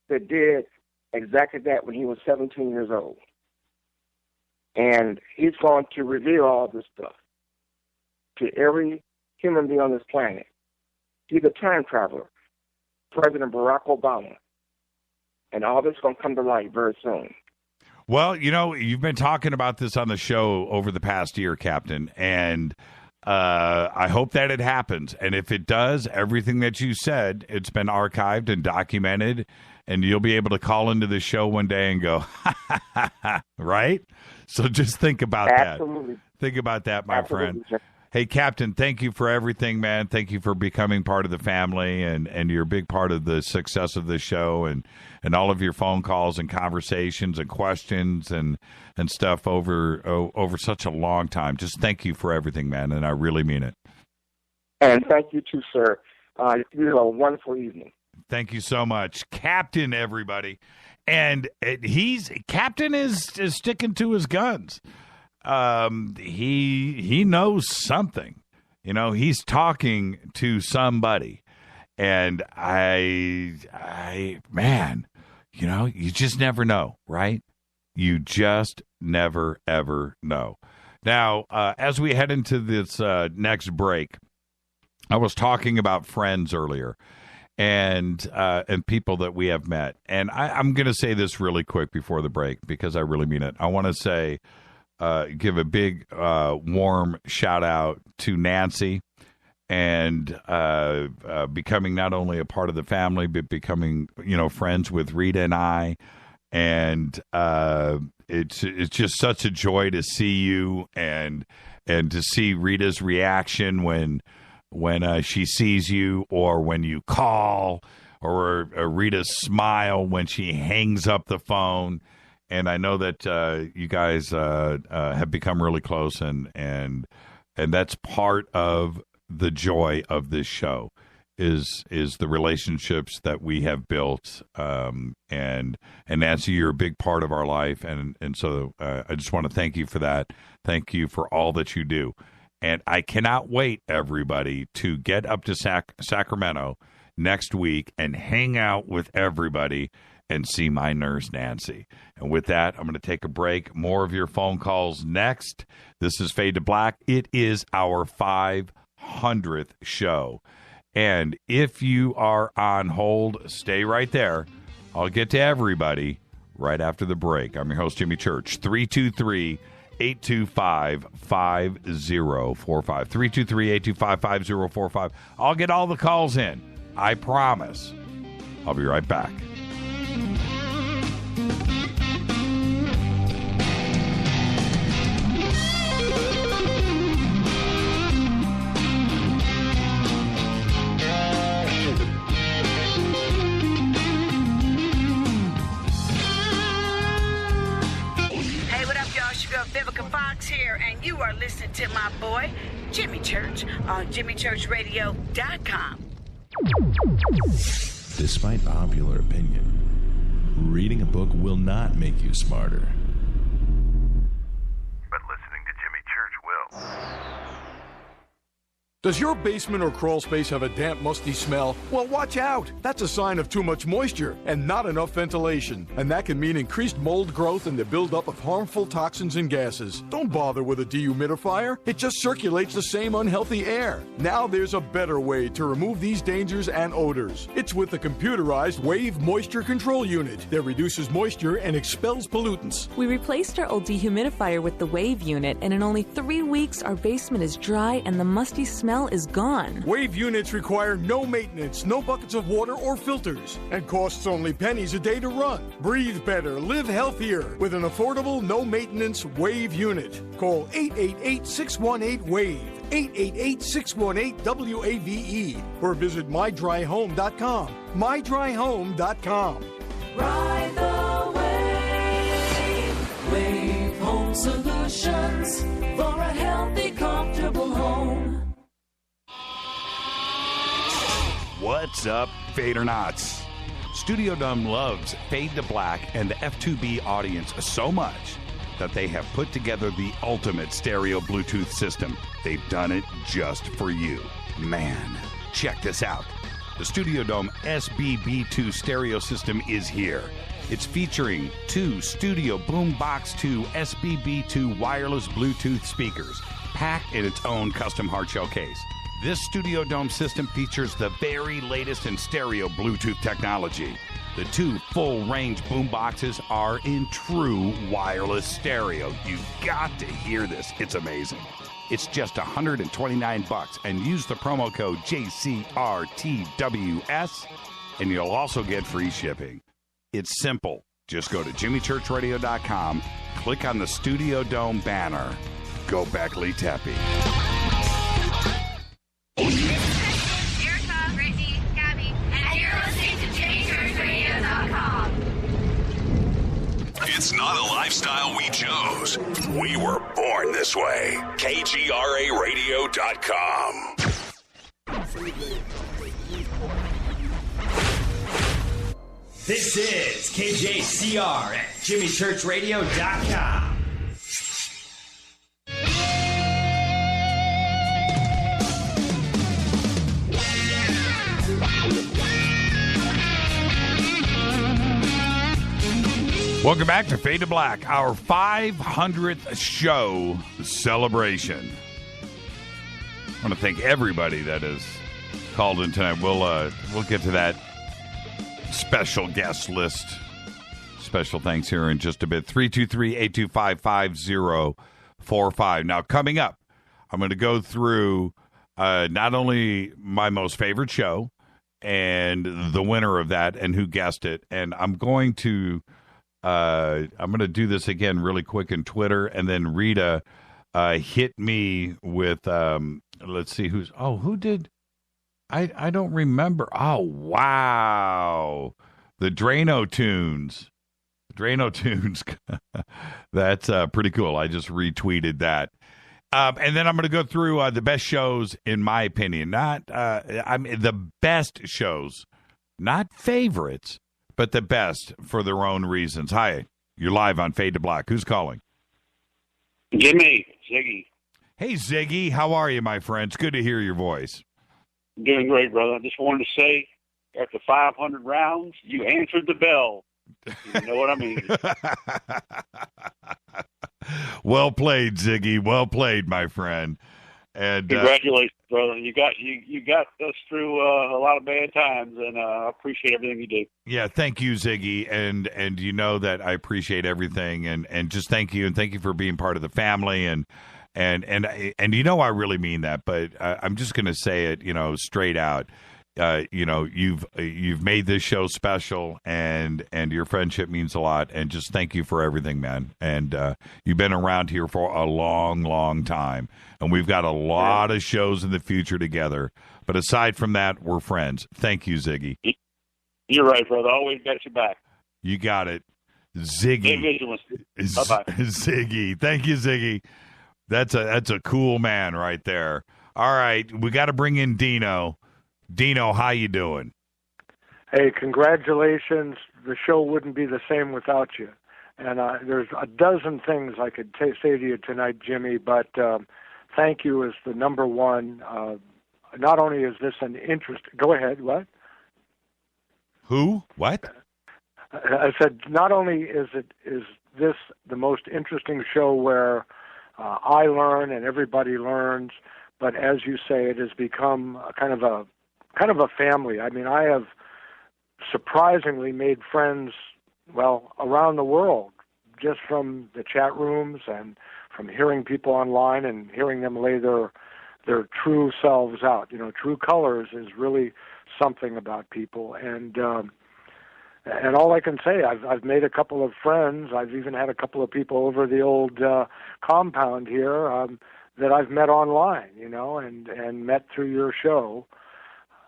that did exactly that when he was 17 years old. And he's going to reveal all this stuff to every human being on this planet. He's a time traveler, President Barack Obama. And all this is going to come to light very soon. Well, you've been talking about this on the show over the past year, Captain, and I hope that it happens. And if it does, everything that you said, it's been archived and documented, and you'll be able to call into the show one day and go, right? So just think about Absolutely. that. Think about that, my Absolutely. friend. Hey, Captain, thank you for everything, man. Thank you for becoming part of the family, and you're a big part of the success of this show, and all of your phone calls and conversations and questions and stuff over such a long time. Just thank you for everything, man, and I really mean it. And thank you too, sir. You have a wonderful evening. Thank you so much. Captain, everybody. And Captain is sticking to his guns. He knows something. He's talking to somebody. And man, you just never know, right? You just never, ever know. Now, as we head into this next break, I was talking about friends earlier. And people that we have met. And I'm going to say this really quick before the break because I really mean it. I want to say, give a big, warm shout out to Nancy and becoming not only a part of the family, but becoming, friends with Rita and I. And it's just such a joy to see you and to see Rita's reaction when she sees you, or when you call, or Rita's smile when she hangs up the phone. And I know that you guys have become really close, and that's part of the joy of this show is the relationships that we have built. And Nancy, you're a big part of our life, and so I just want to thank you for that. Thank you for all that you do. And I cannot wait, everybody, to get up to Sacramento next week and hang out with everybody and see my nurse, Nancy. And with that, I'm going to take a break. More of your phone calls next. This is Fade to Black. It is our 500th show. And if you are on hold, stay right there. I'll get to everybody right after the break. I'm your host, Jimmy Church. 323-825-5045. 323-825-5045. I'll get all the calls in. I promise. I'll be right back. Here, and you are listening to my boy Jimmy Church on JimmyChurchRadio.com. Despite popular opinion, reading a book will not make you smarter. But listening to Jimmy Church will. Does your basement or crawl space have a damp, musty smell? Well, watch out. That's a sign of too much moisture and not enough ventilation. And that can mean increased mold growth and the buildup of harmful toxins and gases. Don't bother with a dehumidifier. It just circulates the same unhealthy air. Now there's a better way to remove these dangers and odors. It's with the computerized Wave Moisture Control Unit that reduces moisture and expels pollutants. We replaced our old dehumidifier with the Wave unit, and in only 3 weeks, our basement is dry and the musty smell is gone. Wave units require no maintenance, no buckets of water or filters, and costs only pennies a day to run. Breathe better, live healthier with an affordable, no-maintenance Wave unit. Call 888-618-WAVE, 888-618-WAVE, or visit mydryhome.com. mydryhome.com. Ride the wave. Wave Home Solutions for a healthy, comfortable home. What's up, Fadernauts? Studio Dome loves Fade to Black and the F2B audience so much that they have put together the ultimate stereo Bluetooth system. They've done it just for you. Man, check this out. The Studio Dome SBB2 stereo system is here. It's featuring 2 Studio Boombox 2 SBB2 wireless Bluetooth speakers, packed in its own custom hardshell case. This Studio Dome system features the very latest in stereo Bluetooth technology. The 2 full-range boomboxes are in true wireless stereo. You've got to hear this. It's amazing. It's just $129, and use the promo code JCRTWS, and you'll also get free shipping. It's simple. Just go to jimmychurchradio.com, click on the Studio Dome banner. Go Beckley Tepe. Erica, Brittany, Gabby, and you're listening to JimmyChurchRadio.com. It's not a lifestyle we chose. We were born this way. KGRARadio.com. This is KJCR at JimmyChurchRadio.com. Welcome back to Fade to Black, our 500th show celebration. I want to thank everybody that has called in tonight. We'll get to that special guest list. Special thanks here in just a bit. 323-825-5045. Now, coming up, I'm going to go through not only my most favorite show and the winner of that and who guessed it, and I'm going to do this again really quick in Twitter, and then Rita hit me with let's see who did. I don't remember. Oh, wow. The Drano Tunes. That's pretty cool. I just retweeted that. And then I'm going to go through the best shows, in my opinion. Not the best shows, not favorites, but the best for their own reasons. Hi, you're live on Fade to Black. Who's calling? Jimmy, Ziggy. Hey, Ziggy. How are you, my friend? It's good to hear your voice. Doing great, brother. I just wanted to say, after 500 rounds, you answered the bell. You know what I mean? Well played, Ziggy. Well played, my friend. And congratulations, brother. You got us through a lot of bad times, and I appreciate everything you do. Yeah, thank you, Ziggy, and you know that I appreciate everything, and just thank you, and thank you for being part of the family, and you know I really mean that, but I'm just going to say it, straight out. You've made this show special, and your friendship means a lot, and just thank you for everything, man. And you've been around here for a long, long time, and we've got a lot of shows in the future together. But aside from that, we're friends. Thank you, Ziggy. You're right, brother. Always got your back. You got it, Ziggy. Bye-bye. Ziggy. Thank you, Ziggy. That's a cool man right there. All right, we got to bring in Dino. Dino, how you doing? Hey, congratulations. The show wouldn't be the same without you. And there's a dozen things I could say to you tonight, Jimmy, but thank you is the number one. not only is this an interest. Go ahead. What? Who? What? I said not only is this the most interesting show where I learn and everybody learns, but as you say, it has become a kind of a family. I mean, I have surprisingly made friends, well, around the world, just from the chat rooms and from hearing people online and hearing them lay their true selves out. You know, true colors is really something about people, and all I can say, I've made a couple of friends. I've even had a couple of people over the old compound here that I've met online, you know, and met through your show.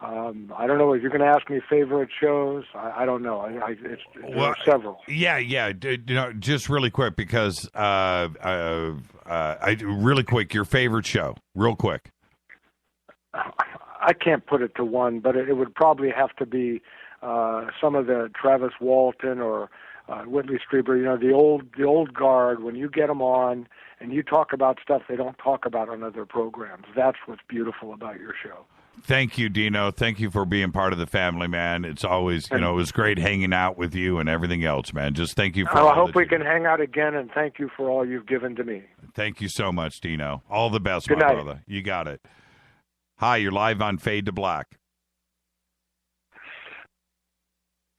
I don't know if you're going to ask me favorite shows. I don't know. There are several. Yeah. You know, just really quick because really quick, your favorite show, real quick. I can't put it to one, but it would probably have to be some of the Travis Walton or Whitley Strieber. You know, the old guard. When you get them on and you talk about stuff they don't talk about on other programs, that's what's beautiful about your show. Thank you, Dino. Thank you for being part of the family, man. It's always, you know, it was great hanging out with you and everything else, man. Just thank you for I hope we can hang out again, and thank you for all you've given to me. Thank you so much, Dino. All the best, Good my night. brother. You got it. Hi, you're live on Fade to Black.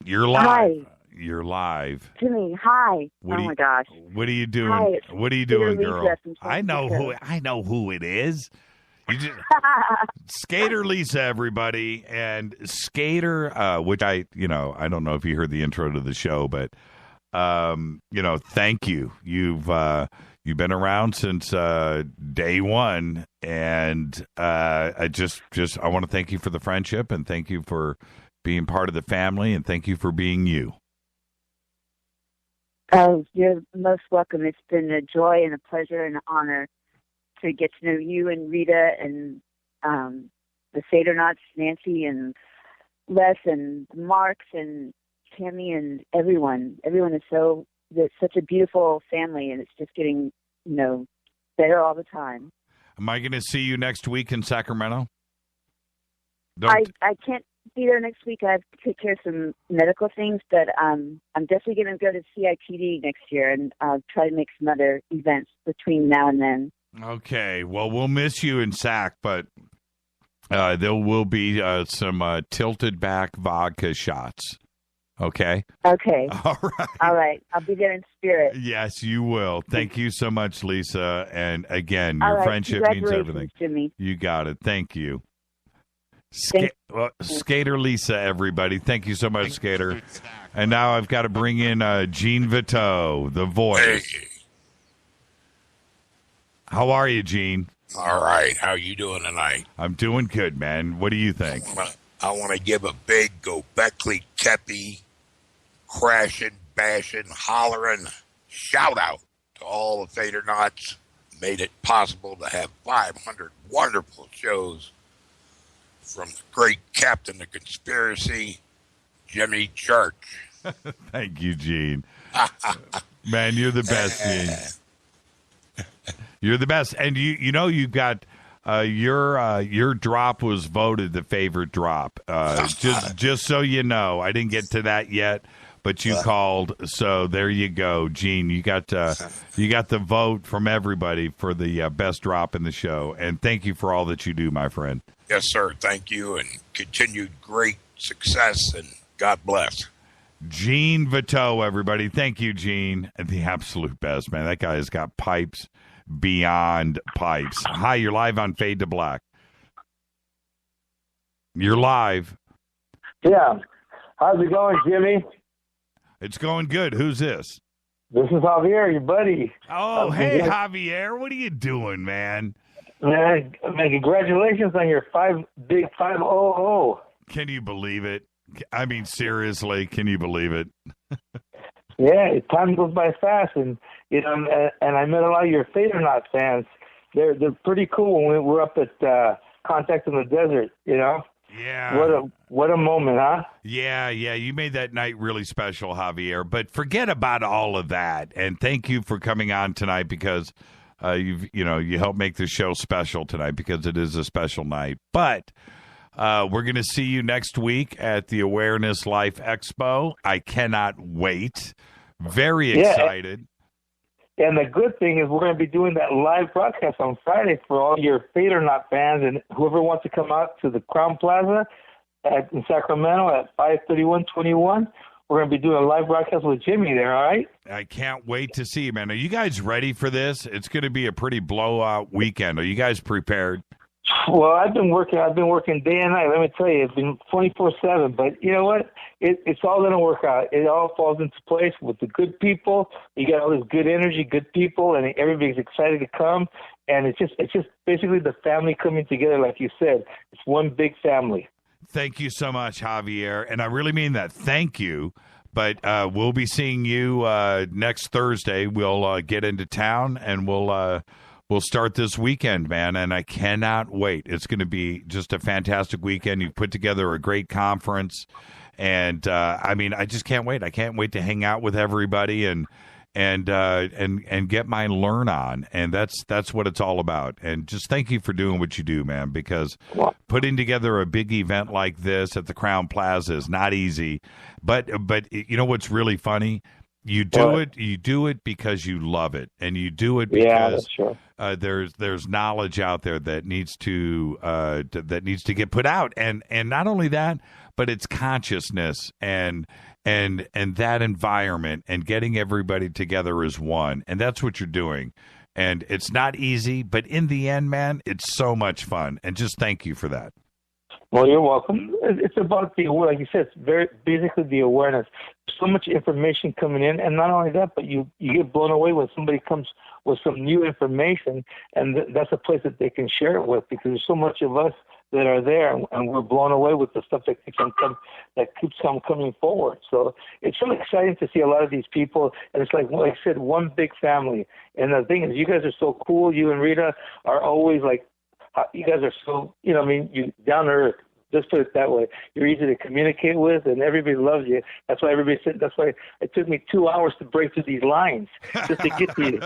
You're live. Hi. You're live. Jimmy, hi. My gosh. What are you doing? Hi, What are you Peter doing, Levenda girl? from I know who it is. You just Skater Lisa, everybody, and Skater, which I don't know if you heard the intro to the show, but thank you. You've been around since day one, and I want to thank you for the friendship, and thank you for being part of the family, and thank you for being you. Oh, you're most welcome. It's been a joy and a pleasure and an honor to get to know you and Rita and the Sadernauts, Nancy and Les and Marks and Tammy and everyone. Everyone is it's such a beautiful family, and it's just getting, better all the time. Am I going to see you next week in Sacramento? I can't be there next week. I have to take care of some medical things, but I'm definitely going to go to CIPD next year, and I'll try to make some other events between now and then. Okay, well, we'll miss you in SAC, but there will be some tilted back vodka shots. Okay? Okay. All right. All right. I'll be there in spirit. Yes, you will. Thank you so much, Lisa. And again, All your right. friendship means everything. Jimmy. You got it. Thank you. Thanks. Skater Lisa, everybody. Thank you so much, Skater. And now I've got to bring in Gene Vito, the voice. Hey. How are you, Gene? All right. How you doing tonight? I'm doing good, man. What do you think? I want to give a big Gobekli Tepe crashing, bashing, hollering shout out to all the Sadernauts. Made it possible to have 500 wonderful shows from the great Captain of Conspiracy, Jimmy Church. Thank you, Gene. Man, you're the best, Gene. You're the best. And you've got your drop was voted the favorite drop. Just so you know, I didn't get to that yet, but you called. So there you go, Gene. You got the vote from everybody for the best drop in the show. And thank you for all that you do, my friend. Yes, sir. Thank you, and continued great success, and God bless. Gene Vito, everybody. Thank you, Gene. The absolute best, man. That guy has got pipes beyond pipes. Hi, you're live on Fade to Black. You're live. Yeah. How's it going, Jimmy? It's going good. Who's this? This is Javier, your buddy. Oh, hey, Javier. What are you doing, man? Man, congratulations on your 500. Can you believe it? I mean, seriously, can you believe it? Yeah, time goes by fast, and I met a lot of your Sadernauts fans. They're pretty cool when we're up at Contact in the Desert. Yeah. What a moment, huh? Yeah. You made that night really special, Javier. But forget about all of that, and thank you for coming on tonight because You help make the show special tonight because it is a special night. But we're going to see you next week at the Awareness Life Expo. I cannot wait. Very excited. And the good thing is we're going to be doing that live broadcast on Friday for all your Fade or Not fans and whoever wants to come out to the Crown Plaza in Sacramento at 53121. We're going to be doing a live broadcast with Jimmy there, all right? I can't wait to see you, man. Are you guys ready for this? It's going to be a pretty blowout weekend. Are you guys prepared? Well, I've been working day and night. Let me tell you, it's been 24/7. But you know what? It's all going to work out. It all falls into place with the good people. You got all this good energy, good people, and everybody's excited to come. And it's just basically the family coming together, like you said. It's one big family. Thank you so much, Javier. And I really mean that. Thank you. But we'll be seeing you next Thursday. We'll get into town, and we'll start this weekend, man. And I cannot wait. It's going to be just a fantastic weekend. You've put together a great conference. And, I just can't wait. I can't wait to hang out with everybody and get my learn on. And that's what it's all about. And just thank you for doing what you do, man, because putting together a big event like this at the Crown Plaza is not easy. But you know what's really funny? You do it because you love it, and you do it because there's knowledge out there that needs to get put out, and not only that, but it's consciousness and that environment and getting everybody together as one, and that's what you're doing. And it's not easy, but in the end, man, it's so much fun. And just thank you for that. Well, you're welcome. It's about like you said, it's very basically the awareness. So much information coming in, and not only that, but you get blown away when somebody comes with some new information, and that's a place that they can share it with, because there's so much of us that are there, and we're blown away with the stuff that keeps on coming forward. So it's really exciting to see a lot of these people, and it's like I said, one big family. And the thing is, you guys are so cool. You and Rita are always like, you guys are so, you down to earth. Just put it that way. You're easy to communicate with, and everybody loves you. That's why everybody said. That's why it took me 2 hours to break through these lines just to get to you.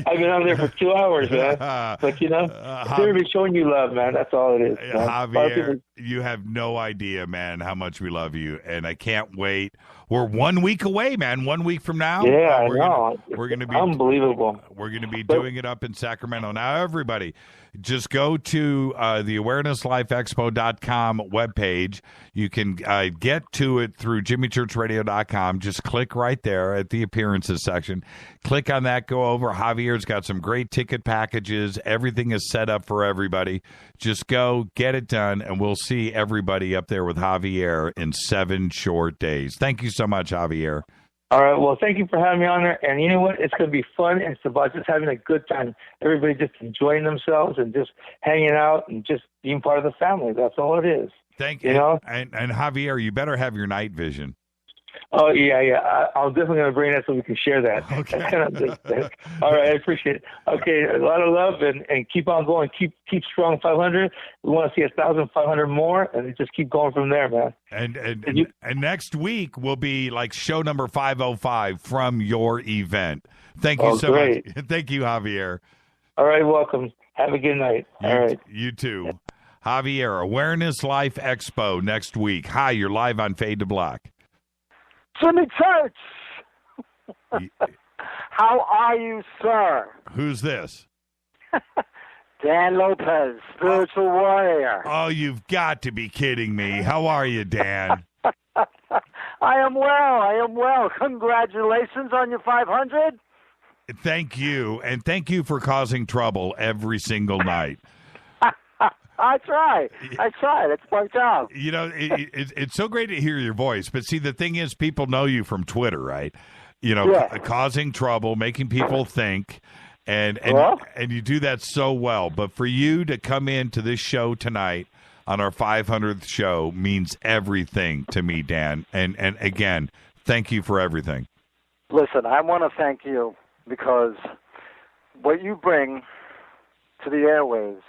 I've been on there for 2 hours, man. But everybody's showing you love, man. That's all it is. Javier, you have no idea, man, how much we love you, and I can't wait. We're 1 week away, man. 1 week from now. Yeah, I know. We're going to be unbelievable. We're going to be doing it up in Sacramento. Now, everybody, just go to the AwarenessLifeExpo.com webpage. You can get to it through JimmyChurchRadio.com. Just click right there at the appearances section. Click on that. Go over. Javier's got some great ticket packages. Everything is set up for everybody. Just go, get it done, and we'll see everybody up there with Javier in 7 short days. Thank you so much, Javier. All right. Well, thank you for having me on there. And you know what? It's going to be fun. And it's about just having a good time. Everybody just enjoying themselves and just hanging out and just being part of the family. That's all it is. Thank you. And Javier, you better have your night vision. Oh, yeah. I'm definitely going to bring that so we can share that. Okay. All right. I appreciate it. Okay. A lot of love and keep on going. Keep strong 500. We want to see 1,500 more, and just keep going from there, man. And next week will be like show number 505 from your event. Thank you so much. Thank you, Javier. All right. Welcome. Have a good night. All right. You too. Javier, Awareness Life Expo next week. Hi, you're live on Fade to Black. Jimmy Church! How are you, sir? Who's this? Dan Lopez, spiritual warrior. Oh, you've got to be kidding me. How are you, Dan? I am well. Congratulations on your 500. Thank you, and thank you for causing trouble every single night. I try. That's my job. It's so great to hear your voice. But see, the thing is, people know you from Twitter, right? Causing trouble, making people think, and you do that so well. But for you to come into this show tonight on our 500th show means everything to me, Dan. And again, thank you for everything. Listen, I want to thank you because what you bring to the airwaves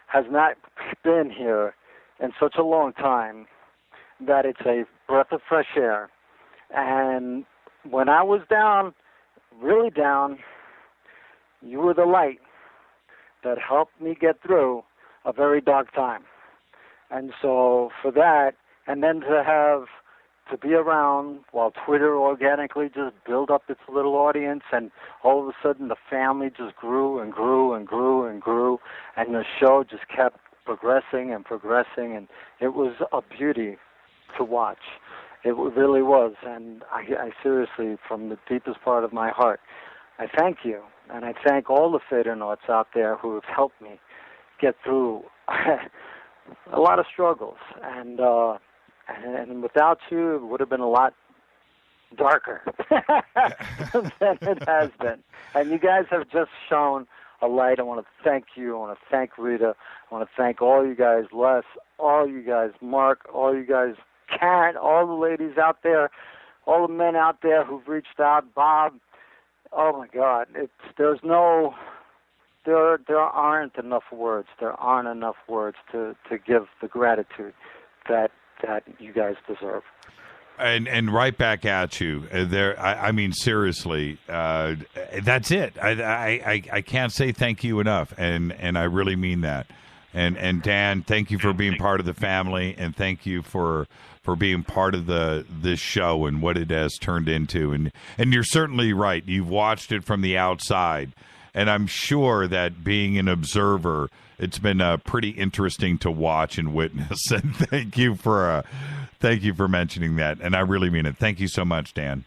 has not been here in such a long time that it's a breath of fresh air. And when I was down, really down, You were the light that helped me get through a very dark time. And so for that, and then to be around while Twitter organically just built up its little audience, and all of a sudden the family just grew and grew and grew and grew, and the show just kept progressing and progressing, and it was a beauty to watch. It really was, and I seriously, from the deepest part of my heart, I thank you, and I thank all the Fadernauts out there who have helped me get through a lot of struggles, and without you, it would have been a lot darker than it has been. And you guys have just shown a light. I want to thank you. I want to thank Rita. I want to thank all you guys, Les, all you guys, Mark, all you guys, Karen, all the ladies out there, all the men out there who've reached out, Bob. Oh my God, there aren't enough words. There aren't enough words to give the gratitude that you guys deserve. And right back at you. I mean, seriously, that's it. I can't say thank you enough, and I really mean that. And Dan, thank you for being part of the family, and thank you for being part of this show and what it has turned into. And you're certainly right. You've watched it from the outside, and I'm sure that being an observer, it's been pretty interesting to watch and witness. And thank you for mentioning that. And I really mean it. Thank you so much, Dan.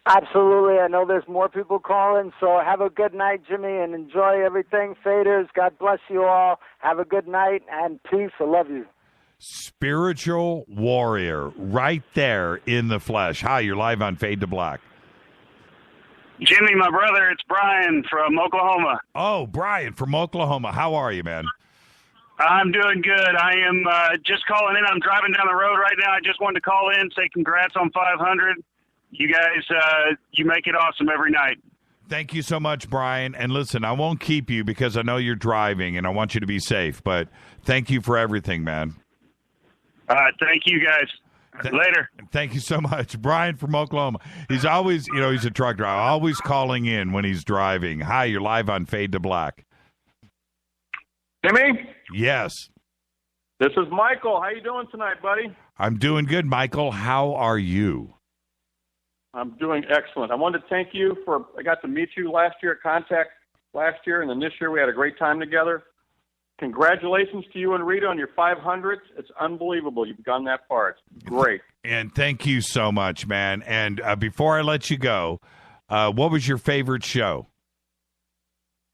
Absolutely. I know there's more people calling, so have a good night, Jimmy, and enjoy everything. Faders, God bless you all. Have a good night, and peace. I love you. Spiritual warrior right there in the flesh. Hi, you're live on Fade to Black. Jimmy, my brother, it's Brian from Oklahoma. Oh, Brian from Oklahoma. How are you, man? I'm doing good. I am just calling in. I'm driving down the road right now. I just wanted to call in, say congrats on 500. You guys, you make it awesome every night. Thank you so much, Brian. And listen, I won't keep you because I know you're driving and I want you to be safe. But thank you for everything, man. Thank you, guys. Later. Thank you so much. Brian from Oklahoma. He's always, he's a truck driver, always calling in when he's driving. Hi, you're live on Fade to Black. Jimmy? Yes. This is Michael. How you doing tonight, buddy? I'm doing good, Michael. How are you? I'm doing excellent. I wanted to thank you I got to meet you last year at Contact last year, and then this year we had a great time together. Congratulations to you and Rita on your 500th. It's unbelievable you've gone that far. It's great. And thank you so much, man. And before I let you go, what was your favorite show?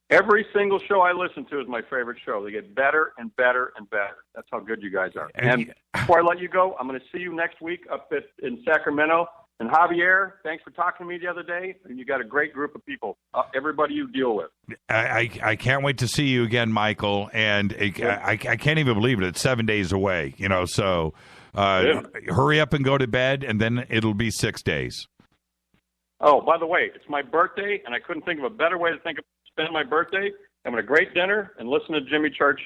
Every single show I listen to is my favorite show. They get better and better and better. That's how good you guys are. And before I let you go, I'm going to see you next week up in Sacramento. And Javier, thanks for talking to me the other day. And you got a great group of people, everybody you deal with. I can't wait to see you again, Michael. And I can't even believe it. It's 7 days away, so hurry up and go to bed, and then it'll be 6 days. Oh, by the way, it's my birthday, and I couldn't think of a better way to spend my birthday. Having a great dinner and listen to Jimmy Church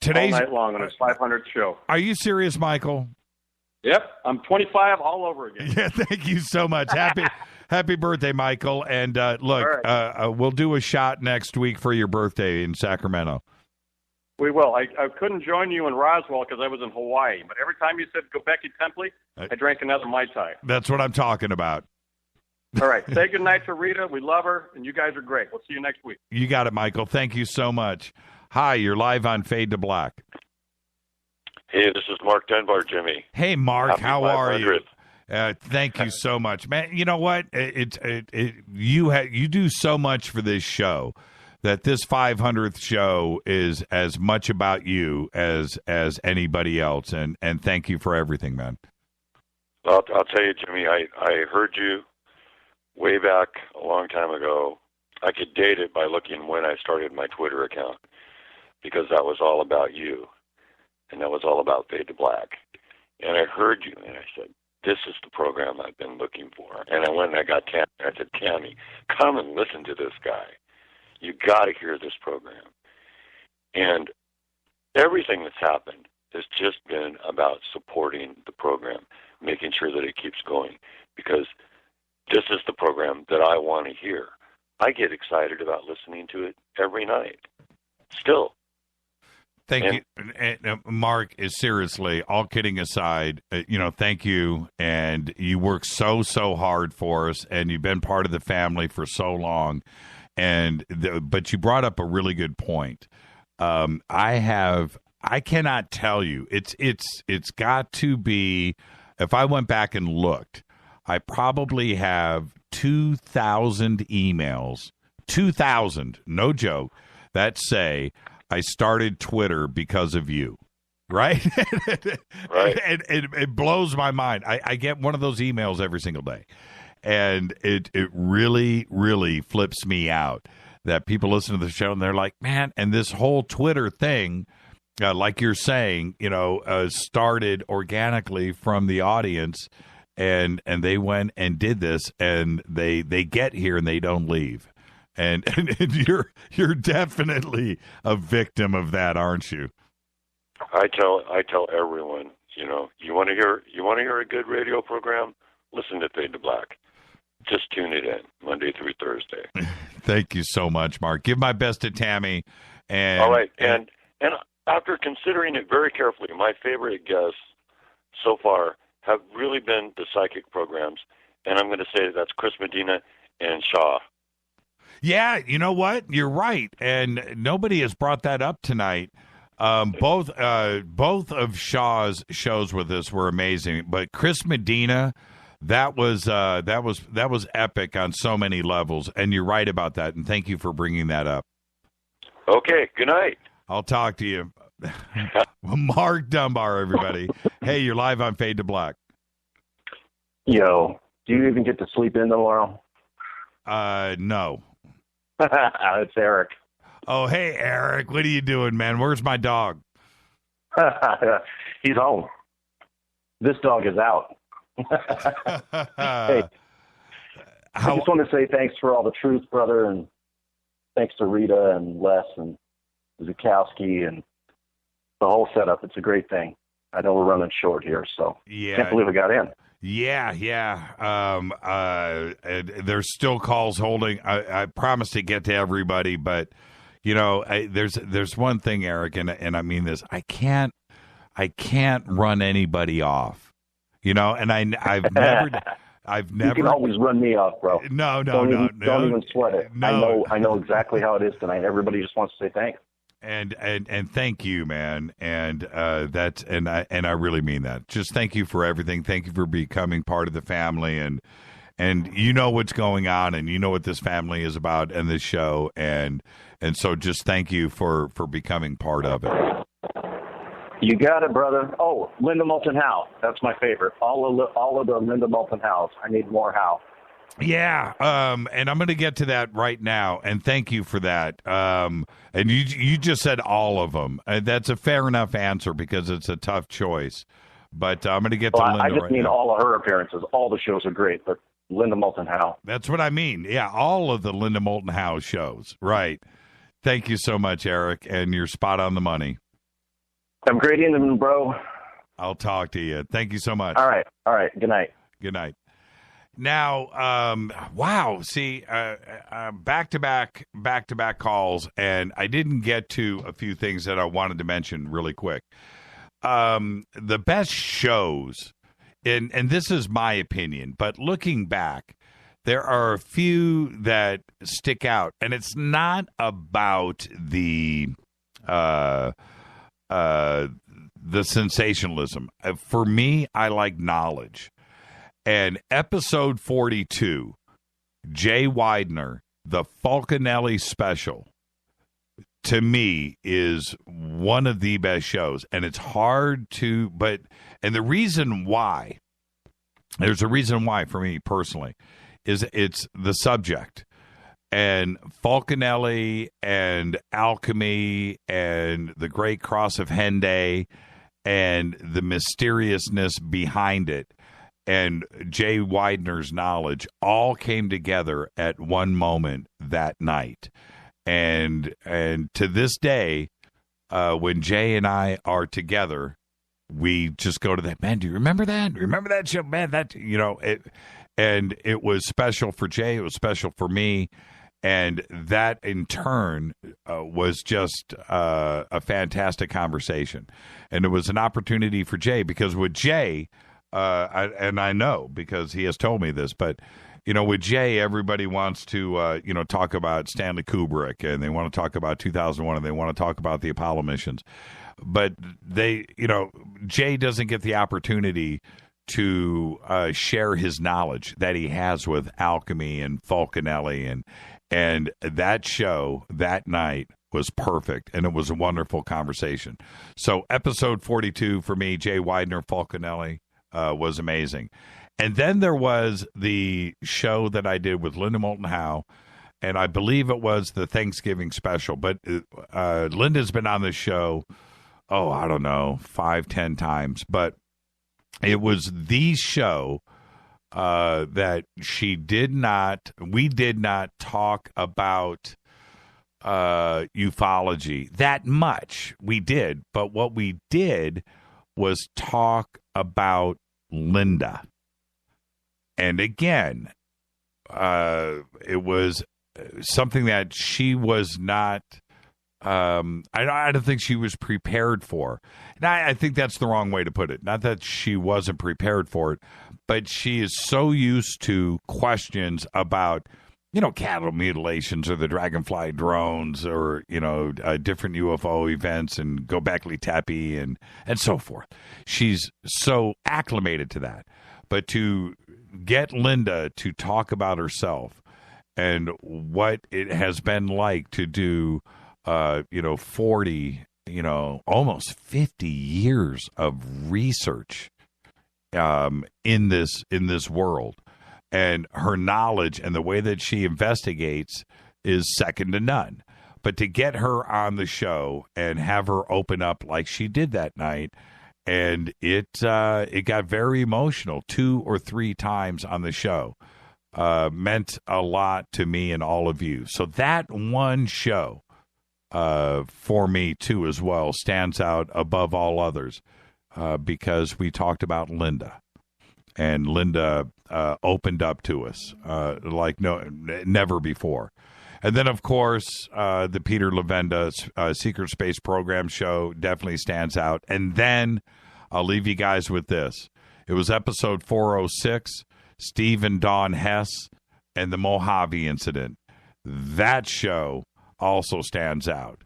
all night long on his 500th show. Are you serious, Michael? Yep, I'm 25 all over again. Yeah, thank you so much. Happy birthday, Michael. And look, right. We'll do a shot next week for your birthday in Sacramento. We will. I couldn't join you in Roswell because I was in Hawaii. But every time you said Gobekli Temple, I drank another Mai Tai. That's what I'm talking about. All right. Say goodnight to Rita. We love her, and you guys are great. We'll see you next week. You got it, Michael. Thank you so much. Hi, you're live on Fade to Black. Hey, this is Mark Dunbar, Jimmy. Hey, Mark, Happy how 500th. are you? Thank you so much, man. You know what? You do so much for this show that this 500th show is as much about you as anybody else, and thank you for everything, man. I'll tell you, Jimmy, I heard you way back a long time ago. I could date it by looking when I started my Twitter account, because that was all about you. And that was all about Fade to Black. And I heard you, and I said, this is the program I've been looking for. And I went and I got Tammy. I said, Tammy, come and listen to this guy. You got to hear this program. And everything that's happened has just been about supporting the program, making sure that it keeps going. Because this is the program that I want to hear. I get excited about listening to it every night. Still. Thank you. And, Mark, is seriously, all kidding aside, thank you. And you work so hard for us, and you've been part of the family for so long. But you brought up a really good point. I cannot tell you. It's got to be, if I went back and looked, I probably have 2,000 emails, 2,000, no joke, that say I started Twitter because of you, right? Right. And it blows my mind. I get one of those emails every single day, and it really, really flips me out that people listen to the show and they're like, man, and this whole Twitter thing, like you're saying, started organically from the audience, and they went and did this, and they get here and they don't leave. And you're definitely a victim of that, aren't you? I tell everyone, you want to hear a good radio program? Listen to Fade to Black. Just tune it in Monday through Thursday. Thank you so much, Mark. Give my best to Tammy. And all right, and after considering it very carefully, my favorite guests so far have really been the psychic programs, and I'm going to say that's Chris Medina and Shaw. Yeah, you know what? You're right, and nobody has brought that up tonight. Both of Shaw's shows with us were amazing, but Chris Medina, that was epic on so many levels, and you're right about that. And thank you for bringing that up. Okay, good night. I'll talk to you, Mark Dunbar. Everybody, hey, you're live on Fade to Black. Yo, do you even get to sleep in tomorrow? No. It's Eric. Oh, hey, Eric. What are you doing, man? Where's my dog? He's home. This dog is out. Hey, I just want to say thanks for all the truth, brother, and thanks to Rita and Les and Zukowski and the whole setup. It's a great thing. I know we're running short here, so can't believe I got in. Yeah. There's still calls holding. I promise to get to everybody, but there's one thing, Eric, and I mean this. I can't run anybody off. And I've never. You can always run me off, bro. No. Don't even sweat it. No. I know exactly how it is tonight. Everybody just wants to say thanks. And thank you, man. And I really mean that. Just thank you for everything. Thank you for becoming part of the family, and you know what's going on, and you know what this family is about and this show, and so just thank you for becoming part of it. You got it, brother. Oh, Linda Moulton Howe. That's my favorite. All of the Linda Moulton Howes. I need more Howe. Yeah, and I'm going to get to that right now, and thank you for that. And you just said all of them. That's a fair enough answer because it's a tough choice. But I'm going to get to Linda I just right mean now. all of her appearances. All the shows are great, but Linda Moulton Howe. That's what I mean. Yeah, all of the Linda Moulton Howe shows. Right. Thank you so much, Eric, and you're spot on the money. Have a great evening, bro. I'll talk to you. Thank you so much. All right. Good night. Good night. Now, wow, see, back-to-back calls, and I didn't get to a few things that I wanted to mention really quick. The best shows, and this is my opinion, but looking back, there are a few that stick out, and it's not about the sensationalism. For me, I like knowledge. And episode 42, Jay Widener, the Falconelli special, to me is one of the best shows. And it's hard to, and the reason why, there's a reason why for me personally, is it's the subject. And Falconelli and alchemy and the Great Cross of Henday and the mysteriousness behind it and Jay Widener's knowledge all came together at one moment that night. And to this day, when Jay and I are together, we just go to that, man, do you remember that? Remember that show? Man, that, and it was special for Jay. It was special for me. And that, in turn, was just a fantastic conversation. And it was an opportunity for Jay, because with Jay, I know because he has told me this, but, with Jay, everybody wants to, talk about Stanley Kubrick, and they want to talk about 2001, and they want to talk about the Apollo missions. But Jay doesn't get the opportunity to share his knowledge that he has with alchemy and Falconelli, and that show that night was perfect, and it was a wonderful conversation. So episode 42 for me, Jay Weidner, Falconelli, was amazing. And then there was the show that I did with Linda Moulton Howe, and I believe it was the Thanksgiving special. But Linda's been on this show, I don't know, 5-10 times. But it was the show that we did not talk about ufology that much. We did, but what we did was talk about Linda. And again, it was something that she was not, I don't think she was prepared for. And I think that's the wrong way to put it. Not that she wasn't prepared for it, but she is so used to questions about, cattle mutilations or the Dragonfly drones or, different UFO events and Göbekli Tepe and so forth. She's so acclimated to that. But to get Linda to talk about herself and what it has been like to do, 40, almost 50 years of research in this world, and her knowledge and the way that she investigates is second to none. But to get her on the show and have her open up like she did that night, and it got very emotional 2 or 3 times on the show, meant a lot to me and all of you. So that one show, for me too as well, stands out above all others, because we talked about Linda, and Linda opened up to us like never before. And then, of course, the Peter Levenda Secret Space Program show definitely stands out. And then I'll leave you guys with this. It was episode 406, Steve and Dawn Hess and the Mojave incident. That show also stands out.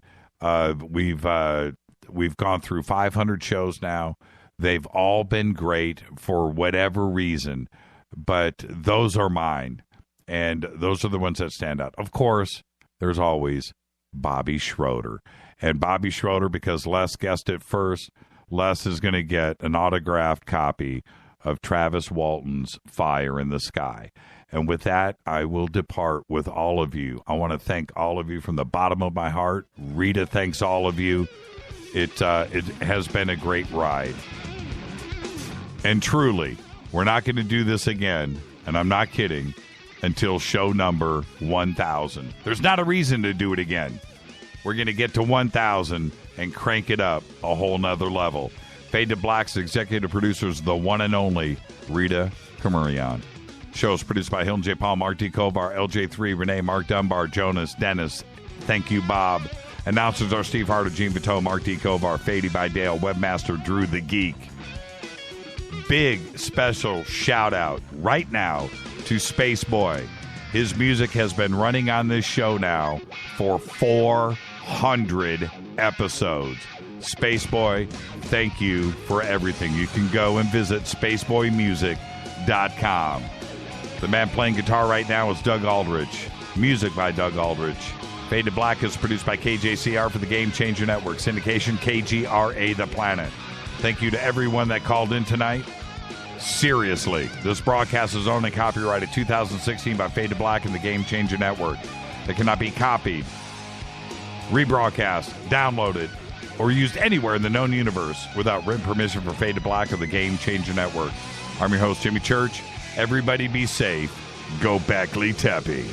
We've gone through 500 shows now. They've all been great for whatever reason, but those are mine. And those are the ones that stand out. Of course, there's always Bobby Schroeder. And Bobby Schroeder, because Les guessed it first, Les is going to get an autographed copy of Travis Walton's Fire in the Sky. And with that, I will depart with all of you. I want to thank all of you from the bottom of my heart. Rita thanks all of you. It has been a great ride. And truly, we're not going to do this again, and I'm not kidding, until show number 1,000. There's not a reason to do it again. We're going to get to 1,000 and crank it up a whole nother level. Fade to Black's executive producers, the one and only Rita Kamurian. Show is produced by Hilton J. Paul, Mark D. Kovar, LJ3, Renee, Mark Dunbar, Jonas, Dennis. Thank you, Bob. Announcers are Steve Harder, Gene Vito, Mark D. Kovar, Fady by Dale, Webmaster Drew the Geek. Big special shout out right now to Space Boy. His music has been running on this show now for 400 episodes. Space Boy, thank you for everything. You can go and visit spaceboymusic.com. The man playing guitar right now is Doug Aldrich. Music by Doug Aldrich. Fade to Black is produced by KJCR for the Game Changer Network. Syndication KGRA The Planet. Thank you to everyone that called in tonight. Seriously, this broadcast is owned and copyrighted 2016 by Fade to Black and the Game Changer Network. It cannot be copied, rebroadcast, downloaded, or used anywhere in the known universe without written permission from Fade to Black or the Game Changer Network. I'm your host, Jimmy Church. Everybody be safe. Göbekli Tepe.